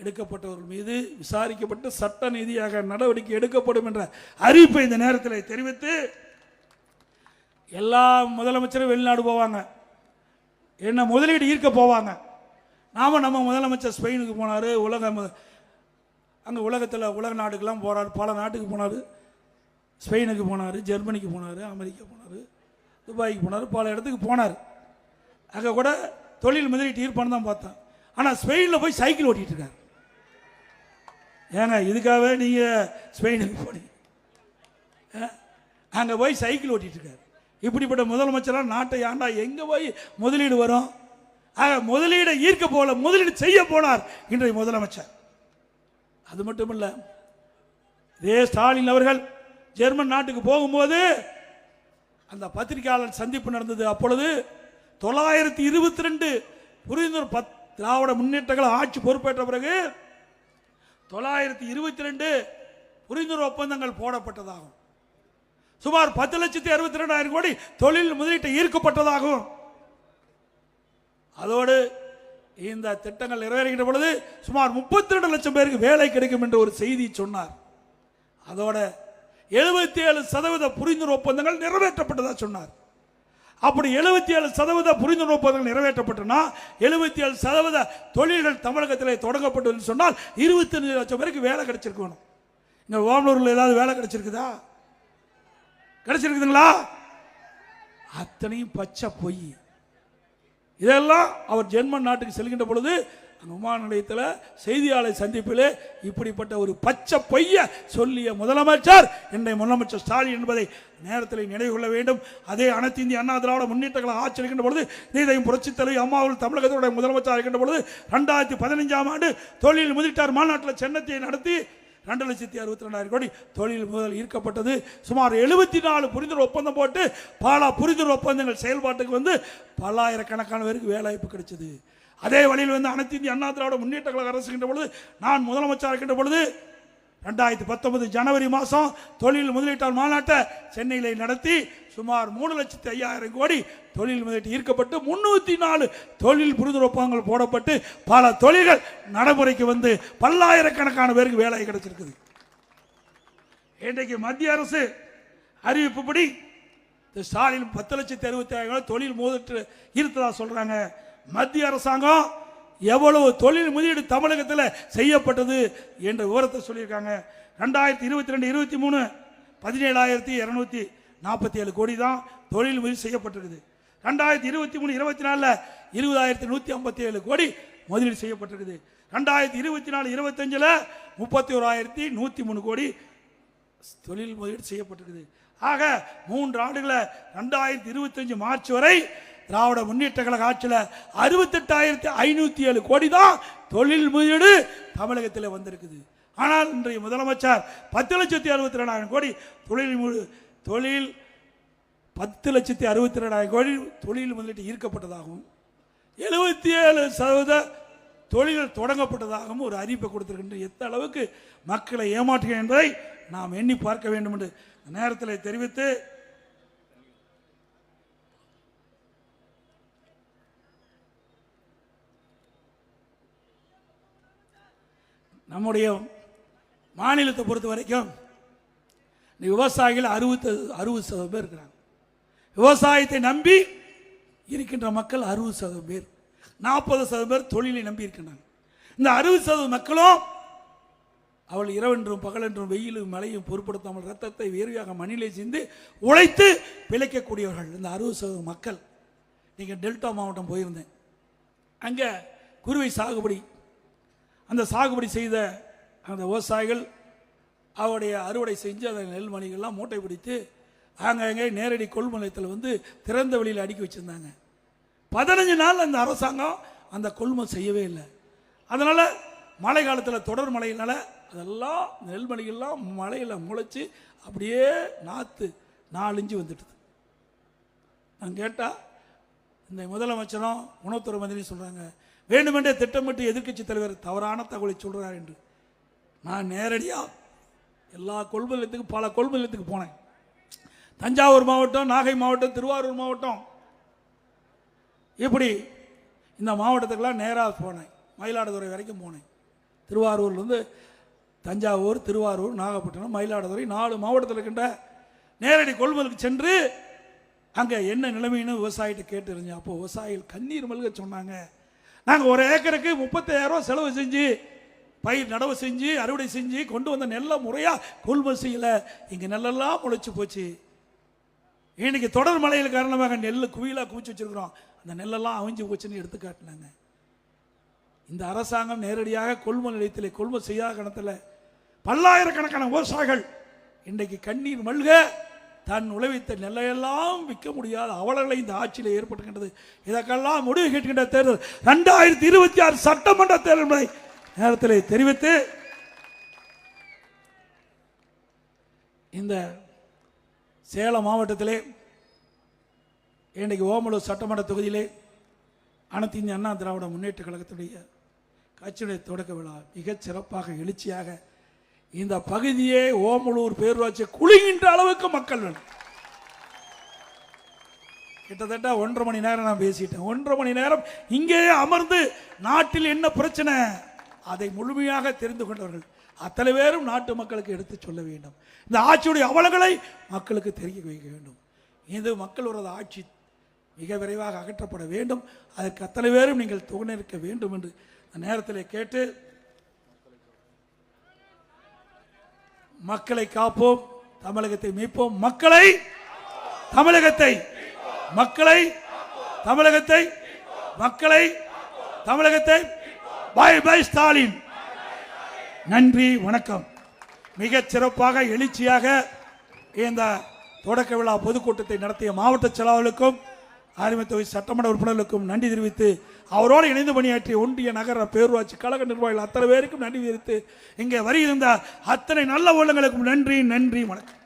எடுக்கப்பட்டவர்கள் மீது விசாரிக்கப்பட்டு சட்ட நீதியாக நடவடிக்கை எடுக்கப்படும் என்ற அறிவிப்பை இந்த நேரத்தில் தெரிவித்து, எல்லா முதலமைச்சரும் வெளிநாடு போவாங்க, என்ன முதலீடு ஈர்க்க போவாங்க. நம்ம முதலமைச்சர் ஸ்பெயினுக்கு போனார், அங்கே உலகத்தில் உலக நாடுக்கெல்லாம் போனார், பல நாட்டுக்கு போனார், ஸ்பெயினுக்கு போனார், ஜெர்மனிக்கு போனார், அமெரிக்கா போனார், துபாய்க்கு போனார், பல இடத்துக்கு போனார். அங்கே கூட தொழில் முதலீட்டு ஈர்ப்பான்னு தான் பார்த்தேன். ஆனால் ஸ்பெயினில் போய் சைக்கிள் ஓட்டிகிட்டு இருக்காரு. ஏங்க இதுக்காகவே நீங்கள் ஸ்பெயினுக்கு போனீங்க? அங்கே போய் சைக்கிள் ஓட்டிகிட்டு இருக்காரு. இப்படிப்பட்ட முதலமைச்சரா நாட்டை ஆண்டா எங்க போய் முதலீடு வரும்? ஆக முதலீடை ஈர்க்க போல முதலீடு செய்ய போனார் இன்றைய முதலமைச்சர். அது மட்டுமல்ல, இதே ஸ்டாலின் அவர்கள் ஜெர்மன் நாட்டுக்கு போகும்போது அந்த பத்திரிகையாளர் சந்திப்பு நடந்தது. அப்பொழுது 922 புரிந்துணர்வு திராவிட முன்னேற்றங்கள் ஆட்சி பொறுப்பேற்ற பிறகு 922 புரிந்துணர்வு ஒப்பந்தங்கள் போடப்பட்டதாகும். சுமார் 10,62,000 கோடி தொழில் முதலீட்டை ஈர்க்கப்பட்டதாகும். அதோடு இந்த திட்டங்கள் நிறைவேறுகின்ற பொழுது சுமார் 32 லட்சம் பேருக்கு வேலை கிடைக்கும் என்று ஒரு செய்தி சொன்னார். அதோட 77% புரிந்துணர்வு ஒப்பந்தங்கள் நிறைவேற்றப்பட்டதா சொன்னார். அப்படி 77% புரிந்துணர்வு ஒப்பந்தங்கள் நிறைவேற்றப்பட்டனா 77% தொழில்கள் தமிழகத்தில் தொடங்கப்பட்டது சொன்னால் 25 லட்சம் பேருக்கு வேலை கிடைச்சிருக்கணும். இங்க ஓமலூர்ல ஏதாவது வேலை கிடைச்சிருக்குதா? கிடைச்சிருக்குதுங்களா? அத்தனையும் பச்சை பொய். இதெல்லாம் அவர் ஜெர்மன் நாட்டுக்கு செல்கின்ற பொழுது விமான நிலையத்தில் செய்தியாளர் சந்திப்பிலே இப்படிப்பட்ட ஒரு பச்சை பொய்ய சொல்லிய முதலமைச்சர் இன்றைய முதலமைச்சர் ஸ்டாலின் என்பதை நேரத்தில் நினைவு கொள்ள வேண்டும். அதே அனைத்து இந்திய அண்ணா திராவிட முன்னேற்றங்களை ஆட்சி இருக்கின்ற பொழுது நீதையும் புரட்சித் தலைவி அம்மா அவர்கள் தமிழகத்தினுடைய முதலமைச்சர் இருக்கின்ற பொழுது 2015ஆம் ஆண்டு தொழில் முதலீட்டார் மாநாட்டில் சென்னத்தை நடத்தி 2,62,000 கோடி தொழில் முதல் ஈர்க்கப்பட்டது. சுமார் 74 புரிந்துணர்வு ஒப்பந்தம் போட்டு பல புரிந்துணர்வு ஒப்பந்தங்கள் செயல்பாட்டுக்கு வந்து பல்லாயிரக்கணக்கான பேருக்கு வேலை வாய்ப்பு கிடைச்சது. அதே வழியில் வந்து அனைத்து இந்திய அண்ணா திராவிட முன்னேற்ற கழக அரசுகின்ற பொழுது நான் முதலமைச்சர் இருக்கின்ற பொழுது 2019 ஜனவரி மாதம் தொழில் முதலீட்டார் மாநாட்டை சென்னையில் நடத்தி சுமார் 3,05,000 கோடி தொழில் முதலீட்டு ஈர்க்கப்பட்டு 304 தொழில் புரிந்துணர்வு ஒப்பந்தங்கள் போடப்பட்டு பல தொழில்கள் நடைமுறைக்கு வந்து பல்லாயிரக்கணக்கான பேருக்கு வேலை கிடைச்சிருக்குது. இன்றைக்கு மத்திய அரசு அறிவிப்புப்படி ஸ்டாலின் 10,65,000 தொழில் முதலீட்டு ஈர்த்ததா சொல்றாங்க. மத்திய அரசாங்கம் எவ்வளவு தொழில் முதலீடு தமிழகத்தில் செய்யப்பட்டது என்ற விவரத்தை சொல்லியிருக்காங்க. 2022-23 17,247 கோடி தான் தொழில் முதலீடு செய்யப்பட்டிருக்குது. 2023-24 20,157 கோடி முதலீடு செய்யப்பட்டிருக்குது. 2024-25 31,103 கோடி தொழில் முதலீடு செய்யப்பட்டிருக்குது. ஆக 3 ஆண்டுகளில் 2025 மார்ச் வரை திராவிட முன்னேற்ற கழக ஆட்சியில் 68,507 கோடி தான் தொழில் முதலீடு தமிழகத்தில் வந்திருக்குது. ஆனால் இன்றைய முதலமைச்சர் 10,62,000 கோடி தொழில் 10,62,000 கோடி தொழில் முதலீட்டு ஈர்க்கப்பட்டதாகவும் 77% தொழில்கள் தொடங்கப்பட்டதாகவும் ஒரு அறிவிப்பை கொடுத்திருக்கின்ற எந்த அளவுக்கு மக்களை ஏமாற்றுகிறேன் என்பதை நாம் எண்ணி பார்க்க வேண்டும் என்று நேரத்தில் தெரிவித்து நம்முடைய மாநிலத்தை பொறுத்த வரைக்கும் விவசாயிகள் 60% பேர் இருக்கிறாங்க. விவசாயத்தை நம்பி இருக்கின்ற மக்கள் 60% பேர், 40% பேர் தொழிலை நம்பி இருக்கின்றாங்க. இந்த 60% மக்களும் அவள் இரவென்றும் பகலென்றும் வெயிலும் மழையும் பொருட்படுத்தாமல் ரத்தத்தை வேர்வையாக மண்ணிலே சிந்து உழைத்து பிழைக்கக்கூடியவர்கள் இந்த 60% மக்கள். நீங்கள் டெல்டா மாவட்டம் போயிருந்தேன், அங்கே குருவை சாகுபடி, அந்த சாகுபடி செய்த அந்த விவசாயிகள் அவருடைய அறுவடை செஞ்சு அந்த நெல்மணிகள்லாம் மூட்டை பிடித்து அங்கே நேரடி கொள்முதலத்தில் வந்து திறந்த வெளியில் அடுக்கி வச்சுருந்தாங்க. 15 நாள் அந்த அரசாங்கம் அந்த கொள்முதல் செய்யவே இல்லை. அதனால் மழை காலத்தில் தொடர் மழையினால அதெல்லாம் நெல்மணிகள்லாம் மழையில் முளைச்சி அப்படியே நாற்று 4 இன்ச்சு வந்துட்டுது. நான் கேட்டால் இந்த முதலமைச்சரும் உணவுத்துறை மந்திரி சொல்கிறாங்க வேண்டுமென்றே திட்டமிட்டு எதிர்க்கட்சி தலைவர் தவறான தகவலை சொல்கிறார் என்று. நான் நேரடியாக எல்லா கொள்முதலத்துக்கும் பல கொள்முதலத்துக்கு போனேன். தஞ்சாவூர் மாவட்டம், நாகை மாவட்டம், திருவாரூர் மாவட்டம், இப்படி இந்த மாவட்டத்துக்கெல்லாம் நேராக போனேன். மயிலாடுதுறை வரைக்கும் போனேன். திருவாரூர்லேருந்து தஞ்சாவூர், திருவாரூர், நாகப்பட்டினம், மயிலாடுதுறை 4 மாவட்டத்தில் இருக்கின்ற நேரடி கொள்முதலுக்கு சென்று அங்கே என்ன நிலைமைன்னு விவசாயிகிட்ட கேட்டு இருந்தேன். அப்போ விவசாயிகள் கண்ணீர் மல்க சொன்னாங்க, நாங்கள் 1 ஏக்கருக்கு 30,000 ரூபா செலவு செஞ்சு பயிர் நடவு செஞ்சு அறுவடை செஞ்சு கொண்டு வந்த நெல்லை முறையாக கொள்முதல் செய்யலை. இங்கே நெல்லெல்லாம் முளைச்சி போச்சு. இன்னைக்கு தொடர் மழையில் காரணமாக நெல் குவியலாக குவிச்சு வச்சிருக்கிறோம். அந்த நெல்லெல்லாம் அவிஞ்சு போச்சுன்னு எடுத்து காட்டினாங்க. இந்த அரசாங்கம் நேரடியாக கொள்முதல் நிலையத்தில் கொள்முதல் செய்யாத கணத்தில் பல்லாயிரக்கணக்கான விவசாயிகள் இன்றைக்கு கண்ணீர் மல்க தன் உழைத்த நெல்லையெல்லாம் விற்க முடியாத அவலங்களை இந்த ஆட்சியில் ஏற்பட்டுகின்றது. இதற்கெல்லாம் முடிவு கேட்கின்ற தேர்தல் 2026 சட்டமன்ற தேர்தல் நேரத்தில் தெரிவித்து இந்த சேலம் மாவட்டத்திலே இன்றைக்கு ஓமலூர் சட்டமன்ற தொகுதியிலே அனைத்து இந்திய அண்ணா திராவிட முன்னேற்ற கழகத்துடைய கட்சியுடைய தொடக்க விழா மிகச் சிறப்பாக எழுச்சியாக இந்த பகுதியே ஓமலூர் பேரூராட்சி குளிக்கின்ற அளவுக்கு மக்கள் வேணும். கிட்டத்தட்ட 1.5 மணி நேரம் நான் பேசிட்டேன். 1.5 மணி நேரம் இங்கேயே அமர்ந்து நாட்டில் என்ன பிரச்சனை அதை முழுமையாக தெரிந்து கொண்டவர்கள் அத்தனை பேரும் நாட்டு மக்களுக்கு எடுத்து சொல்ல வேண்டும். இந்த ஆட்சியுடைய அவலங்களை மக்களுக்கு தெரிய வைக்க வேண்டும். இது மக்களோட ஆட்சி மிக விரைவாக அகற்றப்பட வேண்டும். அதற்கு அத்தனை பேரும் நீங்கள் துணை நிற்க வேண்டும் என்று நேரத்தில் கேட்டு, மக்களை காப்போம், தமிழகத்தை மீட்போம், மக்களை தமிழகத்தை மக்களை தமிழகத்தை மக்களை தமிழகத்தை பை பை ஸ்டாலின். நன்றி, வணக்கம். மிகச் சிறப்பாக எழுச்சியாக இந்த தொடக்க விழா பொதுக்கூட்டத்தை நடத்திய மாவட்ட செயலாளர்களுக்கும் ஆரிமத்தொகை சட்டமன்ற உறுப்பினர்களுக்கும் நன்றி தெரிவித்து, அவரோடு இணைந்து பணியாற்றிய ஒன்றிய நகர பேரூராட்சி கழக நிர்வாகிகள் அத்தனை பேருக்கும் நன்றி தெரிவித்து, இங்கே வருகின்ற அத்தனை நல்ல உள்ளங்களுக்கும் நன்றி, நன்றி, வணக்கம்.